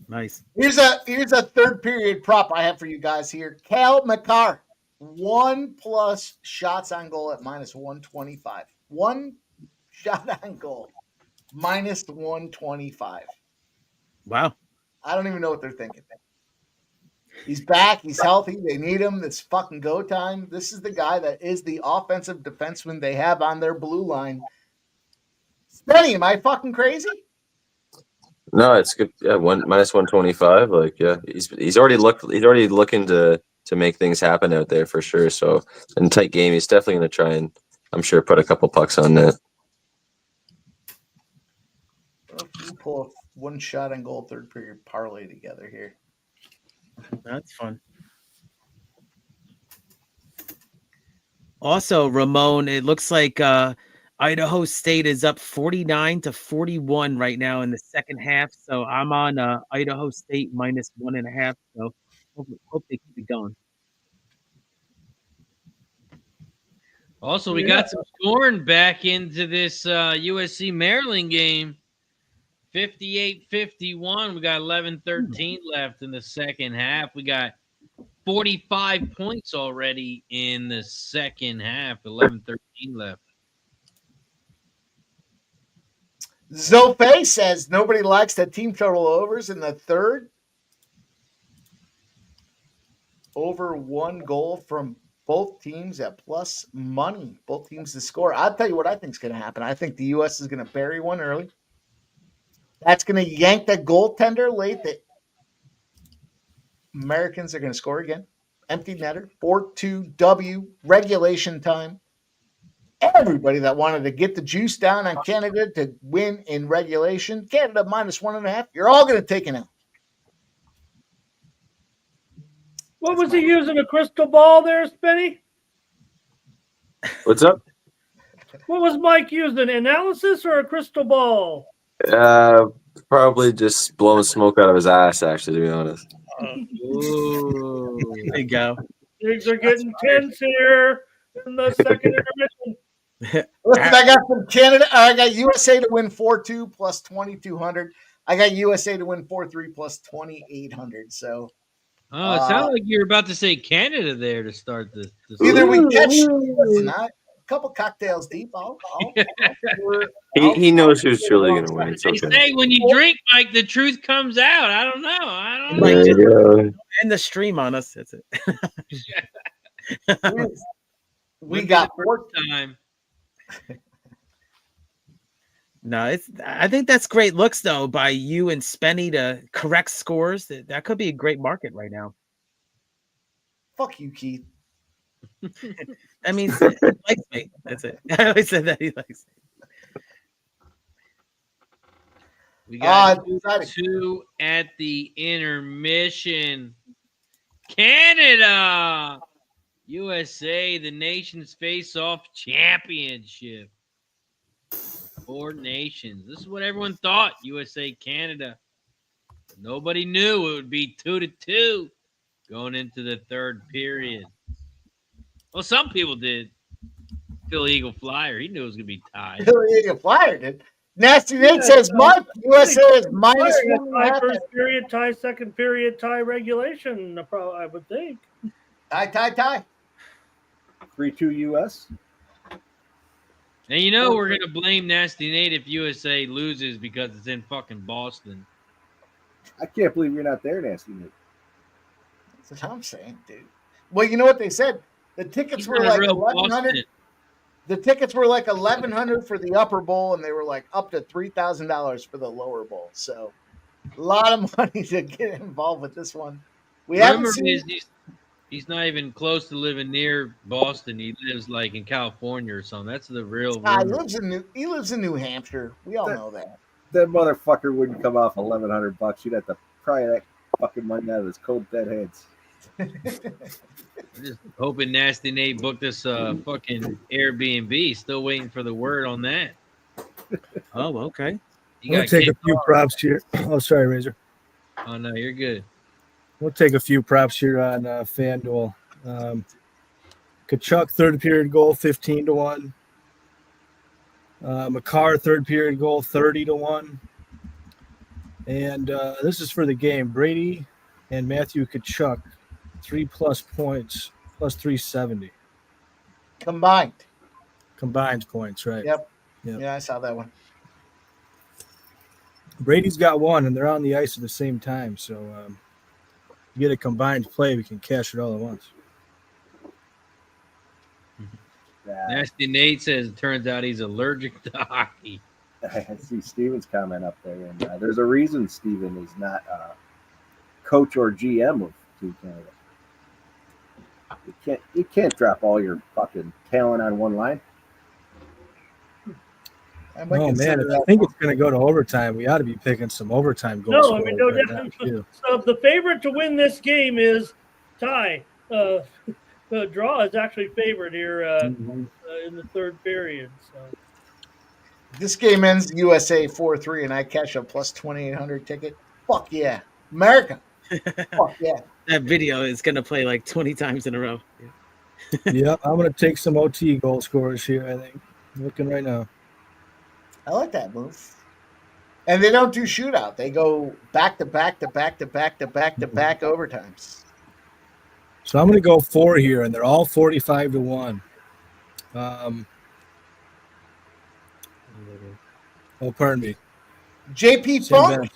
Nice. Here's a third period prop I have for you guys here. Cal McCarr, 1+ shots on goal at minus 125. 1 shot on goal, minus 125. Wow. I don't even know what they're thinking. He's back. He's healthy. They need him. It's fucking go time. This is the guy that is the offensive defenseman they have on their blue line. Spenny, am I fucking crazy? No, it's good. Yeah, minus 125. Like, yeah, he's already looking to make things happen out there for sure. So in a tight game, he's definitely going to try and, I'm sure, put a couple pucks on net. We'll pull a 1 shot on goal third period parlay together here. That's fun. Also, Ramon, it looks like Idaho State is up 49-41 right now in the second half. So I'm on Idaho State minus 1.5. So hope they keep it going. Also, we got some scoring back into this USC Maryland game. 58-51. We got 11-13 left in the second half. We got 45 points already in the second half. 11-13 left. Zofe says nobody likes the team total overs in the third. Over 1 goal from both teams at plus money. Both teams to score. I'll tell you what I think is going to happen. I think the U.S. is going to bury one early. That's going to yank the goaltender late. The Americans are going to score again. Empty netter. 4-2 W. Regulation time. Everybody that wanted to get the juice down on Canada to win in regulation. Canada minus 1.5. You're all going to take it out. What was he using, a crystal ball there, Spenny? What's up? What was Mike using, analysis or a crystal ball? Probably just blowing smoke out of his ass, actually, to be honest. Ooh, there you go. Things are getting tense here in the second intermission. Listen, I got some Canada. I got USA to win 4-2 plus 2,200. I got USA to win 4-3 plus 2,800. So, Oh, it sounded like you were about to say Canada there to start this. Either we catch a couple cocktails deep. He knows who's truly going to win. It's They okay. say when you drink, Mike, the truth comes out. I don't know. Like, There you go. end the stream on us. That's it. we got fourth time. No, I think that's great looks though by you and Spenny to correct scores. That could be a great market right now. Fuck you, Keith. That means he likes me. That's it. I always said that he likes me. We got exciting. 2 at the intermission. Canada, USA, the nation's face-off championship. 4 nations. This is what everyone thought. USA, Canada. But nobody knew it would be 2-2 going into the third period. Well, some people did. Phil Eagle Flyer, he knew it was going to be tied. Phil Eagle Flyer did. Nasty Nate says, Mike, USA is minus tie first period, tie second period, tie regulation, I would think. Tie. 3-2 US. And you know we're going to blame Nasty Nate if USA loses because it's in fucking Boston. I can't believe you're not there, Nasty Nate. That's what I'm saying, dude. Well, you know what they said? The tickets were like $1,100. The tickets were like $1,100 for the upper bowl, and they were like up to $3,000 for the lower bowl. So, a lot of money to get involved with this one. He's not even close to living near Boston. He lives like in California or something. That's the real. He lives in New Hampshire. We all know that. That motherfucker wouldn't come off $1,100. You'd have to pry that fucking money out of his cold dead hands. I'm just hoping Nasty Nate booked this fucking Airbnb. Still waiting for the word on that. Oh, okay. We'll take a few props here. Oh, sorry, Razor. Oh, no, you're good. We'll take a few props here on FanDuel. Kachuk, third period goal, 15-1. Makar, third period goal, 30-1. And this is for the game. Brady and Matthew Kachuk, 3+ points, plus 370. Combined points, right? Yep. Yeah, I saw that one. Brady's got 1, and they're on the ice at the same time. So you get a combined play, we can cash it all at once. Nasty Nate says it turns out he's allergic to hockey. I see Steven's comment up there, and there's a reason Steven is not coach or GM of Team Canada. You can't drop all your fucking talent on one line. Oh man, if I think it's going to go to overtime, we ought to be picking some overtime goals. No, I mean, no, definitely. So the favorite to win this game is tie. The draw is actually favored here in the third period. So this game ends USA 4-3, and I cash a plus 2,800 ticket. Fuck yeah, America! Fuck yeah. That video is going to play like 20 times in a row. Yeah, I'm going to take some OT goal scorers here, I think. I'm looking right now. I like that move. And they don't do shootout. They go back to back overtimes. So I'm going to go 4 here, and they're all 45-1. Pardon me. JP Funk.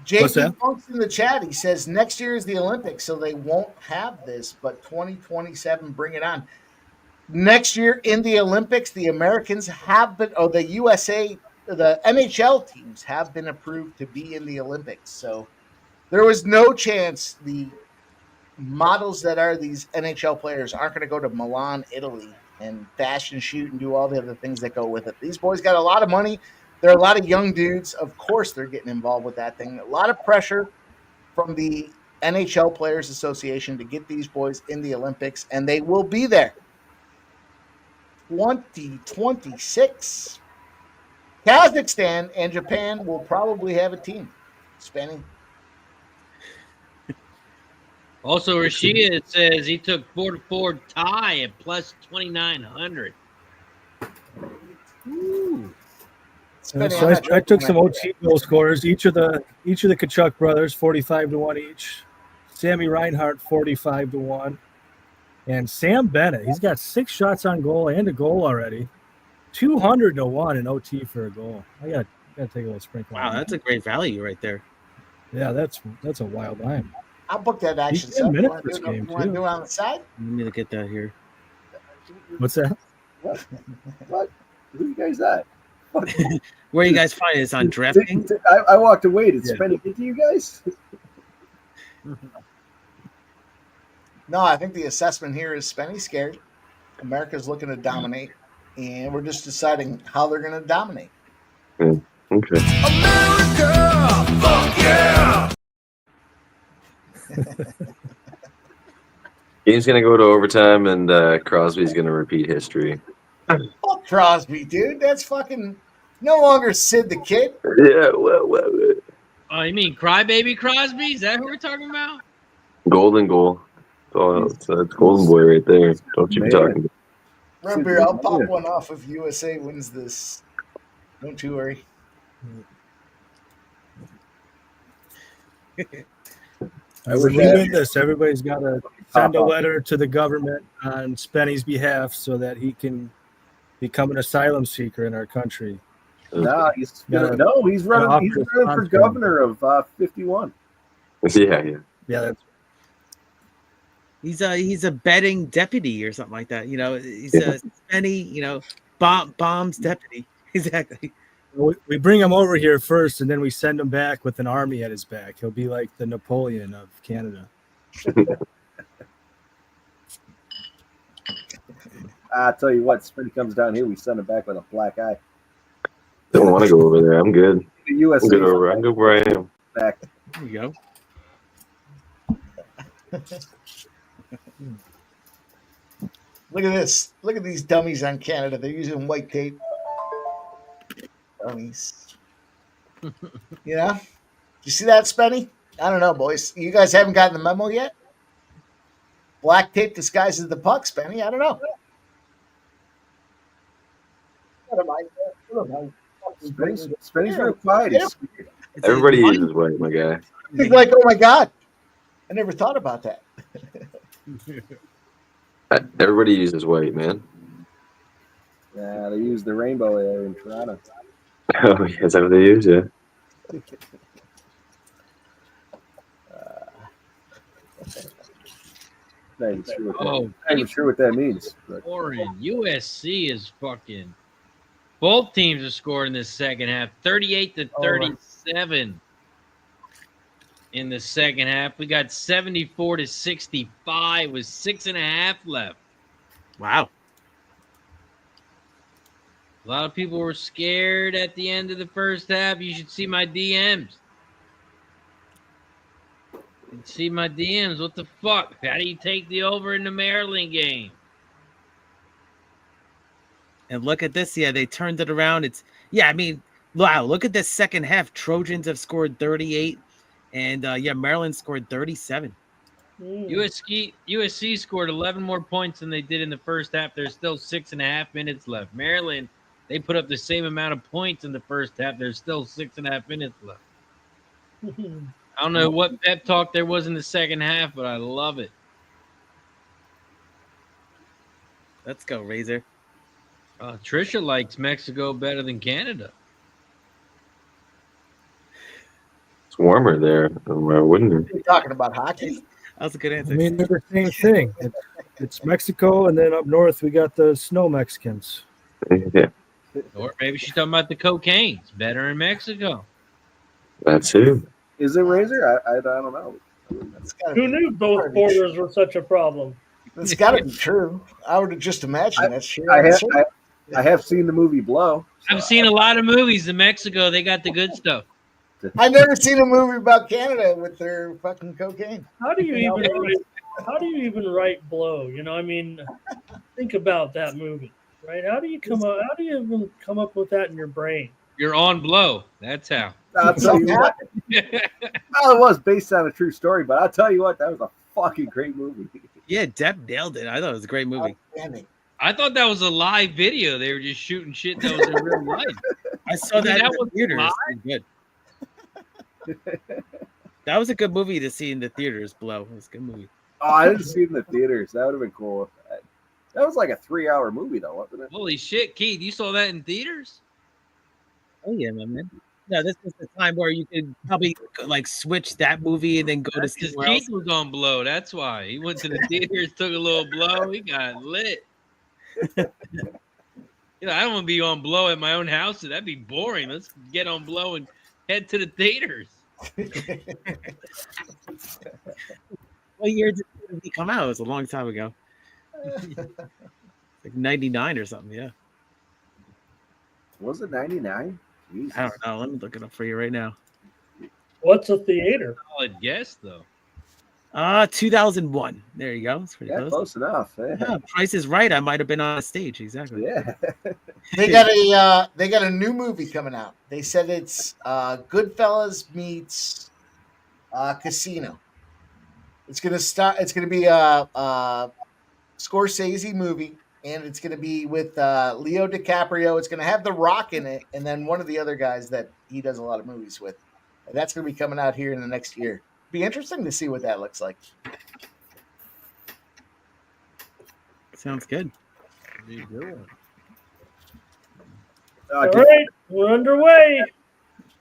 JP Funk's in the chat. He says next year is the Olympics, so they won't have this, but 2027, bring it on. Next year in the Olympics, the Americans have been, the USA, the NHL teams have been approved to be in the Olympics. So there was no chance the models that are these NHL players aren't going to go to Milan, Italy, and dash and shoot and do all the other things that go with it. These boys got a lot of money. There are a lot of young dudes. Of course, they're getting involved with that thing. A lot of pressure from the NHL Players Association to get these boys in the Olympics, and they will be there. 2026. Kazakhstan and Japan will probably have a team. Spenny. Also, Rashida says he took 4-4 tie at plus 2,900. Ooh. So I took some OT goal scorers. Each of the Kachuk brothers, 45-1 each. Sammy Reinhart, 45-1. And Sam Bennett, he's got 6 shots on goal and a goal already. 200-1 in OT for a goal. I got to take a little sprinkle. Wow, that's a great value right there. Yeah, that's a wild line. I'll book that action. You want to do it on the side? Let me get that here. What's that? What? Who you guys at? Where you guys find this on drafting? I walked away. Did Spenny get to you guys? No, I think the assessment here is Spenny's scared. America's looking to dominate, and we're just deciding how they're going to dominate. Yeah. Okay. America, fuck yeah! Game's gonna go to overtime, and Crosby's gonna repeat history. Fuck Crosby, dude. That's fucking no longer Sid the Kid. Yeah, well. Oh, you mean Crybaby Crosby? Is that who we're talking about? Golden goal. Oh, that's Golden Boy right there. Don't you be talking. Remember, I'll pop one off if USA wins this. Don't you worry. When we win this, everybody's got to send a letter to the government on Spenny's behalf so that he can become an asylum seeker in our country. No, he's running. He's running for governor of 51. Yeah. That's. He's a betting deputy or something like that. You know, he's a Spenny, bombs deputy. Exactly. We bring him over here first, and then we send him back with an army at his back. He'll be like the Napoleon of Canada. I tell you what, Spenny comes down here, we send him back with a black eye. Don't want to go over there. I'm good. The USA. I'm good where I am. Back. There you go. Look at this. Look at these dummies on Canada. They're using white tape. Dummies. You know? You see that, Spenny? I don't know, boys. You guys haven't gotten the memo yet? Black tape disguises the puck, Spenny. I don't know. Spenny's real quiet. Everybody uses white, my guy. He's like, oh my God. I never thought about that. Everybody uses white, man. Yeah, they use the rainbow there in Toronto. Oh, yeah, is that what they use? Yeah. Not even sure what that means. But. Oregon, USC is fucking. Both teams have scored in this second half, 38-37 in the second half. We got 74-65 with 6.5 left. Wow. A lot of people were scared at the end of the first half. You should see my DMs. See my DMs. What the fuck? How do you take the over in the Maryland game? And look at this. Yeah, they turned it around. Wow, look at this second half. Trojans have scored 38, and Maryland scored 37. USC scored 11 more points than they did in the first half. There's still 6.5 minutes left. Maryland, they put up the same amount of points in the first half. There's still 6.5 minutes left. I don't know what pep talk there was in the second half, but I love it. Let's go, Razor. Trisha likes Mexico better than Canada. It's warmer there. Wouldn't it? You're talking about hockey? That was a good answer. I mean, they're the same thing. It's Mexico, and then up north we got the snow Mexicans. Yeah. Or maybe she's talking about the cocaine. It's better in Mexico. That's it. Is it Razor? I don't know. Who knew both borders were such a problem? It's got to be true. I would have just imagined that's true. I have seen the movie Blow. So I've seen a lot of movies in Mexico. They got the good stuff. I've never seen a movie about Canada with their fucking cocaine. How do you even write Blow? You know, I mean, think about that movie, right? How do you even come up with that in your brain? You're on blow. That's how. I'll tell you what. Well, it was based on a true story, but I'll tell you what, that was a fucking great movie. Yeah, Deb nailed it. I thought it was a great movie. I thought that was a live video. They were just shooting shit that was in real life. I saw that in the theaters. Good. That was a good movie to see in the theaters. Blow. It was a good movie. Oh, I didn't see it in the theaters. That would have been cool. That was like a 3-hour movie, though, wasn't it? Holy shit, Keith! You saw that in theaters? Oh yeah, my man. No, this was the time where you could probably like switch that movie and then go to somewhere else. Keith was on blow. That's why he went to the theaters, took a little blow. He got lit. I don't want to be on blow at my own house. That'd be boring. Let's get on blow and head to the theaters. What year did did he come out? It was a long time ago. Like 99 or something, yeah. Was it 99? I don't know. Let me look it up for you right now. What's a theater? Solid guess, though. 2001. There you go. It's pretty Yeah, close enough. Yeah, Price is Right. I might have been on a stage. Exactly. Yeah. They got a new movie coming out. They said it's Goodfellas meets Casino. It's gonna be a Scorsese movie, and it's gonna be with Leo DiCaprio. It's gonna have The Rock in it, and then one of the other guys that he does a lot of movies with. And that's gonna be coming out here in the next year. Be interesting to see what that looks like. Sounds good. All right, we're underway.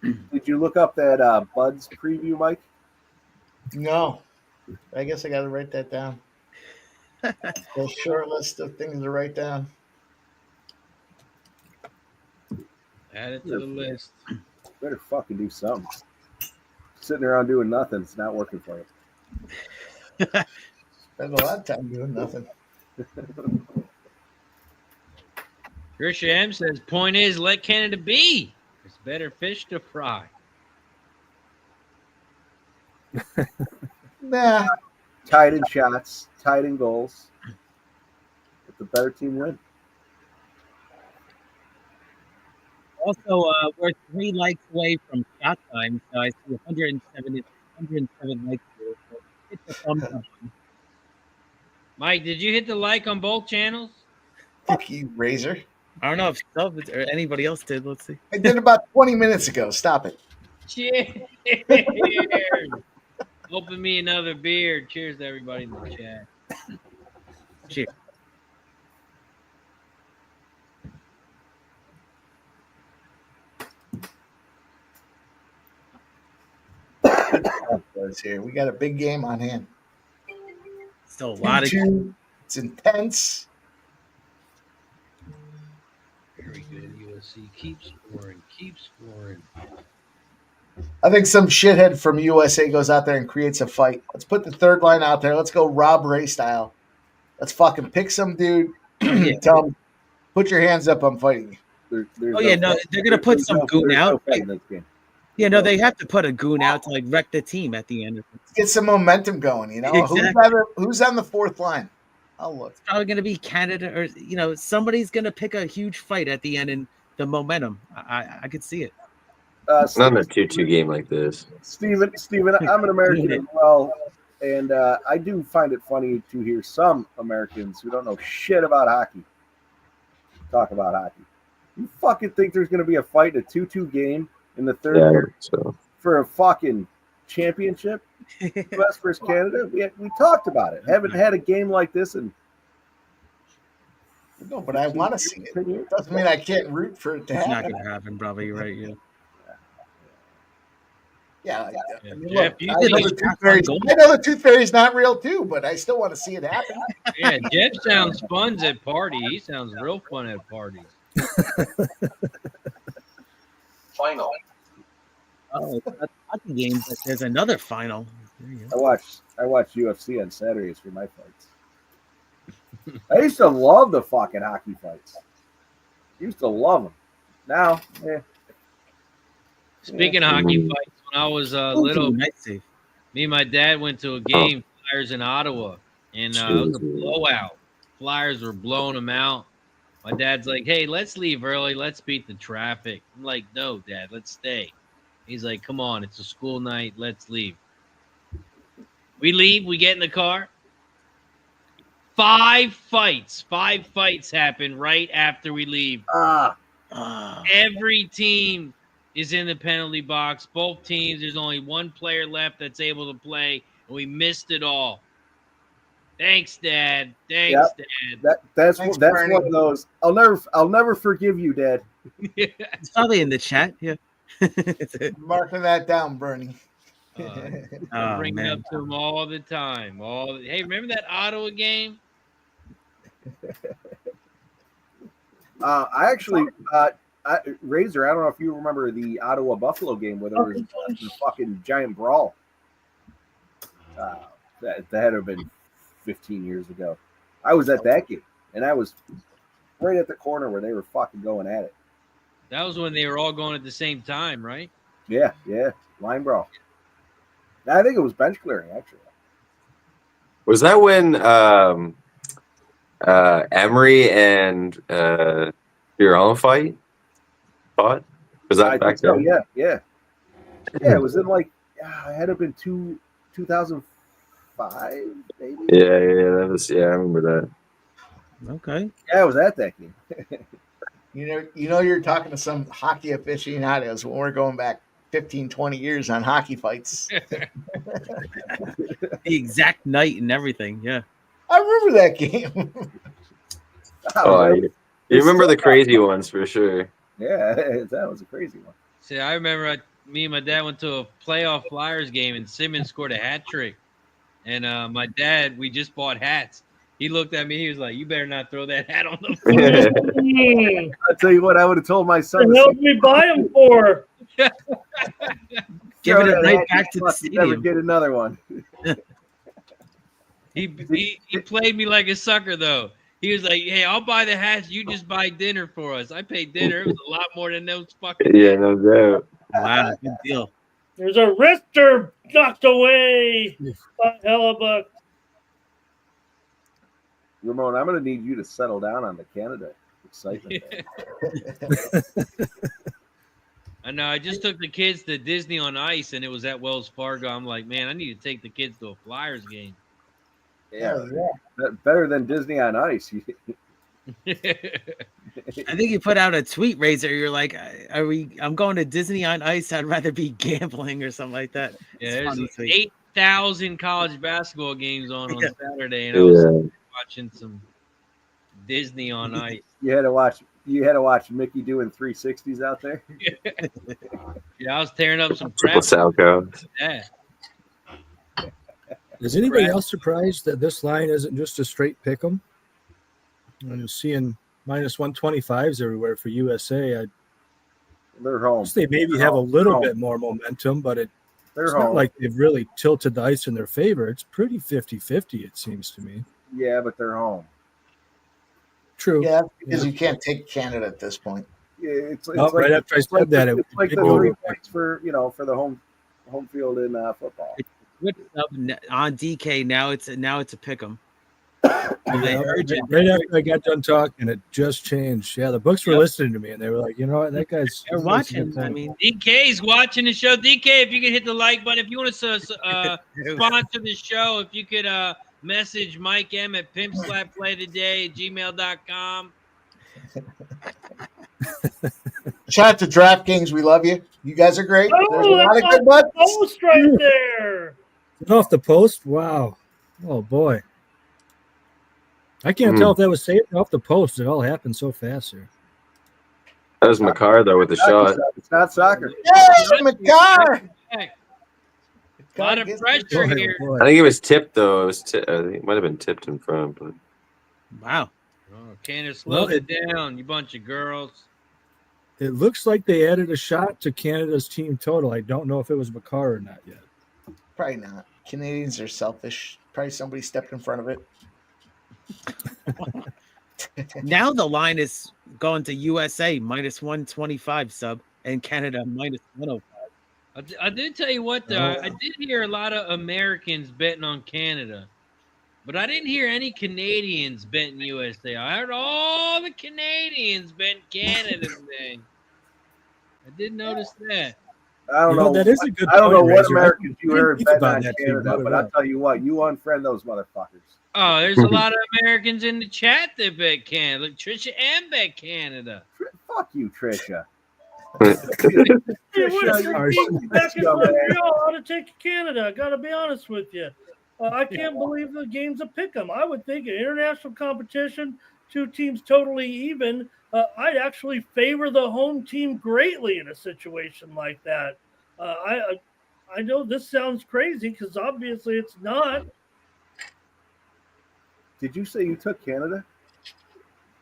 Did you look up that Buds preview, Mike? No, I guess I got to write that down. A short list of things to write down. Add it to the list. Better fucking do something. Sitting around doing nothing, it's not working for you. Spend a lot of time doing nothing. Trisha M says, point is, let Canada be. There's better fish to fry. Nah. Tied in shots, tied in goals. Let the better team win. Also, we're 3 likes away from shot time, so I see 107 likes here. So hit the thumbs up. Mike, did you hit the like on both channels? Fuck you, Razor. I don't know if Sub or anybody else did. Let's see. I did about 20 minutes ago. Stop it. Cheers. Open me another beer. Cheers to everybody in the chat. Cheers. Here. We got a big game on hand. Still a lot of. It's intense. Very good. USC keeps scoring. I think some shithead from USA goes out there and creates a fight. Let's put the third line out there. Let's go Rob Ray style. Let's fucking pick some dude. Tell him, put your hands up. I'm fighting you. They're gonna put some goon out. Yeah, no, they have to put a goon out to like wreck the team at the end. Get some momentum going. You know, Exactly. who's on the fourth line? I'll look. It's probably gonna be Canada, or somebody's gonna pick a huge fight at the end, and the momentum. I could see it. Not in a 2-2 game like this. Steven, I'm an American as well, and I do find it funny to hear some Americans who don't know shit about hockey talk about hockey. You fucking think there's going to be a fight in a 2-2 game in the third period for a fucking championship? U.S. versus Canada? We talked about it. Haven't had a game like this in. No, but I want to see it. Doesn't mean I can't root for it to happen. It's not going to happen, probably. You're right, yeah. Yeah, I mean, Jeff, look, I know the Tooth Fairy's not real too, but I still want to see it happen. Yeah, Jeff sounds fun at parties. He sounds real fun at parties. Final. Oh, it's not the game, but there's another final. I watch UFC on Saturdays for my fights. I used to love the fucking hockey fights. Used to love them. Now, Speaking of hockey fights, when I was little, me and my dad went to a game, Flyers in Ottawa, and it was a blowout. Flyers were blowing them out. My dad's like, hey, let's leave early. Let's beat the traffic. I'm like, no, Dad, let's stay. He's like, come on, it's a school night. Let's leave. We leave. We get in the car. 5 fights happen right after we leave. Every team is in the penalty box. Both teams, there's only one player left that's able to play, and we missed it all. Thanks, Dad. Thanks, Dad. That's one of those. I'll never forgive you, Dad. It's probably in the chat. Yeah. Marking that down, Bernie. I bring it up to him all the time. Hey, remember that Ottawa game? I actually, Razor, I don't know if you remember the Ottawa Buffalo game where there was a fucking giant brawl. That had been 15 years ago. I was at that game, and I was right at the corner where they were fucking going at it. That was when they were all going at the same time, right? Yeah, line brawl. I think it was bench clearing, actually. Was that when Emery and Fiorello fought? Was that back then? Yeah. It was in like it had to have been 2005, maybe. Yeah. I remember that. Okay. Yeah, I was at that game. You know, you're talking to some hockey aficionados when we're going back 15, 20 years on hockey fights. The exact night and everything. Yeah. I remember that game. You remember the crazy ones for sure. Yeah, that was a crazy one. See, I remember me and my dad went to a playoff Flyers game, and Simmons scored a hat trick. And my dad, we just bought hats. He looked at me. He was like, "You better not throw that hat on the floor." I'll tell you what, I would have told my son. What the hell did we buy them for? Give it a night back to the Never stadium. get another one. He played me like a sucker, though. He was like, "Hey, I'll buy the hats. You just buy dinner for us." I paid dinner. It was a lot more than those fucking. Yeah, no doubt. Wow, good deal. There's a wrister knocked away by Hellebuck. Ramon, I'm going to need you to settle down on the Canada excitement. I know. I just took the kids to Disney on Ice, and it was at Wells Fargo. I'm like, man, I need to take the kids to a Flyers game. Yeah. Better than Disney on Ice. I think you put out a tweet, Razor. You're like, I'm going to Disney on Ice. I'd rather be gambling or something like that. Yeah, there's 8,000 college basketball games on Saturday, and I was watching some Disney on Ice. You had to watch Mickey doing 360s out there. Yeah, I was tearing up some crap. Yeah. Is anybody else surprised that this line isn't just a straight pick 'em? I'm seeing minus 125s everywhere for USA. They're home. They maybe have a little bit more momentum, but it's not like they've really tilted the ice in their favor. It's pretty 50-50, it seems to me. Yeah, but they're home. True. Yeah, because you can't take Canada at this point. Yeah, it's right like, after I said that, it's like the 3 points for the home field in football. On DK now it's a pick 'em. Yeah, right after I got done talking, it just changed. Yeah, the books were listening to me, and they were like, "You know what? That guy's they're watching." I mean, DK's watching the show. DK, if you could hit the like button, if you want to sponsor the show, if you could message Mike M at pimpslapplaytoday@gmail.com. Shout out to DraftKings. We love you. You guys are great. There's a lot of good butts. Post right there. off the post. Wow. Oh boy. I can't tell if that was saved off the post. It all happened so fast here. That was McCarr, though, with the shot. It's not soccer. Yay, McCarr! A lot of pressure here. I think it was tipped, though. I think it might have been tipped in front. But wow. Oh, Candace, slow it down, you bunch of girls. It looks like they added a shot to Canada's team total. I don't know if it was McCarr or not yet. Probably not. Canadians are selfish. Probably somebody stepped in front of it. Now the line is going to USA minus 125 sub and Canada minus 105. I did tell you what, though. I did hear a lot of Americans betting on Canada, but I didn't hear any Canadians betting USA. I heard all the Canadians betting Canada today. I did notice that. I don't know. That is a good I don't know what Razor. Americans you heard betting on that Canada, but I'll tell you what, you unfriend those motherfuckers. Oh, there's a lot of Americans in the chat that bet Canada. Like Trisha M bet Canada. Fuck you, Trisha. Hey, back in Montreal, I ought to take Canada. I got to be honest with you. I can't believe the game's a pick 'em. I would think in international competition, two teams totally even. I'd actually favor the home team greatly in a situation like that. I know this sounds crazy because obviously it's not. Did you say you took Canada?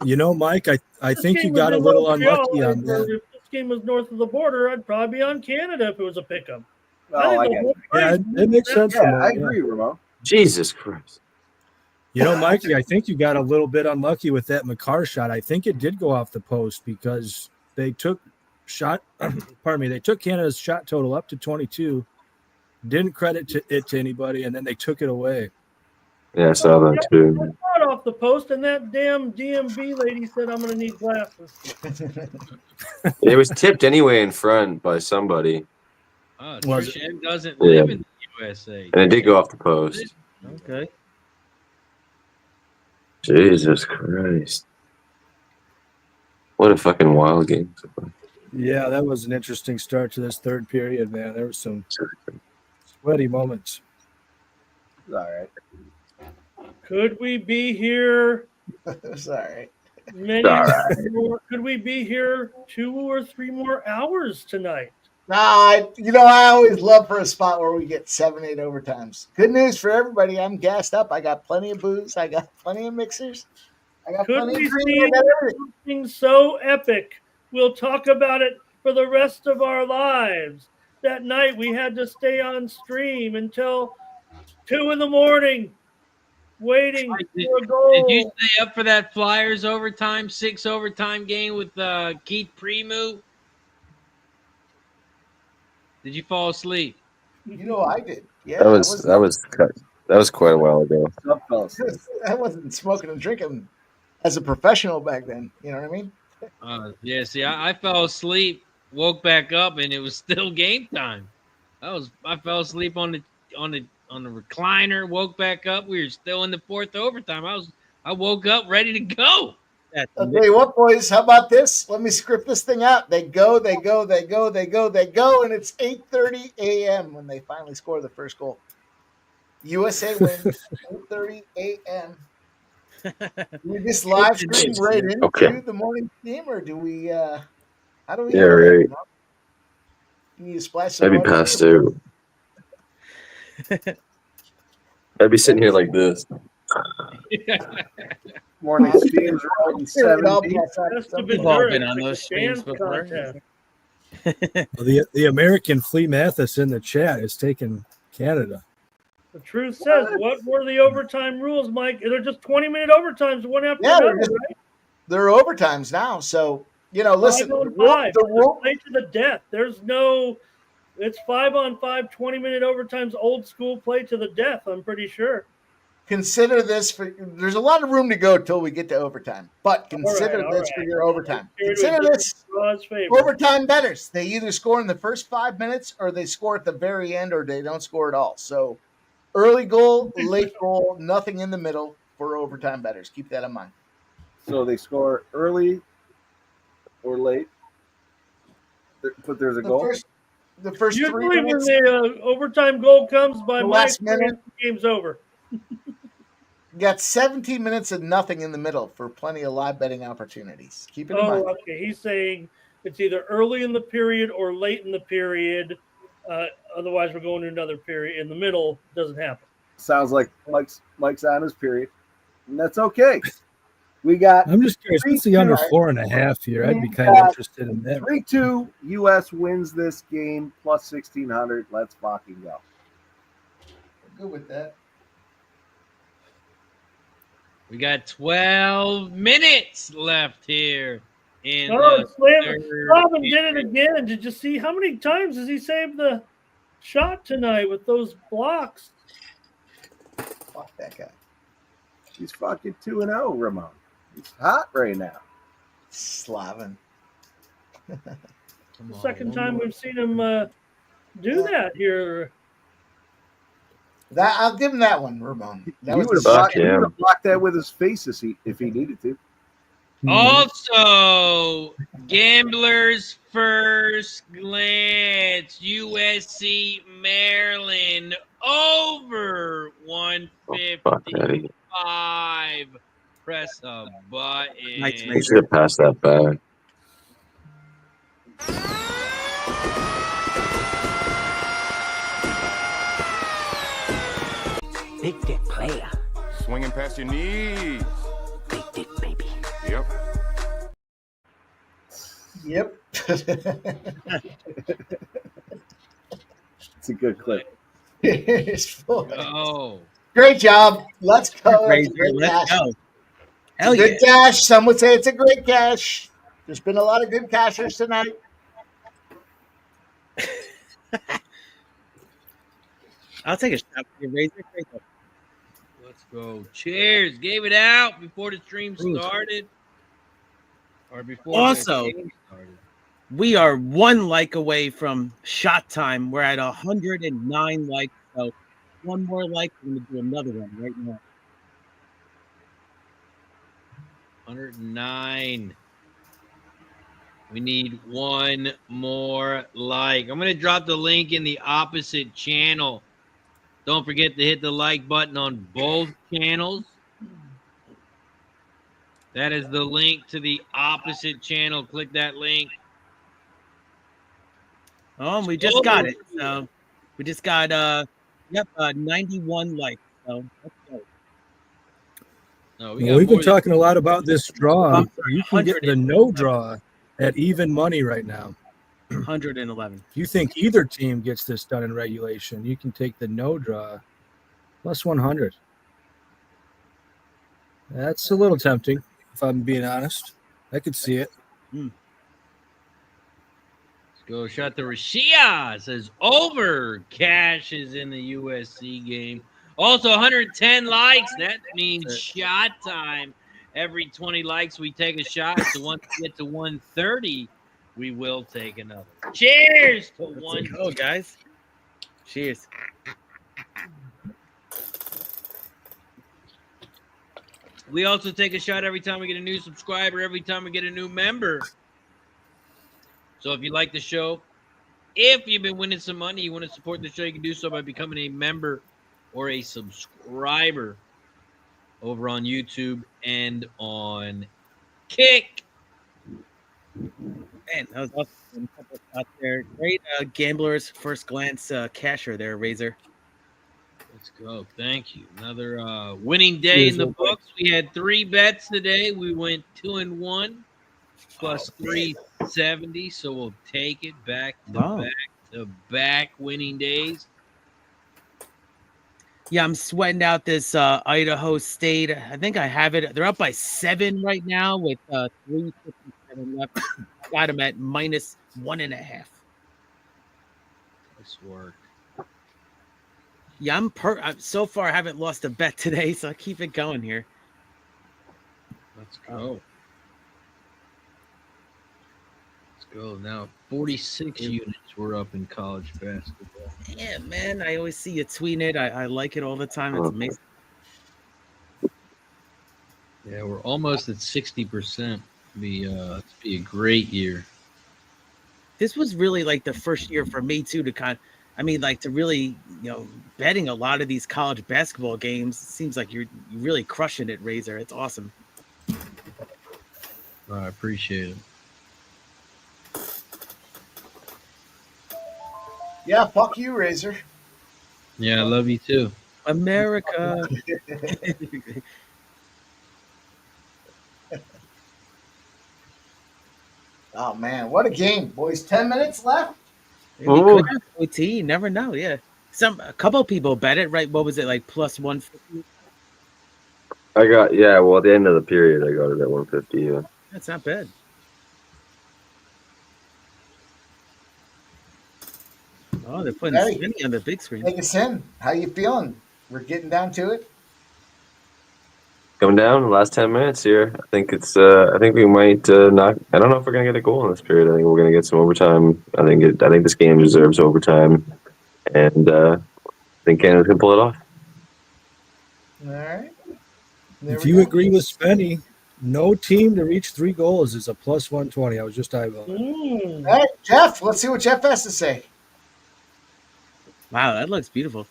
You know, Mike, I think you got a little unlucky on that. If this game was north of the border, I'd probably be on Canada if it was a pick 'em. Oh, Yeah, it makes sense. Yeah, I agree, Ramon. Jesus Christ. You know, Mikey, I think you got a little bit unlucky with that McCarr shot. I think it did go off the post because they took they took Canada's shot total up to 22, didn't credit it to anybody, and then they took it away. Yeah, I saw that too. I saw it off the post, and that damn DMV lady said I'm going to need glasses. It was tipped anyway in front by somebody. Oh, Was Trish M doesn't live in the USA. And it did go off the post. Okay. Jesus Christ. What a fucking wild game. Yeah, that was an interesting start to this third period, man. There were some sweaty moments. All right. Could we be here? Sorry. Could we be here 2 or 3 more hours tonight? Nah, I always love for a spot where we get 7, 8 overtimes. Good news for everybody. I'm gassed up. I got plenty of booze. I got plenty of mixers. I got Could plenty we of cream. see I got everything. something so epic? We'll talk about it for the rest of our lives. That night we had to stay on stream until 2 in the morning, waiting for a goal. Did you stay up for that Flyers overtime, 6 overtime game with Keith Primeau? Did you fall asleep? I did. Yeah, That was quite a while ago. I wasn't smoking and drinking as a professional back then. You know what I mean? Yeah. See, I fell asleep, woke back up, and it was still game time. I fell asleep on the recliner, woke back up. We were still in the 4th overtime. I woke up ready to go. I'll tell you what, boys. How about this? Let me script this thing out. They go, and it's 8:30 a.m. when they finally score the first goal. USA wins 8:30 a.m. Do we just live stream right into the morning team, or do we? How do we? Yeah, right. You need to splash. I'd be passed out. I'd be sitting here like this. Morning streams are out in 70. We've all been on those streams before. Well, the American Flea Mathis in the chat is taking Canada. The truth says, what were the overtime rules, Mike? They're just 20-minute overtimes, one after another, right? They're overtimes now, so listen. 5-on-5. Play to the death. There's no. It's 5-on-5, 20-minute overtimes, old school play to the death. I'm pretty sure. Consider this there's a lot of room to go till we get to overtime, but consider this for your overtime. Consider this overtime bettors. They either score in the first 5 minutes or they score at the very end or they don't score at all. So early goal, late goal, nothing in the middle for overtime bettors. Keep that in mind. So they score early or late, but there's a goal. The first usually 3 minutes. When the overtime goal comes by my last minute, the game's over. You got 17 minutes of nothing in the middle for plenty of live betting opportunities. Keep it in mind. Okay. He's saying it's either early in the period or late in the period. Otherwise, we're going to another period. In the middle, doesn't happen. Sounds like Mike's on his period, and that's okay. We got. I'm just curious. What's the under 4.5 here? I'd be kind of interested in that. 3-2 U.S. wins this game plus 1,600. Let's fucking go. Good with that. We got 12 minutes left here. Robin did it again. Did you see how many times has he saved the shot tonight with those blocks? Fuck that guy. He's fucking 2-0, Ramon. He's hot right now. Slavin. The second time we've seen him do that here. I'll give him that one, Ramon. He would have blocked that with his face if he needed to. Also, Gambler's First Glance, USC Maryland over 155. Press a button. You should have passed that back. Big dick player. Swinging past your knees. Big dick, baby. Yep. Yep. It's a good clip. Good Great job. Let's go. That's a Razor, great let's cash. go. Hell Good yeah. cash. Some would say it's a great cash. There's been a lot of good cashers tonight. I'll take a shot for your Razor. Let's go. Cheers. Gave it out before the stream started. Or before Also, the game started. we are 1 like away from shot time. We're at 109 likes. So 1 more like, we're going to do another one right now. 109. We need 1 more like. I'm going to drop the link in the opposite channel. Don't forget to hit the like button on both channels. That is the link to the opposite channel. Click that link. Oh, and we just got it. So we just got 91 likes. So let's go. No, We've been talking a lot about this draw. You can get the no draw at even money right now. 111. If you think either team gets this done in regulation, you can take the no draw plus 100. That's a little tempting, if I'm being honest. I could see it. Let's go. Shot to Rashia. Says over. Cash is in the USC game. Also 110 likes. That means shot time. Every 20 likes, we take a shot. So once we get to 130, we will take another. Cheers to one. Oh, guys. Cheers. We also take a shot every time we get a new subscriber, every time we get a new member. So if you like the show, if you've been winning some money, you want to support the show, you can do so by becoming a member or a subscriber over on YouTube and on Kick. Man, that was awesome. A couple shots there. Great gambler's first glance casher there, Razor. Let's go. Thank you. Another winning day in the books. We had 3 bets today. We went 2-1 plus 370. So we'll take it back to back winning days. Yeah, I'm sweating out this Idaho State. I think I have it. They're up by 7 right now with 3:57 left. Got them at minus 1.5. Nice work. Yeah, so far I haven't lost a bet today, so I keep it going here. Let's go. Let's go. Now 46 units were up in college basketball. Yeah, man. I always see you tweeting it. I like it all the time. It's amazing. Yeah, we're almost at 60%. Be a great year. This was really like the first year for me too to to really, betting a lot of these college basketball games. It seems like you're really crushing it, Razor. It's awesome. I appreciate it. Yeah, fuck you, Razor. Yeah, I love you too. America. Oh, man. What a game, boys. 10 minutes left? OT, you never know. Yeah. A couple people bet it, right? What was it, like plus 150? I got, at the end of the period, I got it at 150. Yeah. That's not bad. Oh, they're putting Skinny on the big screen. Take us in. How you feeling? We're getting down to it. Coming down the last 10 minutes here. I think it's. I think we might not. I don't know if we're gonna get a goal in this period. I think we're gonna get some overtime. I think this game deserves overtime, and I think Canada can pull it off. All right. If you agree with Spenny, no team to reach 3 goals is a plus 120. I was just eyeballing. All right, Jeff. Let's see what Jeff has to say. Wow, that looks beautiful.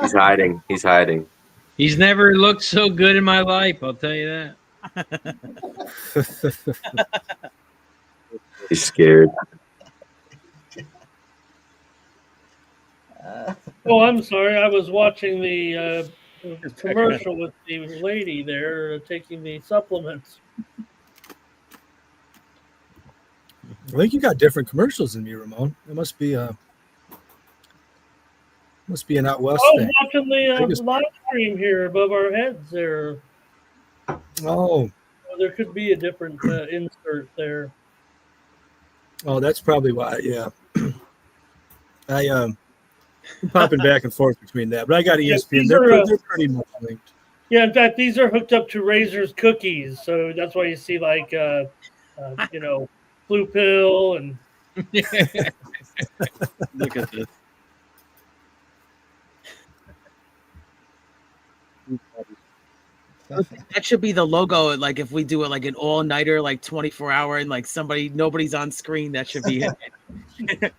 He's hiding. He's hiding. He's never looked so good in my life, I'll tell you that. He's scared. Oh, I'm sorry. I was watching the commercial with the lady there taking the supplements. I think you got different commercials than me, Ramon. It must be an out west I was thing. watching the live stream here above our heads there. Oh, There could be a different insert there. oh, that's probably why. Yeah, I'm popping back and forth between that, but I got ESPN. They're pretty much linked. Yeah, in fact, these are hooked up to Razor's cookies, so that's why you see like Blue Pill and. Look at this. That should be the logo. Like if we do it like an all-nighter, like 24-hour, and like nobody's on screen, that should be it.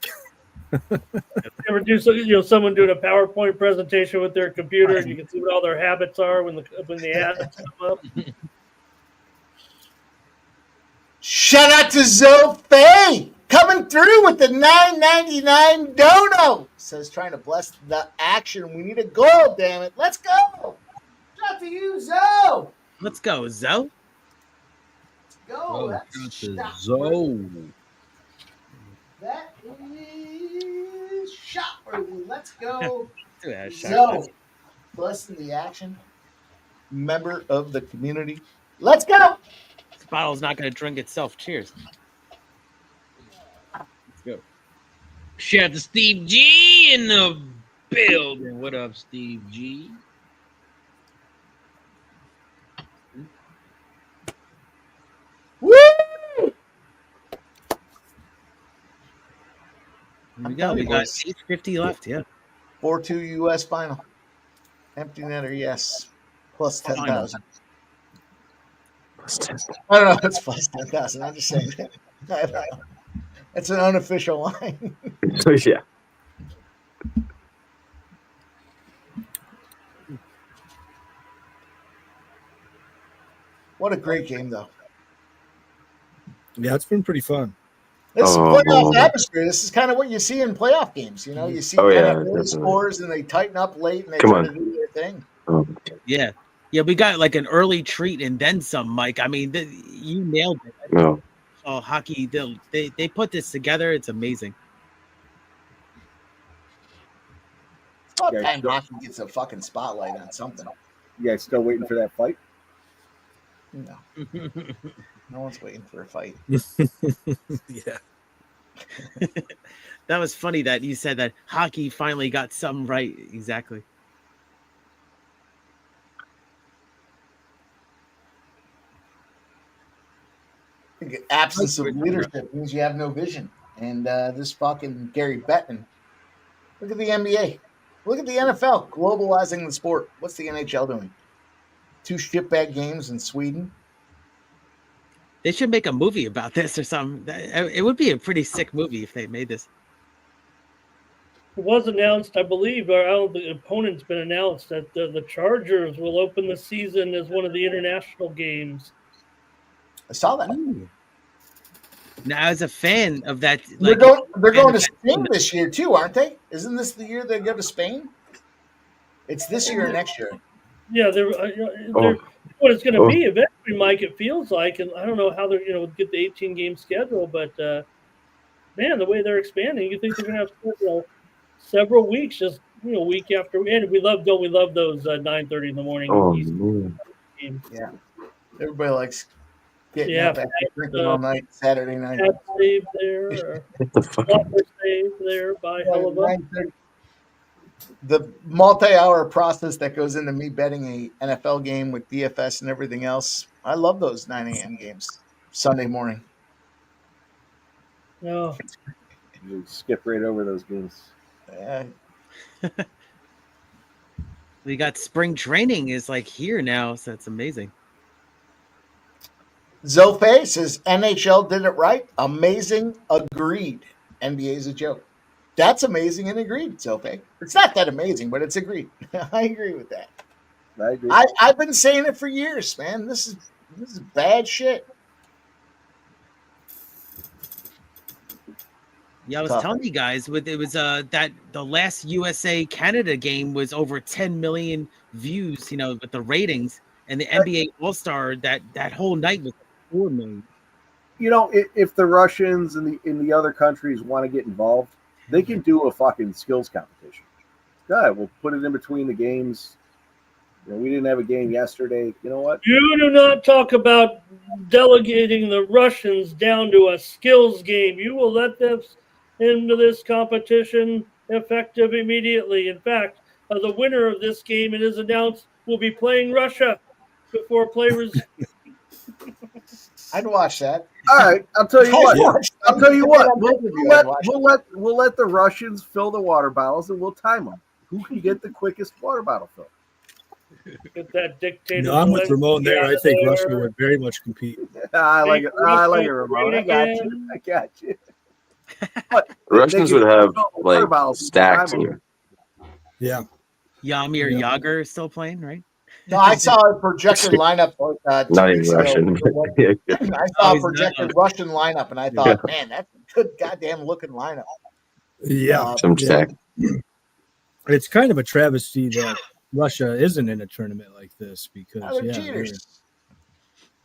Ever do someone doing a PowerPoint presentation with their computer, and you can see what all their habits are when the ads come up. Shout out to Zoe coming through with the $9.99 dono. Says trying to bless the action. We need a goal, damn it. Let's go. Shout out to you, Zoe. Let's go, Zoe. Let's go. That's Zoe. That is shot worthy. Let's go. Zoe. Blessing the action. Member of the community. Let's go. This bottle's not going to drink itself. Cheers. Let's go. Shout out to Steve G in the building. What up, Steve G? Woo! Here we go. We got 850 left. Yeah. 4-2 U.S. final. Empty netter, yes. Plus 10,000. I don't know if it's plus 10,000. I'm just saying that. It's an unofficial line. Yeah. What a great game, though. Yeah, it's been pretty fun. This is playoff atmosphere. This is kind of what you see in playoff games. You know, you see early scores and they tighten up late and they try to do their thing. Yeah. Yeah, we got like an early treat and then some, Mike. I mean, you nailed it. No. Oh, hockey, they put this together. It's amazing. It's about time hockey gets a fucking spotlight on something. You guys still waiting for that fight? No. No one's waiting for a fight. Yeah. That was funny that you said that hockey finally got something right. Exactly. Absence of leadership means you have no vision. And this fucking Gary Bettman. Look at the NBA. Look at the NFL globalizing the sport. What's the NHL doing? 2 shitbag games in Sweden. They should make a movie about this or something. It would be a pretty sick movie if they made this. It was announced, I believe, or the opponent's been announced that the Chargers will open the season as one of the international games. I saw that. Ooh. Now, as a fan of that, they're going to Spain this year too, aren't they? Isn't this the year they go to Spain? It's this year or next year. Yeah, they're what it's going to be eventually, Mike. It feels like, and I don't know how they're get the 18-game schedule, but man, the way they're expanding, you think they're going to have several weeks, just week after week. And we love those 9:30 in the morning games. Yeah, everybody likes getting up and drinking all night Saturday night. Save there, save there by Hellebuck. The multi-hour process that goes into me betting a NFL game with DFS and everything else. I love those 9 a.m. games Sunday morning. No, you skip right over those games. Yeah. We got spring training is like here now, so it's amazing. Zofe says NHL did it right. Amazing. Agreed. NBA is a joke. That's amazing and agreed, Zofe. It's not that amazing, but it's agreed. I agree with that. I agree. I've been saying it for years, man. This is bad shit. Yeah, I was telling you guys that the last USA Canada game was over 10 million views, with the ratings, and the NBA All-Star that whole night was 4 million. if the Russians and the other countries want to get involved, they can do a fucking skills competition. God, we'll put it in between the games. We didn't have a game yesterday. You know what? You do not talk about delegating the Russians down to a skills game. You will let them into this competition effective immediately. In fact, the winner of this game, it is announced, will be playing Russia before players. I'd watch that. All right, I'll tell you what. We'll let the Russians fill the water bottles, and we'll time them. Who can get the quickest water bottle fill? Get that dictator. No, I'm with Ramon there. I think Russia would very much compete. I like it. I like it, Ramon. I got you. But Russians would have like stacks here. Yeah. Yamir Yager is still playing, right? No, I saw a projected lineup. Not even Russian. I saw a projected Russian lineup, and I thought, man, that's a good goddamn looking lineup. Yeah. Some stack. It's kind of a travesty that Russia isn't in a tournament like this because they're cheaters.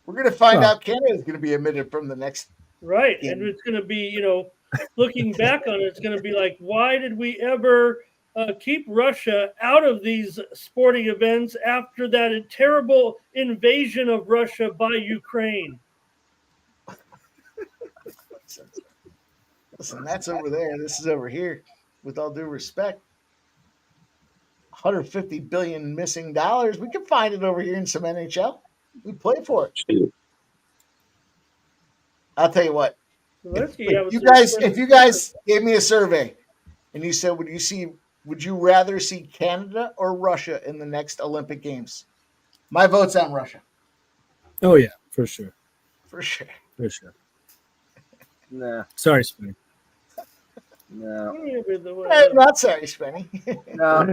We're going to find out Canada is going to be omitted from the next. Right. game. And it's going to be, looking back on it, it's going to be like, why did we ever keep Russia out of these sporting events after that terrible invasion of Russia by Ukraine? Listen, that's over there. This is over here. With all due respect. 150 billion missing dollars. We can find it over here in some NHL. We play for it. I'll tell you what. If you guys gave me a survey and you said, would you rather see Canada or Russia in the next Olympic Games? My vote's on Russia. Oh yeah, for sure. For sure. For sure. Nah. Sorry, Spenny. No. I'm not sorry, Spenny. No.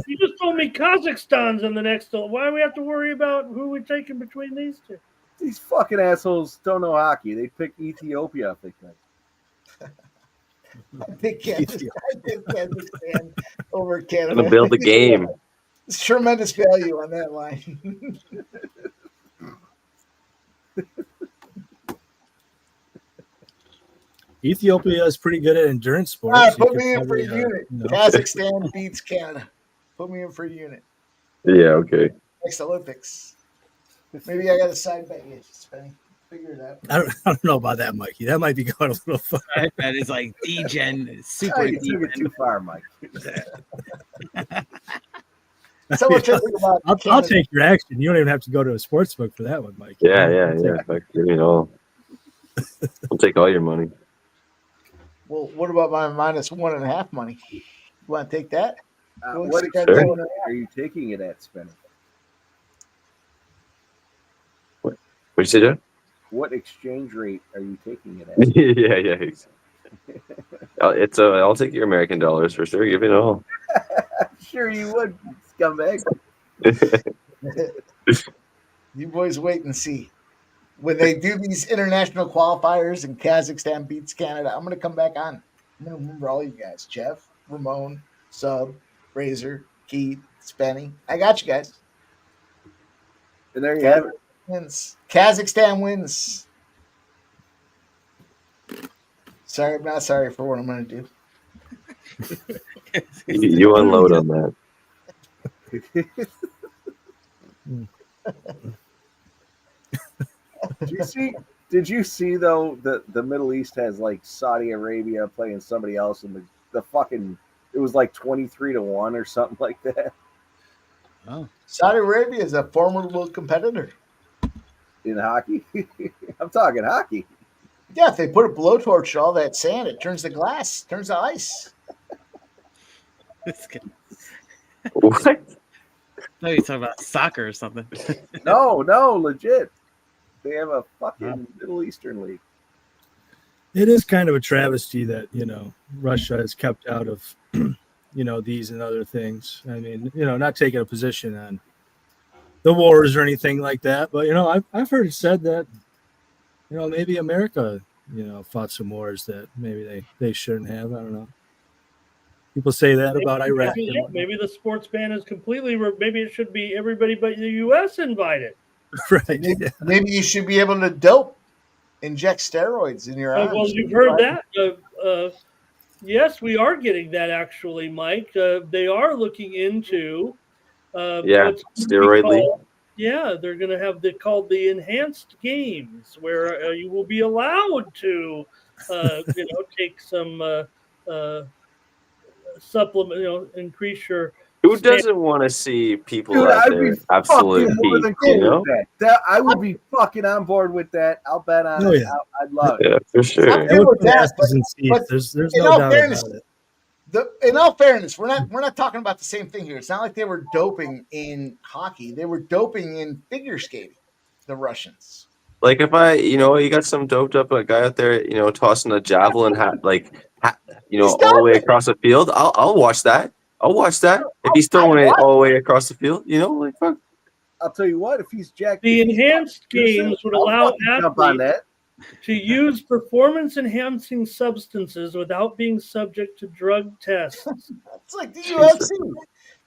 You just told me Kazakhstan's in the next. Why do we have to worry about who we're taking between these two? These fucking assholes don't know hockey. They pick Ethiopia if they can. I think Kazakhstan over Canada. Gonna build the game. It's tremendous value on that line. Ethiopia is pretty good at endurance sports. All right, put me in for a unit. Kazakhstan beats Canada. Put me in for a unit. Yeah, okay. Next Olympics. Maybe I got a side bet you, Spenny. Figure it out. I don't know about that, Mikey. That might be going a little far. That is like D-Gen, super You took it too far, Mike. So much I think about I'll take your action. You don't even have to go to a sports book for that one, Mike. Yeah. I'll take all your money. Well, what about my -1.5 money? You want to take that? What extent are you taking it at, Spenny? What'd you say, John? What exchange rate are you taking it at? yeah. I'll take your American dollars for sure. Give it all. Sure you would, scumbag. You boys wait and see. When they do these international qualifiers and Kazakhstan beats Canada, I'm going to come back on. I'm going to remember all you guys. Jeff, Ramon, Sub, Razor, Keith, Spenny. I got you guys. And there you have it. Wins. Kazakhstan wins. Sorry, I'm not sorry for what I'm going to do. You unload on that. Did you see though that the Middle East has like Saudi Arabia playing somebody else and the fucking it was like 23-1 or something like that. Oh. Saudi Arabia is a formidable competitor in hockey. I'm talking hockey. Yeah, if they put a blowtorch to all that sand, it turns to glass, turns to ice. What? No, you're talking about soccer or something. No, legit. They have a fucking Middle Eastern league. It is kind of a travesty that, Russia is kept out of, these and other things. I mean, not taking a position on the wars or anything like that. But, I've heard it said that, maybe America, fought some wars that maybe they shouldn't have. I don't know. People say that about Iraq. Maybe the sports ban is completely. Maybe it should be everybody but the U.S. invited. Right. Maybe you should be able to dope inject steroids in your arms. Well, you've heard that. Yes, we are getting that actually, Mike. They are looking into what's steroid league. Yeah, they're going to have called the enhanced games, where you will be allowed to, take some supplement, increase your. Who doesn't want to see people Dude, out I'd there be absolute fucking more than peak, cool you know? with that. I would be fucking on board with that. I'll bet on it. Yeah. I'd love it. Yeah, for sure. I'm good with that, but There's in no all doubt fairness, about it. in all fairness, we're not talking about the same thing here. It's not like they were doping in hockey; they were doping in figure skating. The Russians. Like if you got some doped up guy out there, tossing a javelin all the way across the field. I'll watch that. I'll watch that if he's throwing it all the way across the field. Fuck. I'll tell you what. If he's jacked, the enhanced games would allow jump on athletes that. to use performance-enhancing substances without being subject to drug tests. It's like the UFC.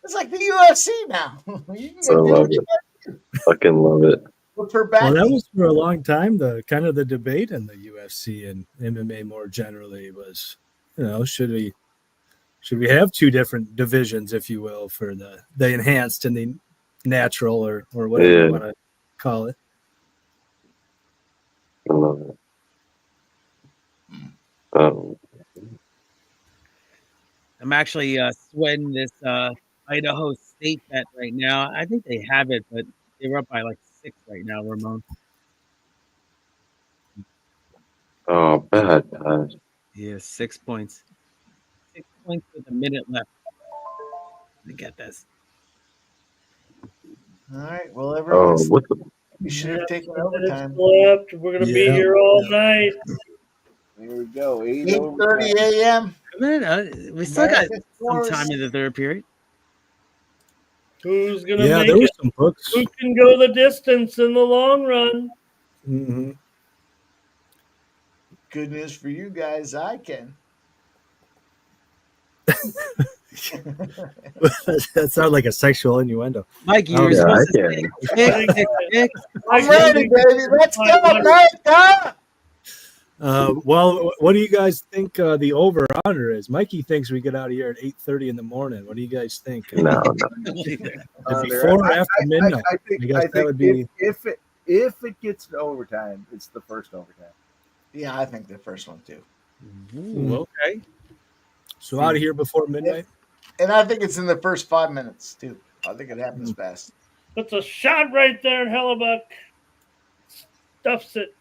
It's like the UFC now. I love it. Fucking love it. Well, that was for a long time the debate in the UFC and MMA more generally was, should we have two different divisions, if you will, for the enhanced and the natural or whatever you want to call it. I love it. I'm actually sweating this Idaho State bet right now. I think they have it, but they're up by like 6 right now, Ramon. Oh, bad. Yeah, 6 points. 6 points with a minute left. Let me get this. All right. Well, everyone. We should have taken overtime. Left. We're going to be here all night. Here we go. 8:30 a.m. We still got some time in the third period. Who's going to make there it? were some books. Who can go the distance in the long run? Mm-hmm. Good news for you guys, I can. That sounded like a sexual innuendo. Mike, you were supposed to say I'm ready, baby. Let's go, America! Well, what do you guys think the over-under is? Mikey thinks we get out of here at 8:30 in the morning. What do you guys think? No. Before or after midnight? I think that would be... if it gets to overtime, it's the first overtime. Yeah, I think the first one too. Ooh, okay. So out of here before midnight? And I think it's in the first 5 minutes too. I think it happens fast. That's a shot right there, and Hellebuck stuffs it.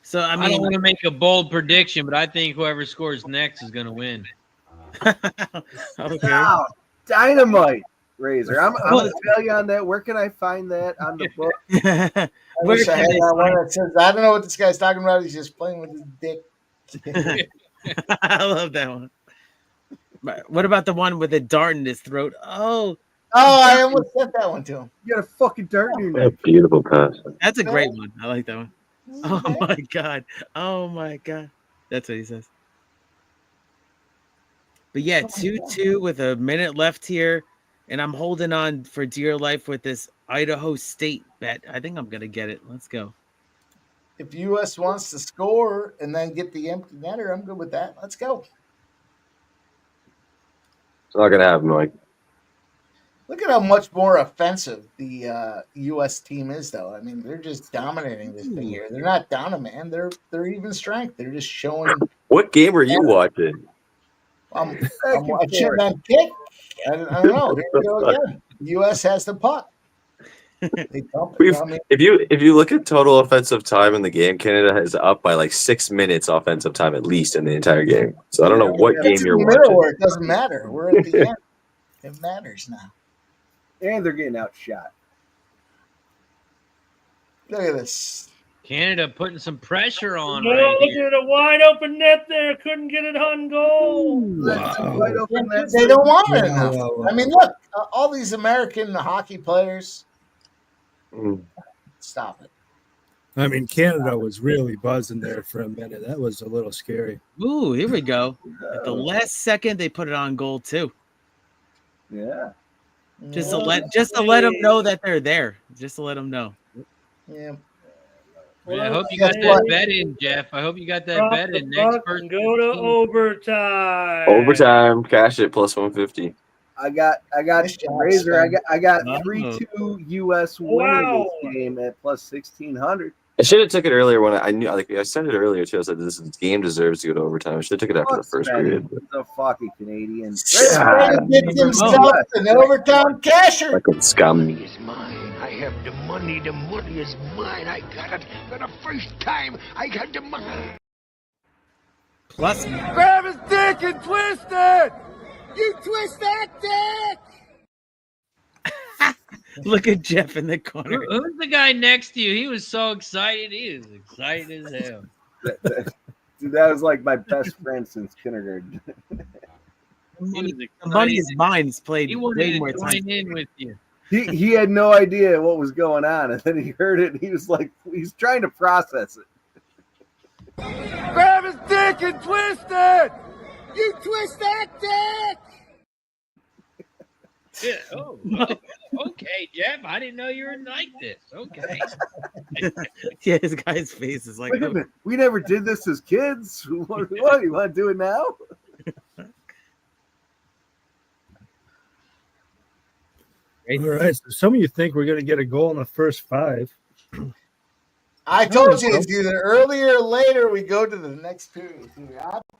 So I don't want to make a bold prediction, but I think whoever scores next is going to win. Okay. Wow, dynamite, Razor. I'm going to tell you on that. Where can I find that on the book? I wish I had that one that says, I don't know what this guy's talking about. He's just playing with his dick. I love that one. What about the one with the dart in his throat? Oh, I almost sent that one to him. You got a fucking dart in your neck. That's beautiful pass. That's a great one. I like that one. Oh my god. Oh my god. That's what he says. But yeah, 2-2 with a minute left here, and I'm holding on for dear life with this Idaho State bet. I think I'm gonna get it. Let's go. If U.S. wants to score and then get the empty netter, I'm good with that. Let's go. It's not gonna happen, Mike. Look at how much more offensive the U.S. team is, though. I mean, they're just dominating this thing here. They're not down a man. They're even strength. They're just showing. What game are you watching? I'm watching on kick. I don't know. Here we go again. The U.S. has the puck. If you look at total offensive time in the game, Canada is up by like 6 minutes offensive time at least in the entire game. So I don't know what game you're watching. Where it doesn't matter. We're at the end. It matters now. And they're getting outshot. Look at this. Canada putting some pressure on. No, right look here. at a wide open net there. Couldn't get it on goal. Wow. They don't want it enough. I mean, look, all these American hockey players. Stop it. I mean, Canada was really buzzing there for a minute. That was a little scary. Ooh, here we go. At the last second, they put it on goal too. Yeah. Just to let them know that they're there. Just to let them know. Yeah. I hope you got that bet in, Jeff. I hope you got that bet in. Next person. Go to overtime. Overtime, cash it plus 150. I got Razor. I got 3-2 US winning Wow. this game at plus 1600. I should have took it earlier when I knew. Like I said it earlier too. I said this game deserves to go to overtime. I should have took it after the first period. The fucking Canadian. Gets himself an overtime casher. Fucking scum. Money is mine. I have the money. The money is mine. I got it for the first time. I got the money. Plus, Grab his dick and twist it! You twist that dick! look at Jeff in the corner. Who's the guy next to you? He was so excited. He was excited as hell. Dude, that was like my best friend since kindergarten. The money is mine. He's played He way wanted more to times. join in with you. He had no idea what was going on, and then he heard it, and he was like, he's trying to process it. Grab his dick and twist it! You twist that dick! Yeah. Oh, okay, Jeff. I didn't know you were like this. Okay. Yeah, this guy's face is like, Wait a minute, we never did this as kids. What, you want to do it now? All right. So some of you think we're going to get a goal in the first 5. I told you it's either earlier or later we go to the next period.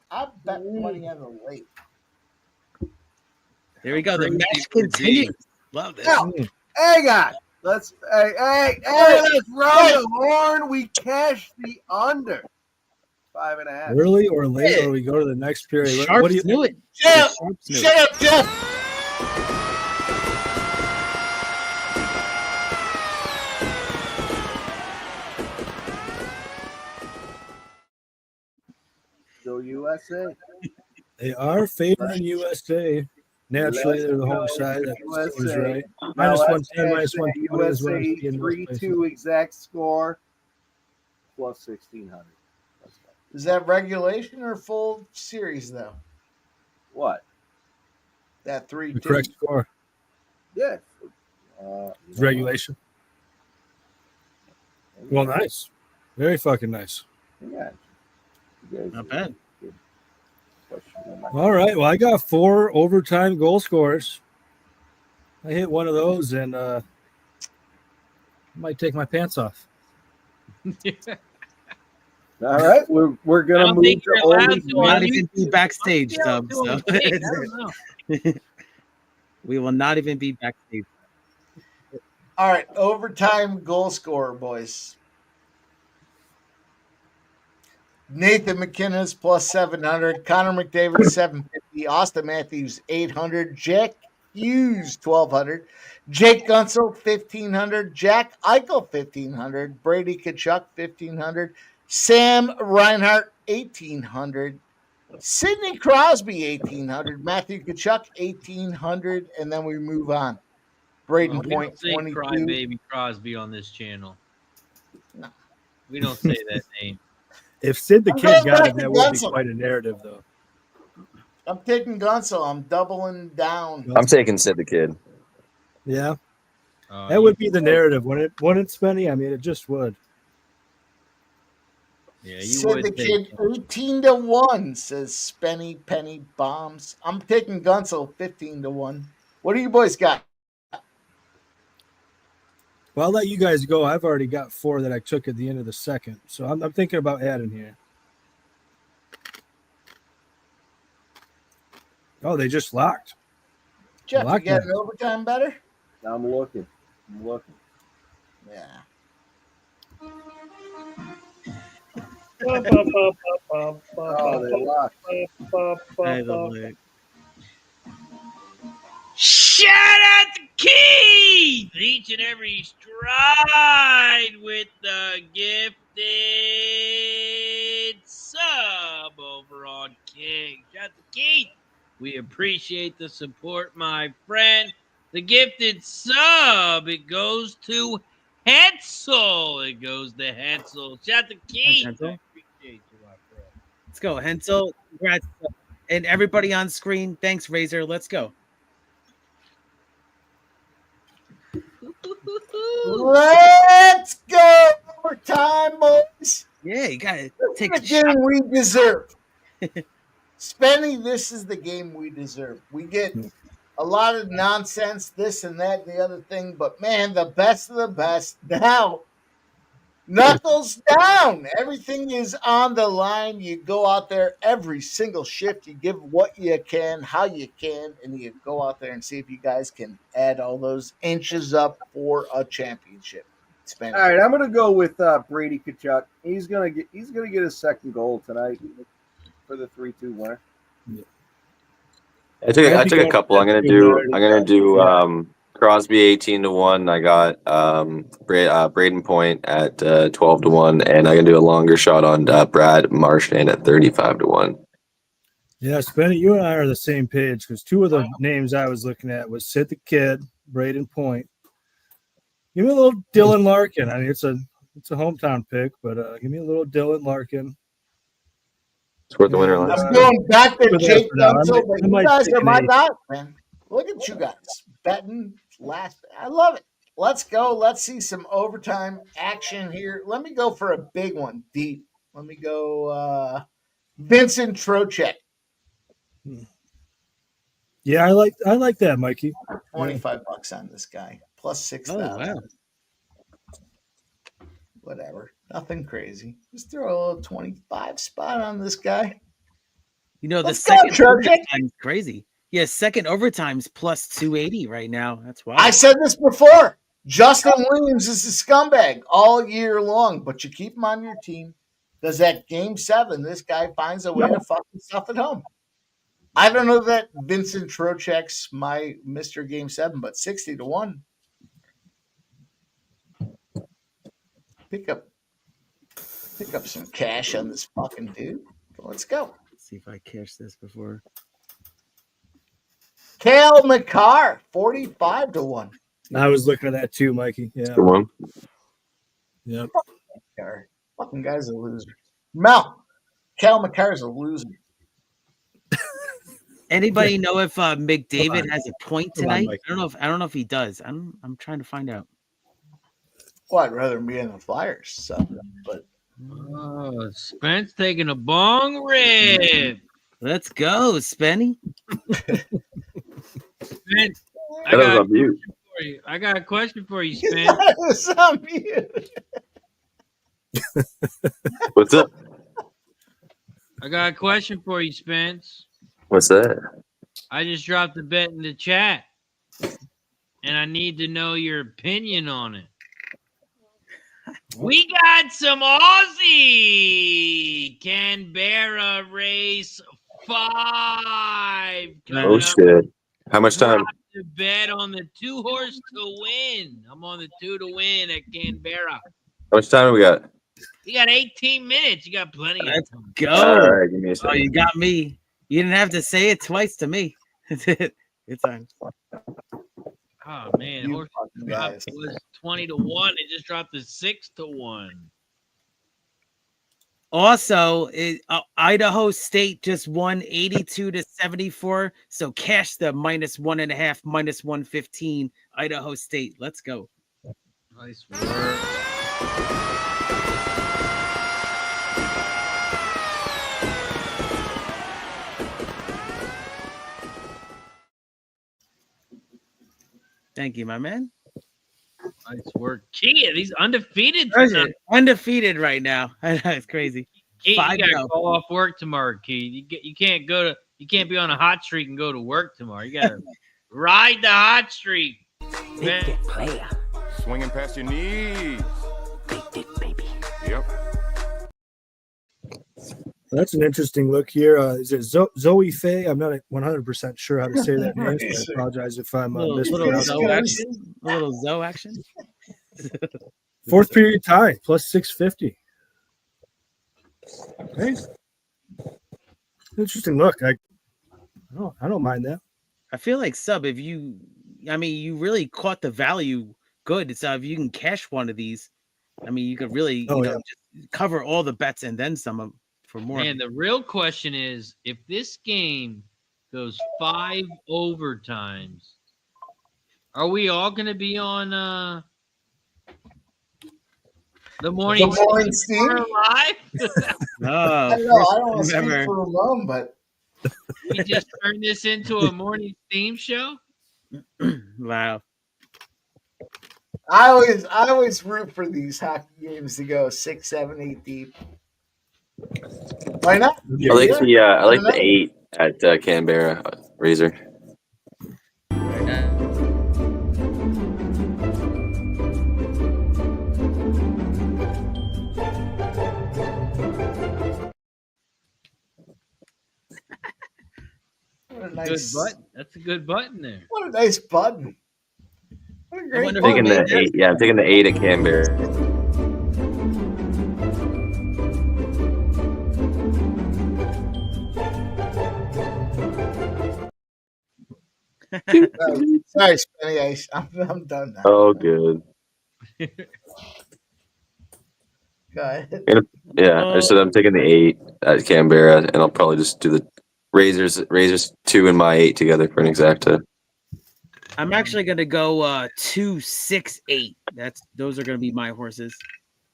I bet money on the late. Here we go. The match continues. Love this. Now, hang on. Let's let's round the horn. We cash the under 5.5. Early or late, or we go to the next period. Sharps What do you knew it. Shut up, Jeff. Go USA. They are favoring USA. Naturally, they're the home side. That was right. Minus 110, minus 120 is what I'm USA seeing most places. 3-2 exact score plus 1600. Is that regulation or full series though? What? That 3-2. The correct score. Yeah. It's regulation. Well, nice. Very fucking nice. Yeah. Not bad. All right. Well, I got 4 overtime goal scorers. I hit one of those, and I might take my pants off. All right, we're gonna move to only not even be backstage, Dub. So. We will not even be backstage. All right, overtime goal scorer, boys. Nathan MacKinnon's plus 700, Connor McDavid 750, Austin Matthews 800, Jack Hughes 1200, Jake Guentzel 1500, Jack Eichel 1500, Brady Tkachuk 1500, Sam Reinhart 1800, Sidney Crosby 1800, Matthew Tkachuk 1800, and then we move on. Braden We Point don't say 22. Crybaby Crosby on this channel. No, we don't say that name. If Sid the I'm Kid going got back it, to that would be Guentzel. quite a narrative, though. I'm taking Guentzel. I'm doubling down. I'm taking Sid the Kid. Yeah, that would be the narrative. When it wouldn't, Spenny. I mean, it just would. Yeah, you Said would the take kid 18-1, says Spenny Penny Bombs. I'm taking Guentzel 15-1. What do you boys got? Well, I'll let you guys go. I've already got 4 that I took at the end of the second, so I'm thinking about adding here. Oh, they just locked. Jeff, Lock you got that. an overtime better? I'm looking. Yeah. Oh, they locked. Shout out to Keith! Each and every stride with the gifted sub over on King. Shout out to Keith. We appreciate the support, my friend. The gifted sub, it goes to Hensel. It goes to Hensel. Shout out to Keith. Hensel. I appreciate you, my friend. Let's go, Hensel. Congrats. And everybody on screen, thanks, Razor. Let's go. Let's go, overtime, boys. Yeah, you gotta This take is the game we deserve. Spenny, this is the game we deserve. We get a lot of nonsense, this and that and the other thing, but man, the best of the best. Now, knuckles down. Everything is on the line. You go out there every single shift. You give what you can, how you can, and you go out there and see if you guys can add all those inches up for a championship. All right, I'm gonna go with Brady Tkachuk. He's gonna get his second goal tonight for the 3-2 winner. I took a couple. I'm gonna do Crosby 18-1. I got Braden Point at 12-1, and I'm gonna do a longer shot on Brad Marchand at 35-1. Yeah, Spenny, you and I are on the same page because two of the names I was looking at was Sid the Kid, Braden Point. Give me a little Dylan Larkin. I mean, it's a hometown pick, but give me a little Dylan Larkin. It's worth the winner last. I'm going back to Jake Guentzel, but you guys are my guys, man. Look at you guys betting last. I love it. Let's go. Let's see some overtime action here. Let me go for a big one, deep. Let me go Vincent Trocheck. Yeah, I like that, Mikey. $25 on this guy, plus 6,000. Oh, wow. Whatever. Nothing crazy. Just throw a little 25 spot on this guy. You know, the Let's go, second Trocheck. overtime is crazy. Yeah, second overtime's plus 280 right now. That's wild. I said this before. Justin Williams is a scumbag all year long, but you keep him on your team because at game 7, this guy finds a way to fucking stuff at home. I don't know that Vincent Trocheck's my Mr. Game 7, but 60-1. Pick up some cash on this fucking dude. Let's go. Let's see if I catch this before. Cale Makar, 45-1. I was looking at that too, Mikey. Yeah. Good one. Yep. Fucking guy's a loser. Mel, Cale Makar is a loser. Anybody know if McDavid has a point tonight? Mikey. I don't know if he does. I'm trying to find out. Well, I'd rather be in the Flyers, so, but Oh, Spence taking a bong rip. Let's go, Spenny. Spence, I That was got, on mute. for you. I got a question for you, Spence. it's on mute. What's up? I got a question for you, Spence. What's that? I just dropped the bet in the chat, and I need to know your opinion on it. We got some Aussie Canberra race 5. Oh shit! How much time? To bet on the 2-horse to win. I'm on the 2 to win at Canberra. How much time do we got? You got 18 minutes. You got plenty of Let's time. go. All right, give me a Oh, second. you got me. You didn't have to say it twice to me. It's on. Oh man, You horse fucking drop guys. was 20-1. It just dropped to 6-1. Also, Idaho State just won 82-74. So cash the -1.5, -115. Idaho State. Let's go. Nice work. Thank you, my man. Nice work. Kia, these undefeated Where's tonight. it? Undefeated right now. I know, it's crazy. Key, you 5-0. gotta call off work tomorrow, Key. You can't be on a hot streak and go to work tomorrow. You gotta ride the hot streak. Big dick player. Swinging past your knees. Big dick, baby. Yep. That's an interesting look here. Is it Zoe Faye? I'm not 100% sure how to say that name. So I apologize if I'm Little mispronouncing Zoe it. action. A little Zoe action. Fourth period tie, plus 650. Nice. Interesting look. I don't mind that. I feel like if you really caught the value good. So if you can cash one of these, you could really just cover all the bets and then some for more. Man, the real question is, if this game goes 5 overtimes, are we all going to be on The morning steam. Live. I don't know. I don't want to speak for Ramon, but we just turned this into a morning steam show. Wow. I always root for these hockey games to go 6, 7, 8 deep. Why not? I like the 8 at Canberra, Razor. Nice button. That's a good button there. What a nice button. What a great I'm taking the 8. Yeah, I'm taking the 8 at Canberra. Sorry, Spenny. I'm done now. Oh, good. Go ahead. Yeah, I said I'm taking the 8 at Canberra, and I'll probably just do the Razors 2 and my 8 together for an exacta. I'm actually gonna go 2, 6, 8. Those are gonna be my horses.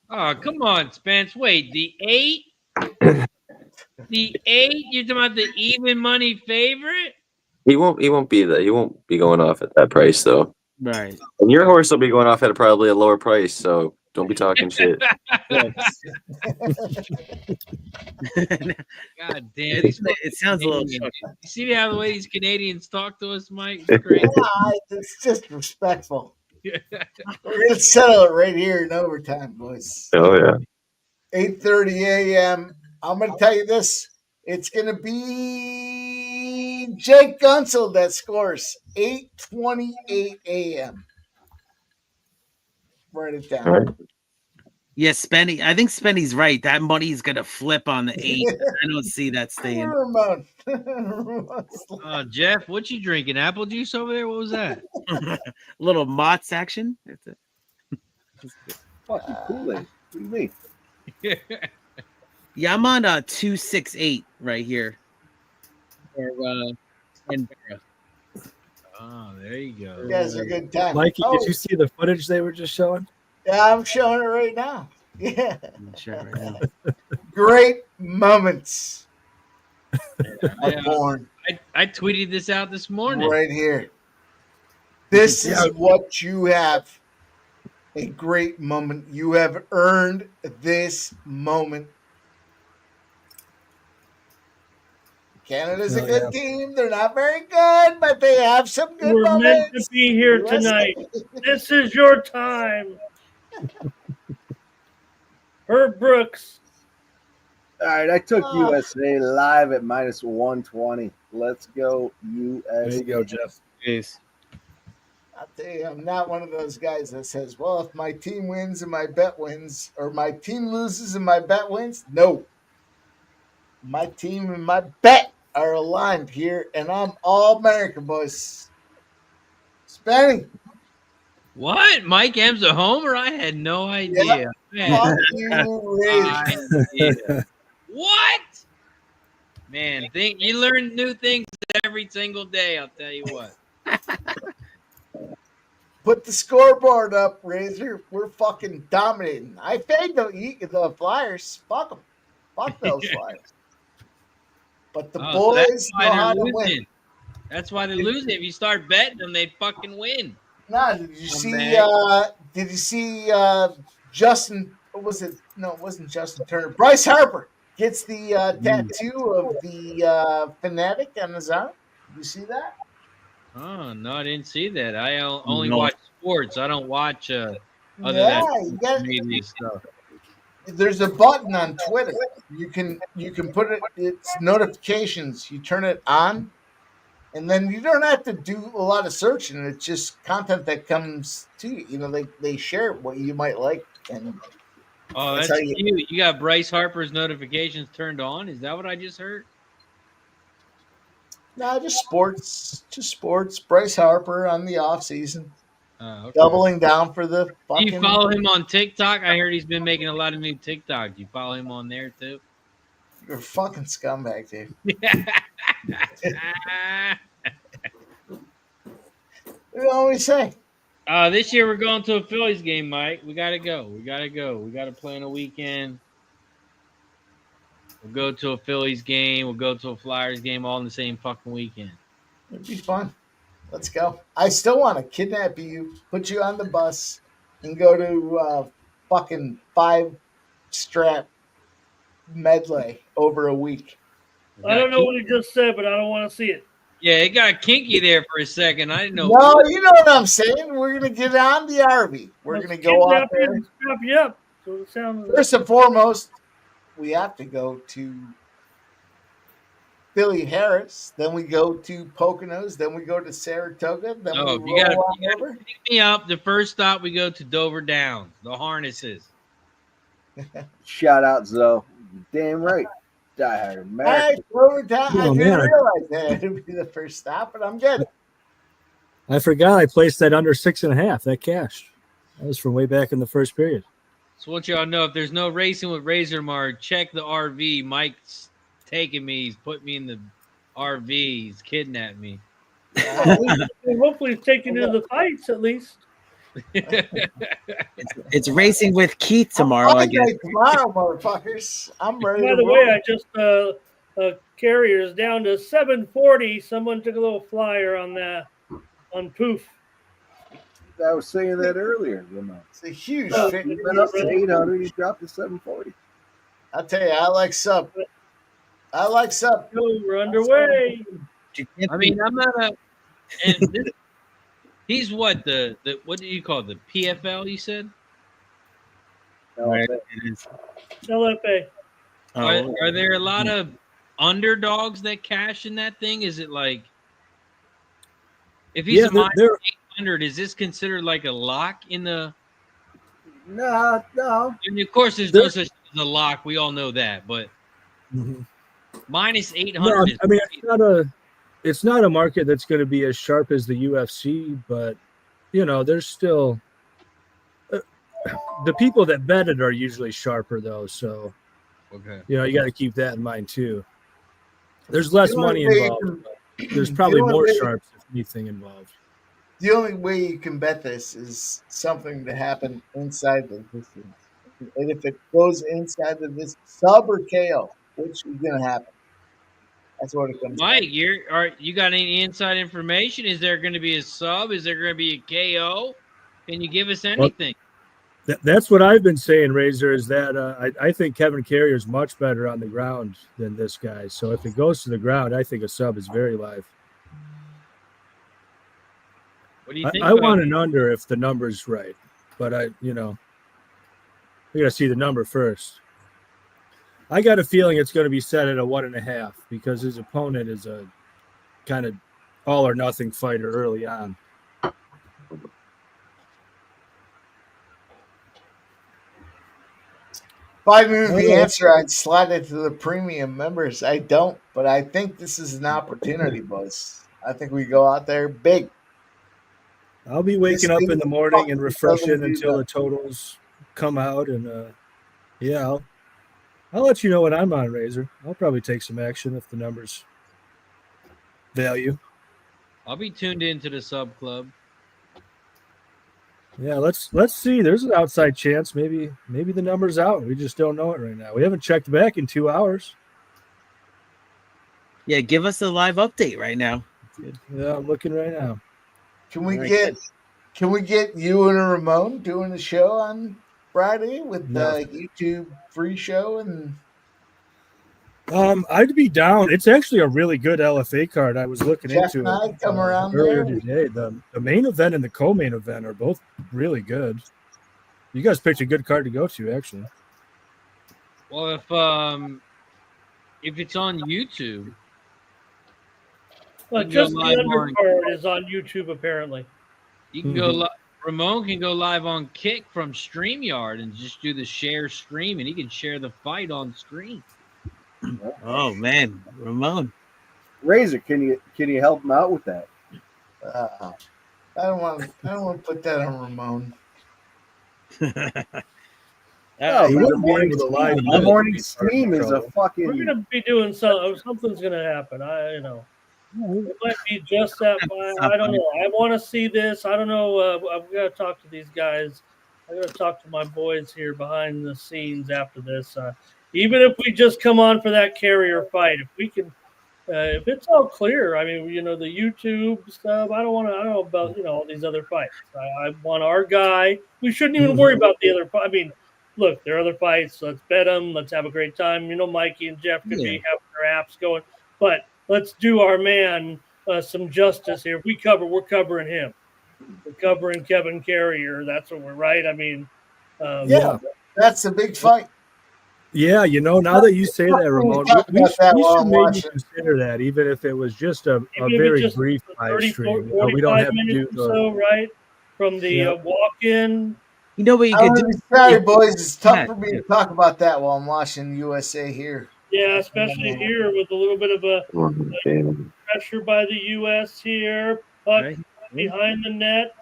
Oh, come on, Spence. Wait, the 8? The 8? You're talking about the even money favorite? He won't be going off at that price though. Right. And your horse will be going off at probably a lower price, so don't be talking shit. God damn. It sounds a little. You see how the way these Canadians talk to us, Mike? It's crazy. It's just respectful. We're gonna settle it right here in overtime, boys. Oh yeah. 8:30 a.m. I'm gonna tell you this. It's gonna be Jake Guentzel that scores 8:28 a.m. Write it down. Right. Yes, Spenny. I think Spenny's right. That money's gonna flip on the 8. I don't see that staying. Jeff, what you drinking? Apple juice over there? What was that? A little Mott's action. That's it. Fucking Kool-Aid. What do you mean? Yeah, I'm on 2, 6, 8 right here. Or Canberra. Oh, there you go. You guys are good time. Mikey, did you see the footage they were just showing? Yeah, I'm showing it right now. Yeah. Right now. Great moments. Born. I tweeted this out this morning. Right here. This is what you have. A great moment. You have earned this moment. Canada's a good team. They're not very good, but they have some good We're moments. meant to be here tonight. This is your time. Herb Brooks. All right, I took USA live at minus 120. Let's go, USA. There you go, Jeff. Peace. I'll tell you, I'm not one of those guys that says, well, if my team wins and my bet wins, or my team loses and my bet wins. No. My team and my bet are aligned here, and I'm all American, boys. Spanny. What? Mike M's a homer? I had no idea. Fuck you, What? Man, you learn new things every single day, I'll tell you what. Put the scoreboard up, Razor. We're fucking dominating. I fade the Flyers. Fuck them. Fuck those Flyers. But the boys know how to win. That's why they're losing. If you start betting them, they fucking win. Nah, did you see Justin? What was it? No, it wasn't Justin Turner. Bryce Harper gets the tattoo of the fanatic on his arm. Did you see that? Oh, no, I didn't see that. I only watch sports. I don't watch other than media stuff. There's a button on Twitter. You can put it. It's notifications. You turn it on, and then you don't have to do a lot of searching. It's just content that comes to you. You know, they share what you might like, and that's cute. You got Bryce Harper's notifications turned on. Is that what I just heard? No, just sports. Just sports. Bryce Harper on the off season. Okay. Doubling down for the fucking... Do you follow him on TikTok? I heard he's been making a lot of new TikTok. Do you follow him on there too? You're a fucking scumbag, dude. What do you always say? This year we're going to a Phillies game, Mike. We gotta go. We gotta plan a weekend. We'll go to a Phillies game. We'll go to a Flyers game, all in the same fucking weekend. It'd be fun. Let's go. I still want to kidnap you, put you on the bus, and go to fucking 5-strap medley over a week. I don't know what he just said, but I don't want to see it. Yeah, it got kinky there for a second. I didn't know. No, you know what I'm saying. We're gonna get on the RV. We're gonna go out there. And strap you up. So it sounds First and foremost, we have to go to Philly Harris. Then we go to Poconos. Then we go to Saratoga. Then No, we you gotta over. pick me up. The first stop we go to Dover Downs, the harnesses. Shout out, Zoe. Damn right. Die Hard American. Dover Downs. I Oh, didn't man. realize that it would be the first stop, but I'm good. I forgot I placed that under 6.5. That cashed. That was from way back in the first period. So what y'all know, if there's no racing with Razormar, check the RV. Mike's taking me. He's put me in the RV. He's kidnapped me. hopefully he's taking into the fights at least. It's racing with Keith tomorrow, I guess. Tomorrow, motherfuckers. I'm ready. By the way, I just carriers down to 740. Someone took a little flyer on that on Poof. I was saying that earlier. It's a huge He fit. went up to 800. He dropped to 740. I'll tell you, I like sub. We're underway. I mean, I'm not a. And this, he's what the what do you call it, the PFL? You said. Right, it is. LFA. Are there a lot of underdogs that cash in that thing? Is it like if he's a minus 800, is this considered like a lock in the? No. And of course, there's no such thing as a lock. We all know that, but minus 800. No, I mean, it's not a market that's going to be as sharp as the UFC, but there's still the people that bet it are usually sharper though. So, you got to keep that in mind too. There's less money involved. There's probably more sharps, if anything, involved. The only way you can bet this is something to happen inside the distance. And if it goes inside the distance, sub or KO, which is going to happen. That's what it comes Mike, down to. you got any inside information? Is there going to be a sub? Is there going to be a KO? Can you give us anything? That's what I've been saying, Razor, is that I think Kevin Carrier is much better on the ground than this guy. So if it goes to the ground, I think a sub is very live. What do you think? I want an under if the number's right, but we got to see the number first. I got a feeling it's going to be set at a 1.5 because his opponent is a kind of all or nothing fighter early on. If I knew the answer, I'd slide it to the premium members. I don't, but I think this is an opportunity, boys. I think we go out there big. I'll be waking up in the morning and refreshing until the totals come out, and I'll let you know when I'm on, Razor. I'll probably take some action if the numbers value. I'll be tuned into the sub club. Yeah, let's see. There's an outside chance. Maybe the number's out. We just don't know it right now. We haven't checked back in 2 hours. Yeah, give us a live update right now. Yeah, I'm looking right now. Can we get you and Ramon doing the show on Friday with the YouTube free show? And I'd be down. It's actually a really good LFA card. I was looking Jeff into and I it come around earlier there. today. The main event and the co-main event are both really good. You guys picked a good card to go to, actually. Well, if it's on YouTube, Well, just the undercard is on YouTube apparently. You can go. Ramon can go live on Kick from StreamYard and just do the share stream, and he can share the fight on screen. Oh man, Ramon. Razor, can you help him out with that? I don't want to put that on Ramon. The morning stream is a fucking. We're gonna be doing something. Something's gonna happen. It might be just that. I don't know. I want to see this. I don't know. I've got to talk to these guys. I got to talk to my boys here behind the scenes after this. Even if we just come on for that carrier fight, if we can, if it's all clear, I mean, the YouTube stuff. I don't know about all these other fights. I want our guy. We shouldn't even worry about the other. I mean, look, there are other fights. Let's bet them. Let's have a great time. Mikey and Jeff could be having their apps going, but let's do our man some justice here. If we cover, we're covering him. We're covering Kevin Carrier. That's what we're right. I mean, that's a big fight. Yeah, now that you say that, Ramon, we should maybe consider that, even if it was just a very brief live stream. We don't have to do right from the walk-in. You know what you could do? Sorry, boys. It's tough for me to talk about that while I'm watching USA here. Yeah, especially here with a little bit of a pressure by the U.S. here. Puck behind the net.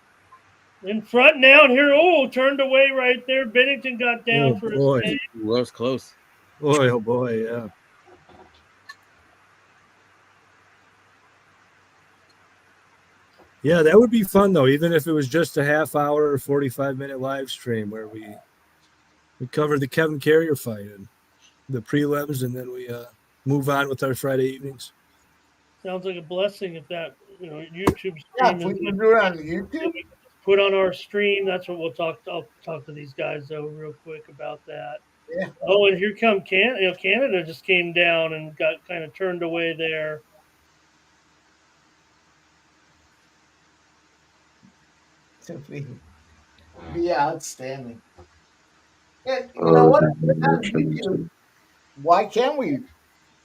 In front now, and here, turned away right there. Bennington got down for a save. That was close. Boy, oh boy, yeah. Yeah, that would be fun, though, even if it was just a half-hour or 45-minute live stream where we covered the Kevin Carrier fight and the prelims, and then we move on with our Friday evenings. Sounds like a blessing if that, YouTube stream. Yeah, if we can do it on YouTube. Put on our stream. That's what we'll talk. I'll talk to these guys though real quick about that. Yeah. Oh, and here come Canada. Canada just came down and got kind of turned away there. Be outstanding. And you know what? Why can't we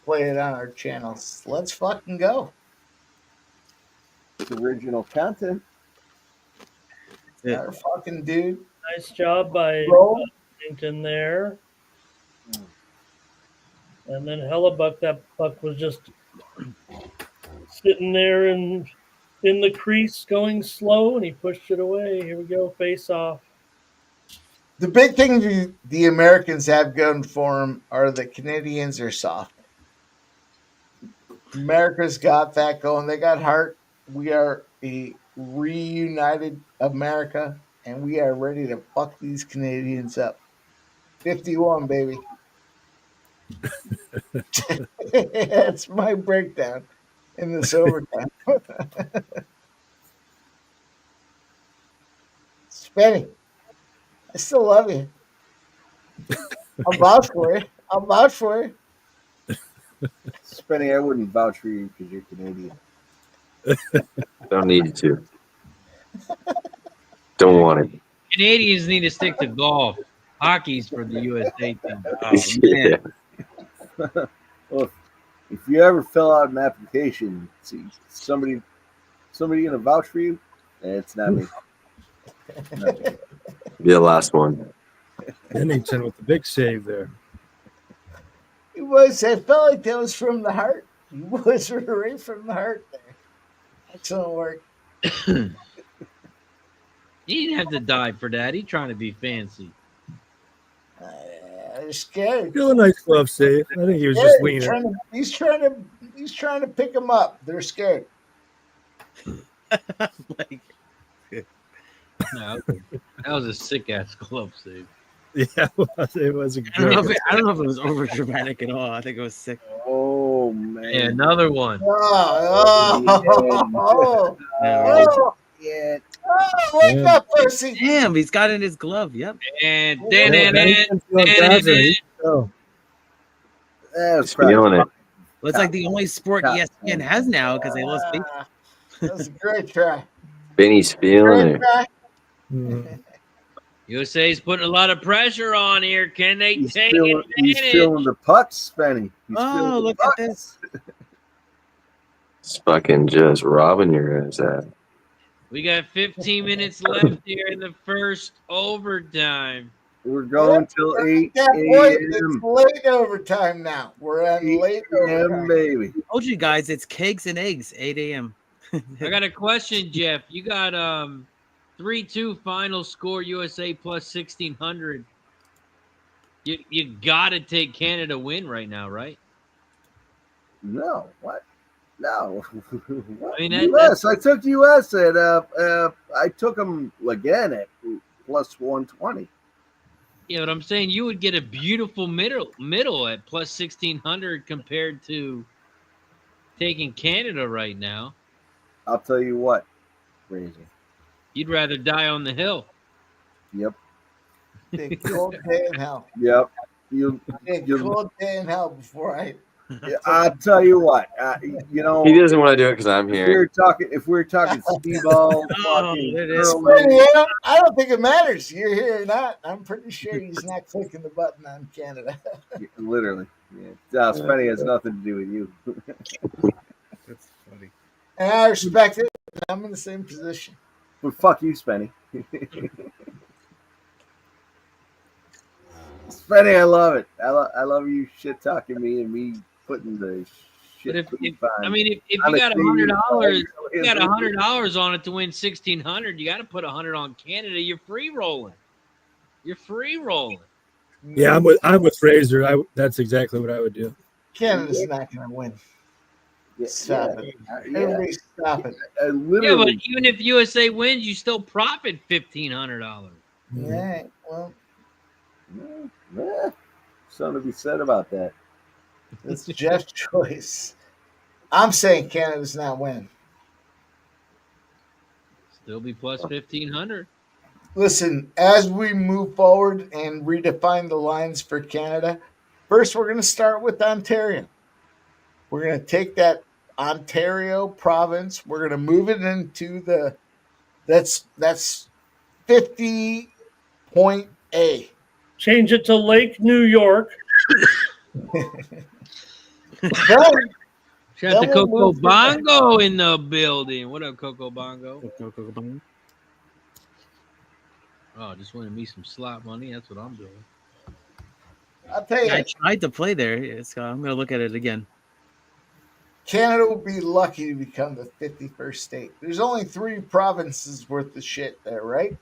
play it on our channels? Let's fucking go. It's original content. Our fucking dude. Nice job by Bennington there. And then Hellebuck, that puck was just sitting there in the crease going slow, and he pushed it away. Here we go, face off. The big thing the Americans have going for them are the Canadians are soft. America's got that going. They got heart. We are a reunited America, and we are ready to fuck these Canadians up. 51, baby. That's my breakdown in this overtime. Spenny, I still love you. I'll vouch for you. I'll vouch for you. Spenny, I wouldn't vouch for you because you're Canadian. Don't need to. Don't want it. Canadians need to stick to golf. Hockey's for the USA team. Well, if you ever fill out an application, see somebody gonna vouch for you, it's not me. Be the last one. Bennington with the big save there. It was. I felt like that was from the heart. It was right from the heart there. Excellent work. He didn't have to die for that. He's trying to be fancy. They're scared. Still a nice glove save. I think he was just leaning. He's trying to pick them up. They're scared. No, that was a sick ass glove save. Yeah, it was a I don't know if it was over dramatic at all. I think it was sick. Oh man. Yeah, another one. Yeah. Oh, wake up, Percy. Damn, he's got it in his glove. Yep. And That's feeling it. Looks like the only sport ESPN has now because they lost baseball. That was a great try. Benny's feeling it. USA's putting a lot of pressure on here. Can they take it? He's feeling the pucks, Benny. Oh, look at this. It's fucking just robbing your ass out. We got 15 minutes left here in the first overtime. We're going till 8 a.m. It's late overtime now. We're at late overtime, baby. I told you guys, it's cakes and eggs, 8 a.m. I got a question, Jeff. You got 3-2 final score, USA plus 1,600. You got to take Canada win right now, right? No, what? No. I mean, U.S. I took U.S. at I took them again at plus 120. Yeah, but I'm saying you would get a beautiful middle at plus 1,600 compared to taking Canada right now. I'll tell you what, Razor. You'd rather die on the hill. Yep. Big cold day in hell. Yep. Big cold day in hell before I. I'll tell you what. You know, He doesn't want to do it because I'm if here. we're talking speedball, I don't think it matters. You're here or not. I'm pretty sure he's not clicking the button on Canada. Literally. Yeah. Spenny has nothing to do with you. That's funny. And I respect it. I'm in the same position. But fuck you, Spenny. Spenny, I love it. I love you shit talking me and me putting the shit. But if you got $100, you got $100 on it to win 1,600. You got to put 100 on Canada. You're free rolling. Yeah, I'm with Fraser. That's exactly what I would do. Canada's not going to win. Stop it. Everybody stop it. Yeah, but even if USA wins, you still profit $1,500. Yeah, well. Something to be said about that. It's Jeff's choice. I'm saying Canada's not winning. Still be plus 1,500. Listen, as we move forward and redefine the lines for Canada, first we're going to start with Ontario. We're going to take that Ontario province. We're going to move it into that's 50.A. Change it to Lake New York. Shout out to Coco Bongo in the building. What up, Coco Bongo? Oh, just winning me some slot money. That's what I'm doing. I'll tell you. I tried to play there. I'm going to look at it again. Canada will be lucky to become the 51st state. There's only 3 provinces worth of shit there, right?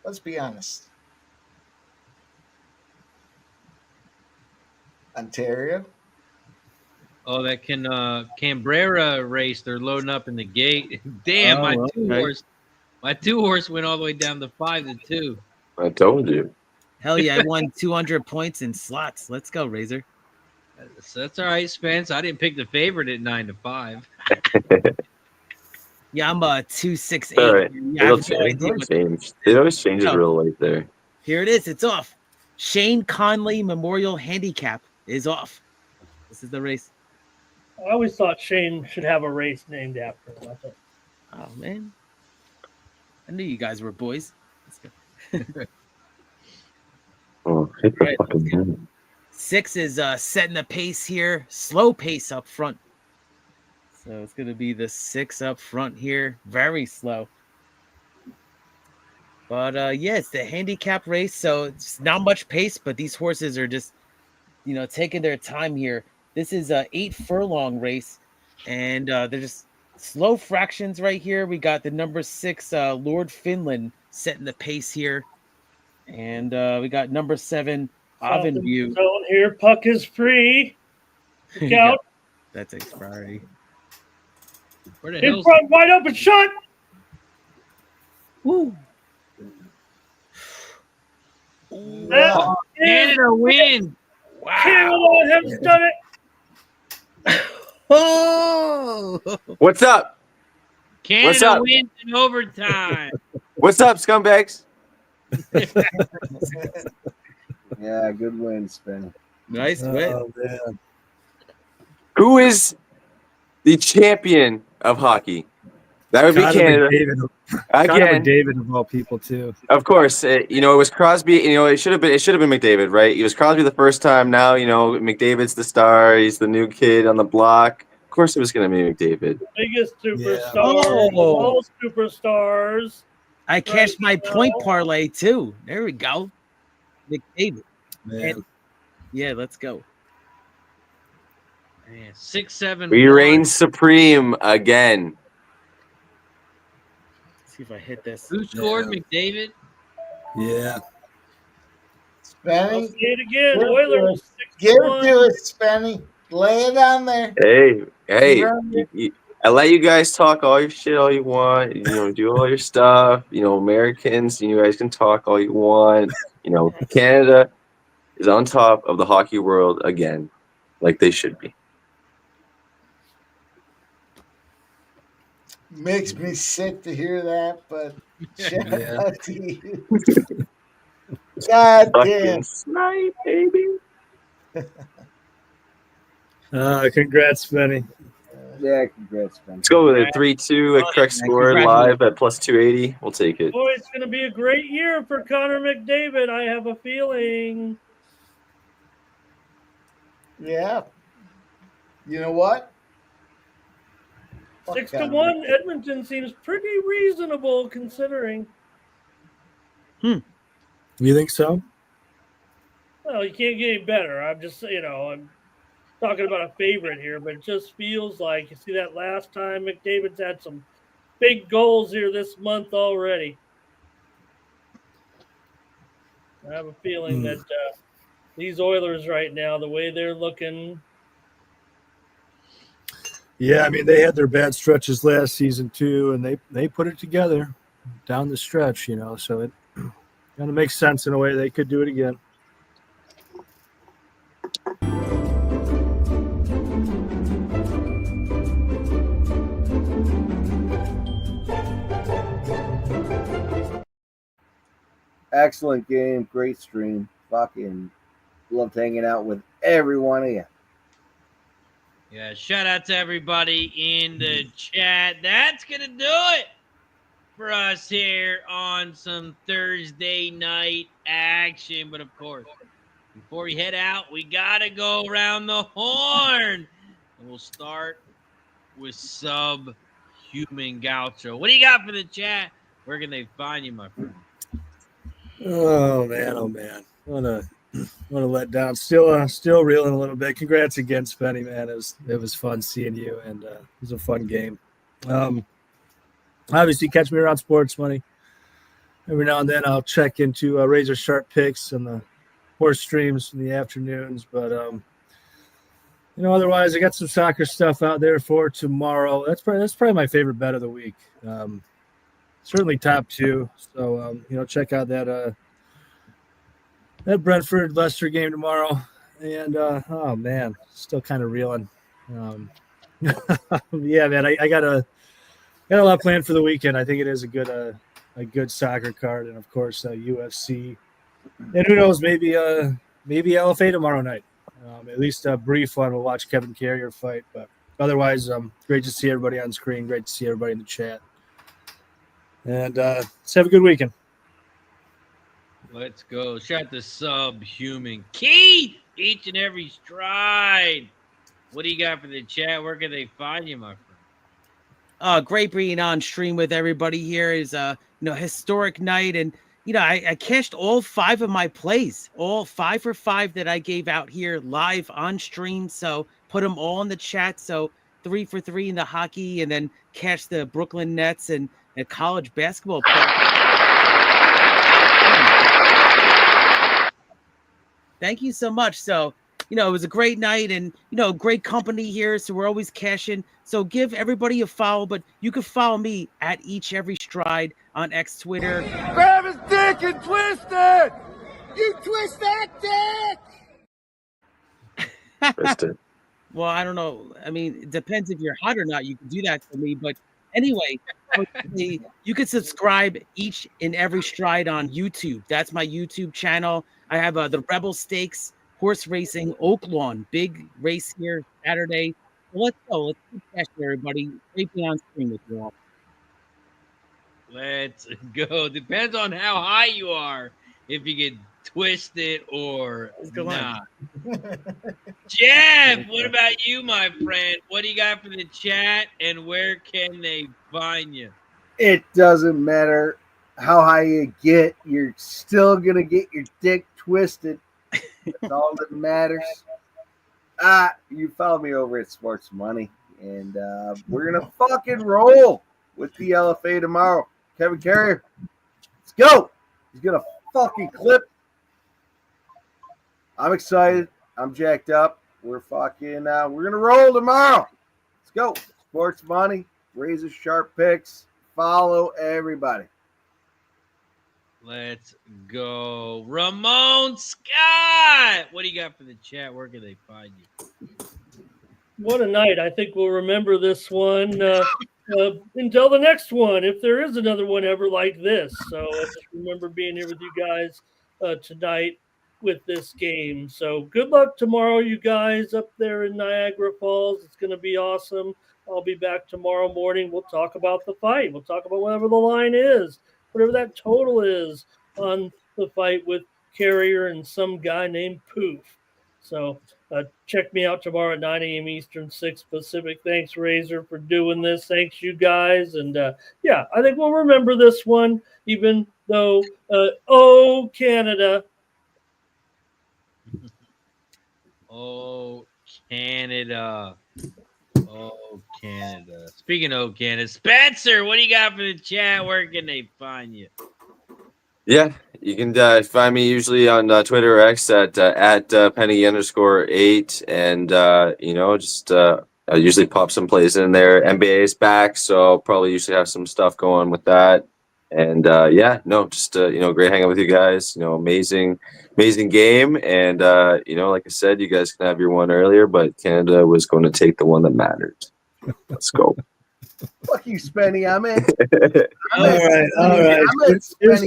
Let's be honest. Ontario. Oh, that Canberra race. They're loading up in the gate. Damn, my two horse went all the way down to 5-2. I told you. Hell yeah, I won 200 points in slots. Let's go, Razor. So that's all right, Spence. I didn't pick the favorite at 9-5. Yeah, I'm 268. All right. Yeah, It always changes real late there. Here it is. It's off. Shane Conley Memorial Handicap is off. This is the race. I always thought Shane should have a race named after him. I thought. Oh, man. I knew you guys were boys. Let's go. Hit the fucking gun. 6 is setting the pace here. Slow pace up front. So it's going to be the 6 up front here. Very slow. But, yeah, it's the handicap race. So it's not much pace, but these horses are just, taking their time here. This is a 8 furlong race. And they're just slow fractions right here. We got the number 6, Lord Finland, setting the pace here. And we got number 7, Avenview. Zone here. Puck is free. Look out. That's expiry. Where the In hell's front, wide open shot. Woo. That Canada win. Wow. Canada has done it. Oh. What's up? Canada wins in overtime. What's up, scumbags? Yeah, good win, Spin. Nice win. Oh, man. Who is the champion of hockey? That would be Canada. Again, McDavid of all people too. Of course, it was Crosby. It should have been McDavid, right? It was Crosby the first time. Now McDavid's the star. He's the new kid on the block. Of course, it was going to be McDavid. Biggest superstar. All superstars. I cashed my point parlay too. There we go. McDavid. Man. Yeah, let's go. Man, 6-7. We reign supreme again. Let's see if I hit this. Who scored, McDavid? Yeah. Spenny. See it again. Oilers. Give it to us, Spenny. Lay it on there. Hey, I let you guys talk all your shit all you want. Do all your stuff. Americans, you guys can talk all you want. Canada is on top of the hockey world again, like they should be. Makes me sick to hear that, but shout out to you. God damn. Snipe, baby. Congrats, Benny. Yeah, congrats, Ben. Let's go with a 3-2 at correct score live at plus 280. We'll take it. Boy, it's going to be a great year for Connor McDavid. I have a feeling. Yeah. You know what? 6-1, Edmonton seems pretty reasonable considering. You think so? Well, you can't get any better. I'm just, I'm talking about a favorite here, but it just feels like you see that last time McDavid's had some big goals here this month already. I have a feeling that these Oilers right now, the way they're looking. Yeah, I mean, they had their bad stretches last season too, and they put it together down the stretch, so it kind of makes sense in a way they could do it again. Excellent game, great stream. Fucking loved hanging out with every one of you. Yeah, shout out to everybody in the chat. That's going to do it for us here on some Thursday night action. But, of course, before we head out, we got to go around the horn. And we'll start with Subhuman Gaucho. What do you got for the chat? Where can they find you, my friend? Oh man. What a letdown. Still reeling a little bit. Congrats again, Spenny, man. It was fun seeing you, and it was a fun game. Obviously, catch me around Sports Money. Every now and then, I'll check into razor sharp picks and the horse streams in the afternoons. But otherwise, I got some soccer stuff out there for tomorrow. That's probably my favorite bet of the week. Certainly top two. So check out that Brentford Leicester game tomorrow. And oh man, still kind of reeling. Yeah, man, I got a lot planned for the weekend. I think it is a good soccer card, and of course UFC. And who knows, maybe LFA tomorrow night. At least a brief one. We'll watch Kevin Carrier fight. But otherwise, great to see everybody on screen. Great to see everybody in the chat. And let's have a good weekend. Let's go. Shout out to Subhuman. Key each and every stride. What do you got for the chat? Where can they find you, my friend? Great being on stream with everybody here. Is historic night, and I cashed all 5 of my plays, all 5 for 5 that I gave out here live on stream. So put them all in the chat. So 3 for 3 in the hockey, and then cashed the Brooklyn Nets and a college basketball player. Thank you so much. So, it was a great night and, great company here. So we're always cashing. So give everybody a follow, but you can follow me at Each Every Stride on X Twitter. Grab his dick and twist it! You twist that dick! Twist it. Well, I don't know. I mean, it depends if you're hot or not. You can do that for me. But anyway, you can subscribe Each and Every Stride on YouTube. That's my YouTube channel. I have the Rebel Stakes horse racing Oak Lawn big race here Saturday. So let's go. Let's keep cashing, everybody. Great being on screen with you all. Let's go. Depends on how high you are. If you get twisted or not. Jeff, what about you, my friend? What do you got for the chat, and where can they find you? It doesn't matter how high you get, you're still going to get your dick twisted. That's all that matters. You follow me over at Sports Money, and we're going to fucking roll with the LFA tomorrow. Kevin Carrier, let's go. He's going to fucking clip. I'm excited. I'm jacked up. We're fucking, we're going to roll tomorrow. Let's go. Sports Money, Razor Sharp Picks. Follow everybody. Let's go. Ramon Scott. What do you got for the chat? Where can they find you? What a night. I think we'll remember this one until the next one, if there is another one ever like this. So I just remember being here with you guys tonight with this game. So good luck tomorrow, you guys, up there in Niagara Falls. It's going to be awesome. I'll be back tomorrow morning. We'll talk about the fight. We'll talk about whatever the line is, whatever that total is on the fight with Carrier and some guy named Poof. So check me out tomorrow at 9 a.m. Eastern, 6 Pacific. Thanks, Razor, for doing this. Thanks, you guys. And, yeah, I think we'll remember this one, even though, Canada. Oh, Canada. Oh, Canada. Speaking of Canada, Spencer, what do you got for the chat? Where can they find you? Yeah, you can find me usually on Twitter or X at penny_8, and just I usually pop some plays in there. NBA is back, so I'll probably usually have some stuff going with that. And great hanging out with you guys. Amazing game. And like I said, you guys can have your one earlier, but Canada was going to take the one that mattered. Let's go. Fuck you, Spenny. I'm in. All right.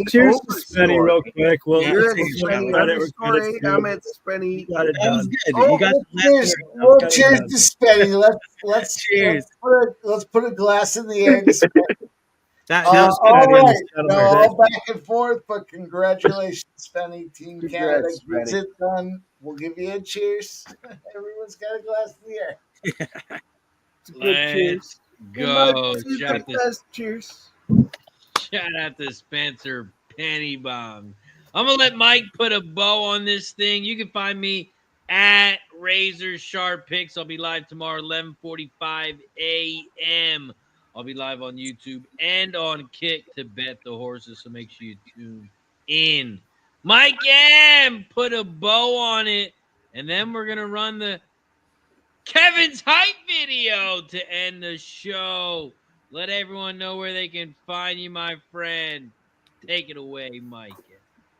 Cheers to Spenny real quick. Well, you're at Spenny. I'm at Spenny. That was good. Oh, You got cheers to Spenny. Let's cheers. Let's put a glass in the air. that all right. All back and forth, but congratulations, Spenny. Team Canada gets it done. We'll give you a cheers. Everyone's got a glass in the air. Let's go. Cheers. Shout out to Spencer Penny Bomb. I'm going to let Mike put a bow on this thing. You can find me at Razor Sharp Picks. I'll be live tomorrow, 11:45 a.m. I'll be live on YouTube and on Kick to bet the horses, so make sure you tune in. Mike M, put a bow on it, and then we're going to run the Kevin's hype video to end the show. Let everyone know where they can find you, my friend. Take it away, Mike.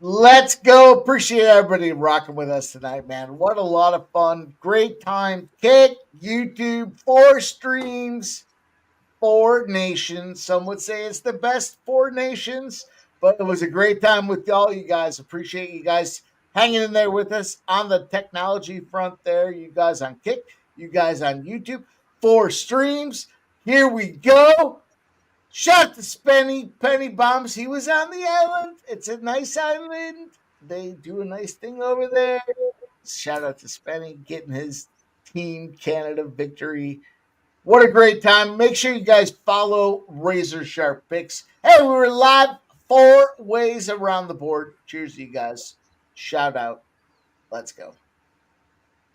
Let's go. Appreciate everybody rocking with us tonight, man. What a lot of fun. Great time. Kick, YouTube, 4 streams, 4 nations. Some would say it's the best 4 nations, but it was a great time with all you guys. Appreciate you guys hanging in there with us on the technology front there. You guys on Kick, you guys on YouTube, 4 streams. Here we go. Shout out to Penny Bombs. He was on the island. It's a nice island. They do a nice thing over there. Shout out to Spenny getting his Team Canada victory. What a great time. Make sure you guys follow Razor Sharp Picks. Hey, we were live 4 ways around the board. Cheers to you guys. Shout out. Let's go.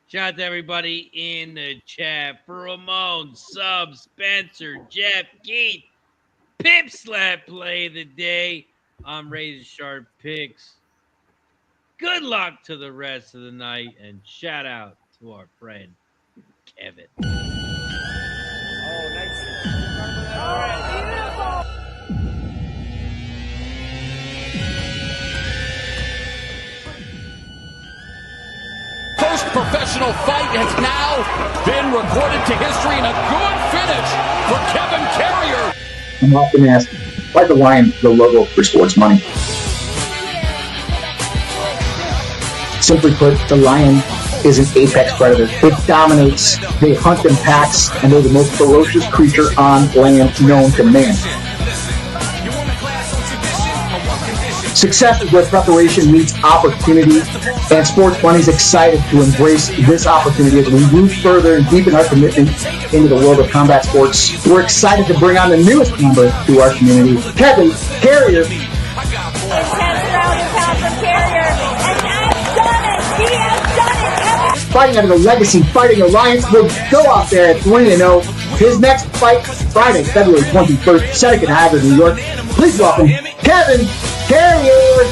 Shout out to everybody in the chat. For Ramon, Sub, Spencer, Jeff, Keith, Pip Slap play of the day. I'm Razor Sharp Picks. Good luck to the rest of the night, and shout out to our friend Kevin. First professional fight has now been recorded to history, and a good finish for Kevin Carrier. I'm often asked, why the lion the logo for sports money? Simply put, the lion is an apex predator. It dominates, they hunt in packs, and they're the most ferocious creature on land known to man. Success is where preparation meets opportunity, and Sports Money is excited to embrace this opportunity as we move further and deepen our commitment into the world of combat sports. We're excited to bring on the newest member to our community, Kevin Carrier. Fighting under the legacy Fighting Alliance will go out there at 3-0. His next fight, Friday, February 21st, Seneca Harbor, New York. Please welcome Kevin Carrier.